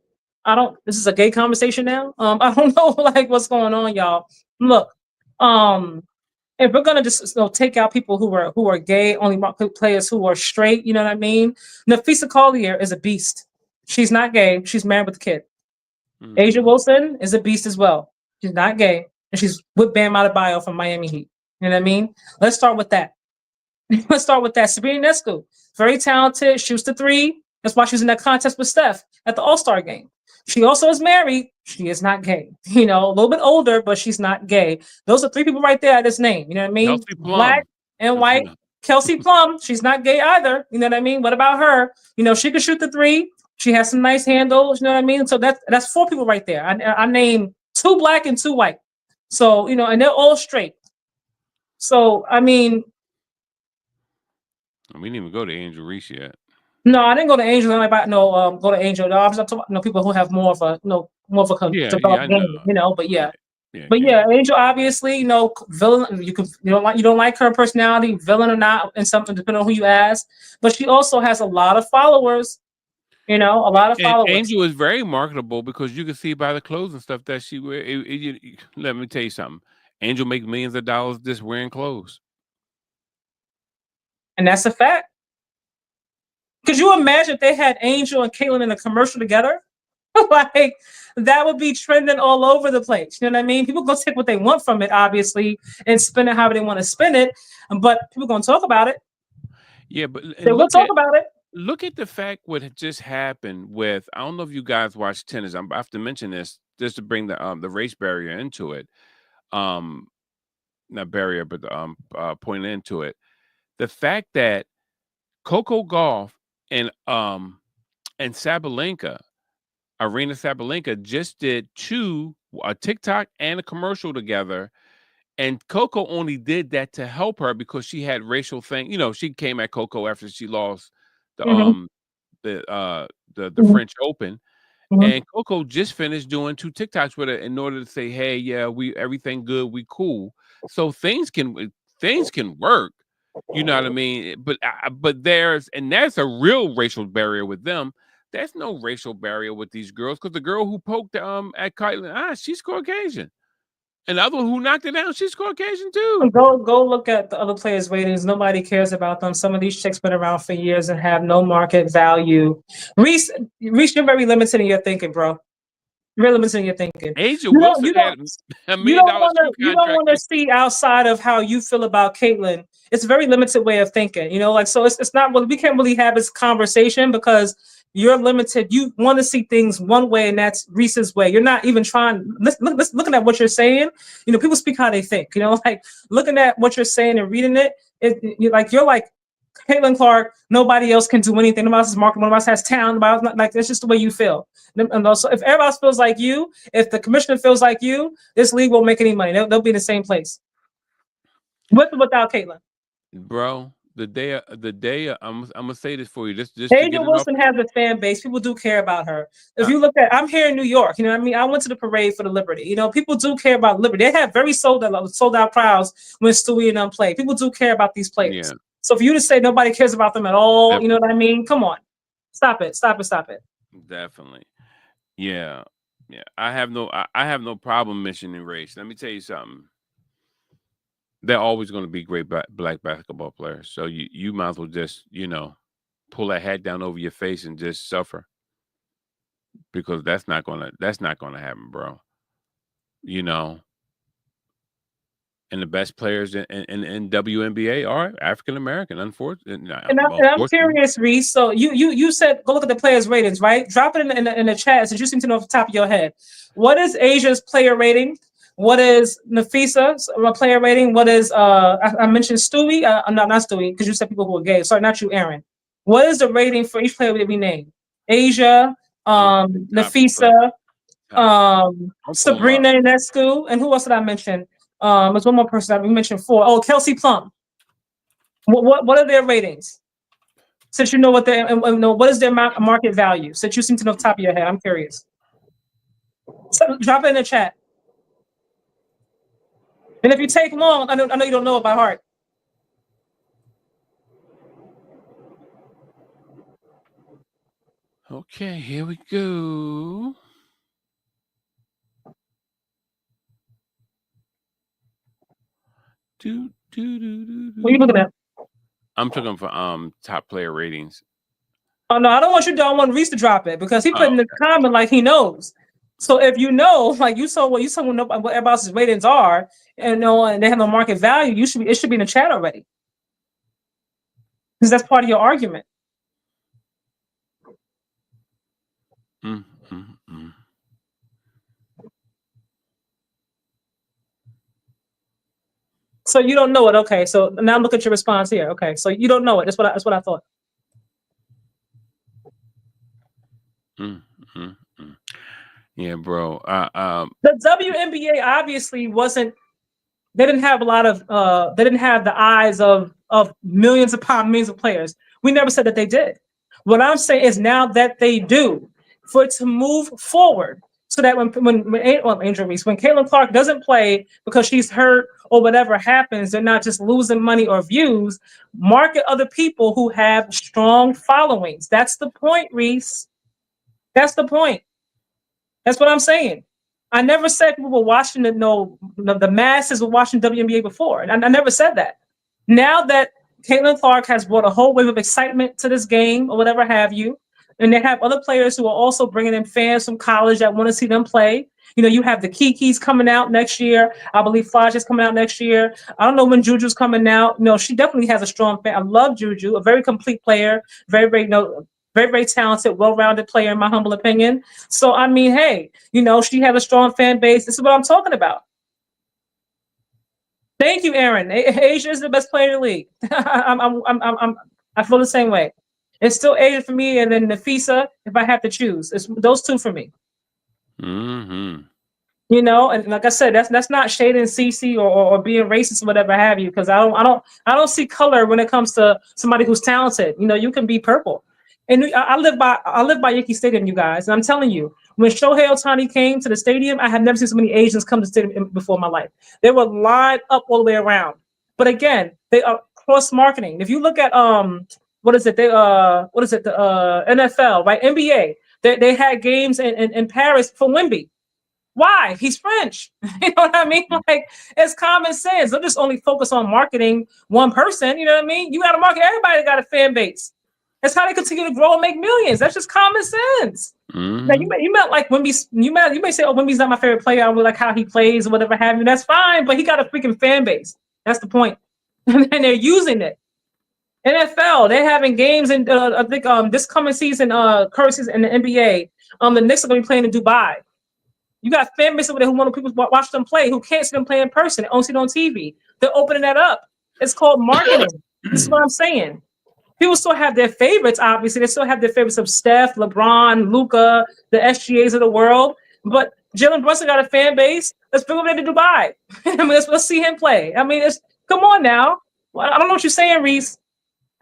This is a gay conversation now. I don't know like what's going on, y'all. Look, if we're gonna just take out people who are gay, only market players who are straight, you know what I mean? Nafisa Collier is a beast. She's not gay. She's married with a kid. Mm-hmm. Asia Wilson is a beast as well. She's not gay, and she's with Bam Adebayo from Miami Heat. You know what I mean? Let's start with that. Sabrina Ionescu, very talented, shoots the three. That's why she was in that contest with Steph at the All-Star game. She also is married. She is not gay. A little bit older, but she's not gay. Those are three people right there at this name. You know what I mean? Black and white. Kelsey Plum, she's not gay either. You know what I mean? What about her? She could shoot the three. She has some nice handles. You know what I mean? So that's 4 people right there. I named 2 black and 2 white. So and they're all straight. So I mean, We didn't even go to Angel Reese yet. no, I didn't go to Angel. Go to Angel. No, I was talking about people who have more of a Yeah, I developed know. game. But Yeah, yeah. yeah, But game. yeah, Angel obviously, villain. You don't like her personality, villain or not, and something depending on who you ask. But she also has a lot of followers. A lot of And followers. Angel is very marketable because you can see by the clothes and stuff that she wear. Let me tell you something. Angel makes millions of dollars just wearing clothes. And that's a fact. Could you imagine if they had Angel and Caitlyn in a commercial together? Like that would be trending all over the place. You know what I mean? People gonna take what they want from it, obviously, and spend it however they want to spend it. But people gonna talk about it. Yeah, but They will talk about it. look at the fact what had just happened with. I don't know if you guys watch tennis. I have to mention this just to bring the race barrier into it. Not barrier, but point into it. The fact that Coco Golf and Sabalenka, Arena Sabalenka, just did a TikTok and a commercial together, and Coco only did that to help her because she had racial thing. She came at Coco after she lost the Mm-hmm. the Mm-hmm. French Open, Mm-hmm. and Coco just finished doing 2 TikToks with her in order to say, "Hey, yeah, we everything good, we cool." So things can work. You know what I mean? But that's a real racial barrier with them. There's no racial barrier with these girls because the girl who poked at Caitlyn, she's Caucasian, and the other one who knocked it down, she's Caucasian too. Go look at the other players' ratings. Nobody cares about them. Some of these chicks been around for years and have no market value. Reese, you're very limited in your thinking, bro. You're limited in your thinking. Asia You don't, you Wilson don't, had a you million don't dollar want to shoe you don't contract. want to see outside of how you feel about Caitlyn. It's a very limited way of thinking, so it's not really, we can't really have this conversation because you're limited. You want to see things one way, and that's Reese's way. You're not even trying. Looking at what you're saying, people speak how they think. Like looking at what you're saying and reading it, you're like Caitlin Clark. Nobody else can do anything. Nobody else is market. Nobody else has talent. Nobody else, like that's just the way you feel. And also, if everybody else feels like you, if the commissioner feels like you, this league won't make any money. They'll be in the same place with or without Caitlin. Bro, the day I'm gonna say this for you, just to Angel get it off. Wilson has a fan base. People do care about her. If Uh, you look at, I'm here in New York. You know what I mean? I went to the parade for the Liberty. People do care about Liberty. They have very sold out crowds when Stewie and them play. People do care about these players. yeah, So for you to say nobody cares about them at all, you know definitely, what I mean? Come on, stop it, stop it, stop it. definitely, yeah, yeah. I have no problem mentioning race. Let me tell you something. They're always going to be great black basketball players. So you might as well just pull that hat down over your face and just suffer because that's not gonna happen, bro. You know, and the best players in WNBA are African American. Unfortunately, And I'm curious, Reese. So you said go look at the players' ratings, right? Drop it in the chat since you seem to know off the top of your head. What is Asia's player rating? What is Nafisa's player rating? What is I mentioned Stewie? Not Stewie because you said people who are gay. Sorry, not you, Aaron. What is the rating for each player that we named? Asia, I'm gonna say top player. Nafisa, Top. I'll pull them up. Sabrina Ionescu, and who else did I mention? There's one more person that we mentioned four. Oh, Kelsey Plum. What are their ratings? Since you know what they know, what is their market value? Since you seem to know the top of your head, I'm curious. So drop it in the chat. And if you take long, I know you don't know it by heart. Okay, here we go. What are you looking at? I'm talking for top player ratings. Oh no, I don't want you to. I want Reese to drop it because he put Oh, in the comment like he knows. So if you know, like you saw what everybody else's ratings are, and they have no market value, it should be in the chat already because that's part of your argument. mm, mm, mm. So you don't know it, okay? So now look at your response here, okay? So you don't know it. That's what I thought. Mm, mm, mm. Yeah, bro. The WNBA obviously wasn't. They didn't have a lot of. They didn't have the eyes of millions upon millions of players. We never said that they did. What I'm saying is now that they do, for it to move forward, so that when Angel Reese, when Caitlin Clark doesn't play because she's hurt or whatever happens, they're not just losing money or views. Market other people who have strong followings. That's the point, Reese. That's the point. That's what I'm saying. I never said people were watching the masses were watching WNBA before. And I never said that. Now that Caitlin Clark has brought a whole wave of excitement to this game or whatever have you, and they have other players who are also bringing in fans from college that want to see them play. You know, you have the Kikis coming out next year. I believe Flash is coming out next year. I don't know when Juju's coming out. No, she definitely has a strong fan. I love Juju, a very complete player, very, very talented, well-rounded player, in my humble opinion. So, I mean, hey, she has a strong fan base. This is what I'm talking about. Thank you, Aaron. Asia is the best player in the league. I feel the same way. It's still Asia for me, and then Nafisa, if I have to choose. It's those two for me. Mm-hmm. And like I said, that's not shading CC or being racist or whatever have you, because I don't see color when it comes to somebody who's talented. You can be purple. And I live by Yankee Stadium, you guys, and I'm telling you, when Shohei Ohtani came to the stadium, I have never seen so many Asians come to the stadium before in my life. They were lined up all the way around. But again, they are cross marketing. If you look at what is it? The NFL, right? NBA. They had games in Paris for Wemby. Why? He's French. You know what I mean? Like, it's common sense. Don't just only focus on marketing one person. You know what I mean? You got to market everybody that got a fan base. That's how they continue to grow and make millions. That's just common sense. Mm-hmm. Now, you meant like Wemby. You may say, "Oh, Wemby's not my favorite player. I really like how he plays or whatever have you." That's fine, but he got a freaking fan base. That's the point, and they're using it. NFL, they're having games, and I think this coming season, current season in the NBA, the Knicks are going to be playing in Dubai. You got fan base over there who want people to watch them play, who can't see them play in person, they only see it on TV. They're opening that up. It's called marketing. This is what I'm saying. People still have their favorites, obviously. They still have their favorites of Steph, LeBron, Luka, the SGAs of the world. But Jalen Brunson got a fan base. Let's bring him over to Dubai. I mean, let's see him play. I mean, come on now. I don't know what you're saying, Reese.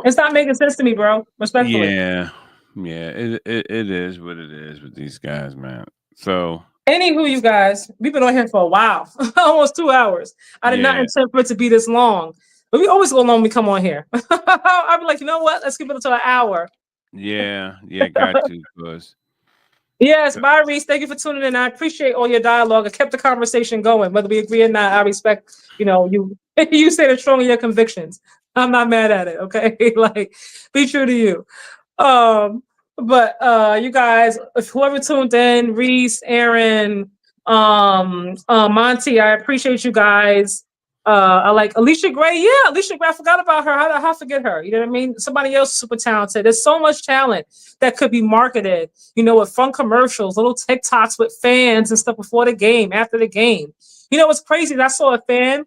It's not making sense to me, bro. Respectfully. Yeah. It is what it is with these guys, man. So. Anywho, you guys, we've been on here for a while, almost 2 hours. I did not intend for it to be this long, but we always go long when we come on here. I'll be like, you know what? Let's keep it to an hour. Yeah, got to, cuz. Yes, bye, Reese. Thank you for tuning in. I appreciate all your dialogue. I kept the conversation going, whether we agree or not. I respect, you. You stayed strong in your convictions. I'm not mad at it. Okay, like, be true to you. But you guys, if whoever tuned in, Reese, Aaron, Monty, I appreciate you guys. I like Alicia Gray. Yeah, Alicia Gray. I forgot about her. How I forget her? You know what I mean? Somebody else super talented. There's so much talent that could be marketed, with fun commercials, little TikToks with fans and stuff before the game, after the game. What's crazy? I saw a fan.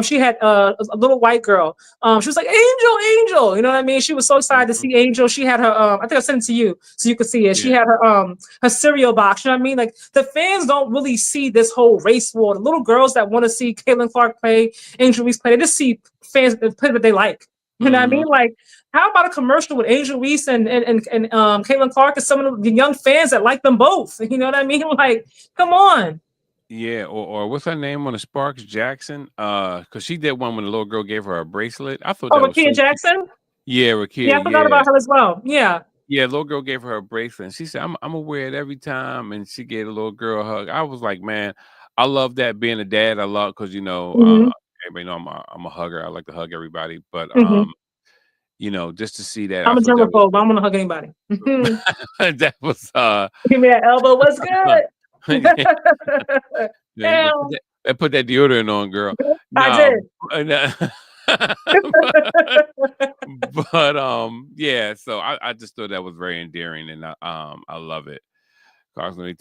She had a little white girl. She was like, Angel. You know what I mean? She was so excited to see Angel. She had her, I think I sent it to you so you could see it. Yeah. She had her cereal box. You know what I mean? Like, the fans don't really see this whole race war. The little girls that want to see Caitlin Clark play, Angel Reese play, they just see fans play what they like. You know what I mean? Like, how about a commercial with Angel Reese and Caitlin Clark and some of the young fans that like them both? You know what I mean? Like, come on. Yeah, or what's her name on the Sparks Jackson? Because she did one when the little girl gave her a bracelet. I thought that was Rakia Jackson. Yeah, Rakia. Yeah, I forgot about her as well. Yeah. Yeah, little girl gave her a bracelet, and she said, "I'm gonna wear it every time." And she gave the little girl a hug. I was like, man, I love that being a dad. I love because everybody know I'm a hugger. I like to hug everybody, but just to see that. I'm a germaphobe. I don't want to hug anybody. That was give me that elbow. What's good? Put that deodorant on, girl. No, I did. But yeah. So I just thought that was very endearing, and I love it. Constantly,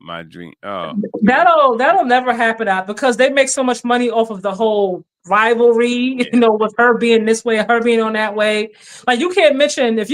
my dream. Oh, that'll never happen out because they make so much money off of the whole rivalry. With her being this way, her being on that way. Like, you can't mention if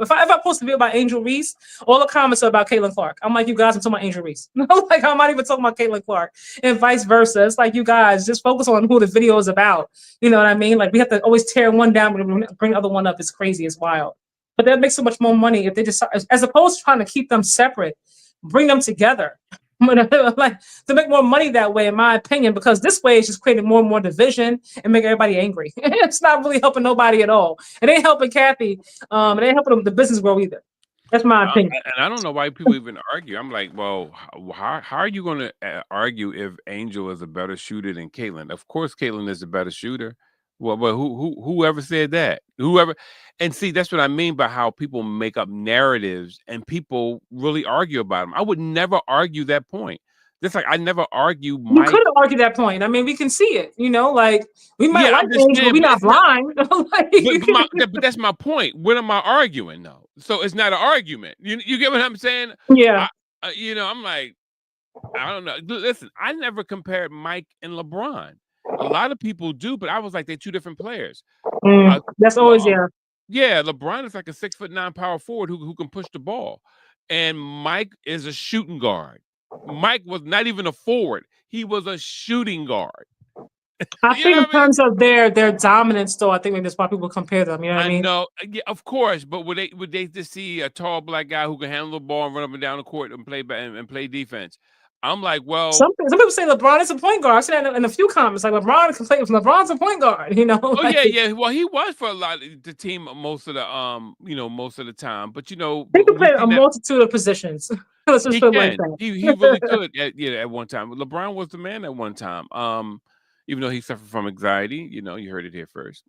if I post a video about Angel Reese, all the comments are about Caitlin Clark. I'm like, you guys, I'm talking about Angel Reese. Like, I'm not even talking about Caitlin Clark, and vice versa. It's like, you guys just focus on who the video is about. You know what I mean? Like, we have to always tear one down but bring the other one up. It's crazy. It's wild. But that makes so much more money if they just, as opposed to trying to keep them separate, bring them together. Like, to make more money that way, in my opinion, because this way it's just creating more and more division and make everybody angry. It's not really helping nobody at all. It ain't helping Kathy. It ain't helping the business grow either. That's my opinion. And I don't know why people even argue. I'm like, well, how are you going to argue if Angel is a better shooter than Caitlin? Of course, Caitlin is a better shooter. Well, but whoever said that? Whoever, and see, that's what I mean by how people make up narratives and people really argue about them. I would never argue that point. Just like I never argue. You couldn't argue that point. I mean, we can see it. You know, like we might like Angel, but we're not blind. But that's my point. What am I arguing though? So it's not an argument. You get what I'm saying? Yeah. I'm like, I don't know. Listen, I never compared Mike and LeBron. A lot of people do, but I was like, they're two different players. That's always Yeah, LeBron is like a 6'9" power forward who can push the ball, and Mike is a shooting guard. Mike was not even a forward; he was a shooting guard. I think in terms of their dominance, though, I think maybe that's why people compare them. You know what I mean? No, yeah, of course, but would they just see a tall black guy who can handle the ball and run up and down the court and play defense? I'm like, well, some people say LeBron is a point guard. I've seen that in a few comments. Like LeBron's a point guard. You know? Oh yeah. Well, he was for a lot of the team most of the most of the time. But he can play a multitude of positions. Let's just put it like that. He really could. At one time, LeBron was the man at one time. Even though he suffered from anxiety, you heard it here first.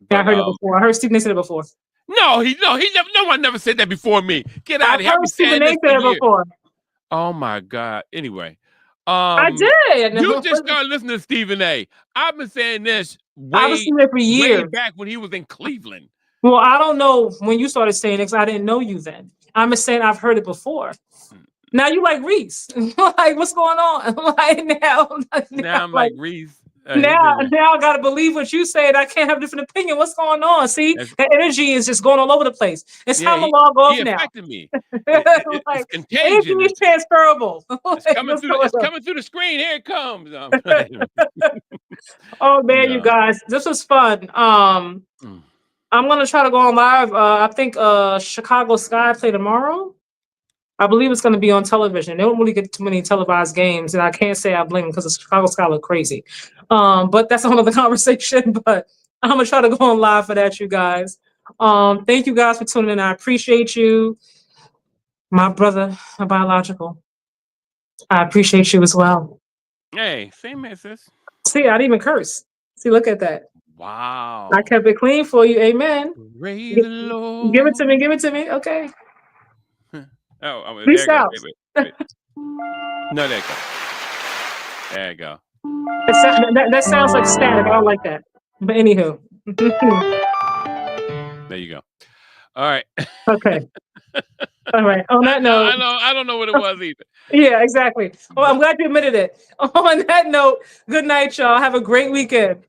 But, yeah, I heard it before. I heard Stephen A. said it before. No, no one never said that before me. Get out of here. I heard Stephen A. said it before. Oh my God. Anyway, I did. You just started listening to Stephen A. I've been saying this way for years. Way back when he was in Cleveland. Well, I don't know when you started saying it because I didn't know you then. I'm just saying I've heard it before. Now you like Reese. Like, what's going on? Like now I'm like Reese. Now I gotta believe what you said. I can't have a different opinion. What's going on? See, the energy is just going all over the place. It's time to log off now. Affected me. It's contagious. Anything is transferable. It's coming through the screen. Here it comes. Oh man, you guys, this was fun. I'm gonna try to go on live. I think Chicago Sky play tomorrow. I believe it's going to be on television. They don't really get too many televised games, and I can't say I blame them because the Chicago Sky look crazy. But that's a whole other conversation. But I'm gonna try to go on live for that, you guys. Thank you guys for tuning in. I appreciate you, my brother, my biological. I appreciate you as well. Hey, same as this. See, I didn't even curse. See, look at that. Wow. I kept it clean for you. Amen. Praise the Lord. Give it to me. Give it to me. Okay. Oh, peace out. Wait. No, there you go. There you go. That sounds like static. I don't like that. But anywho. There you go. All right. Okay. All right. On that note. I don't know what it was either. Yeah, exactly. Well, I'm glad you admitted it. On that note, good night, y'all. Have a great weekend.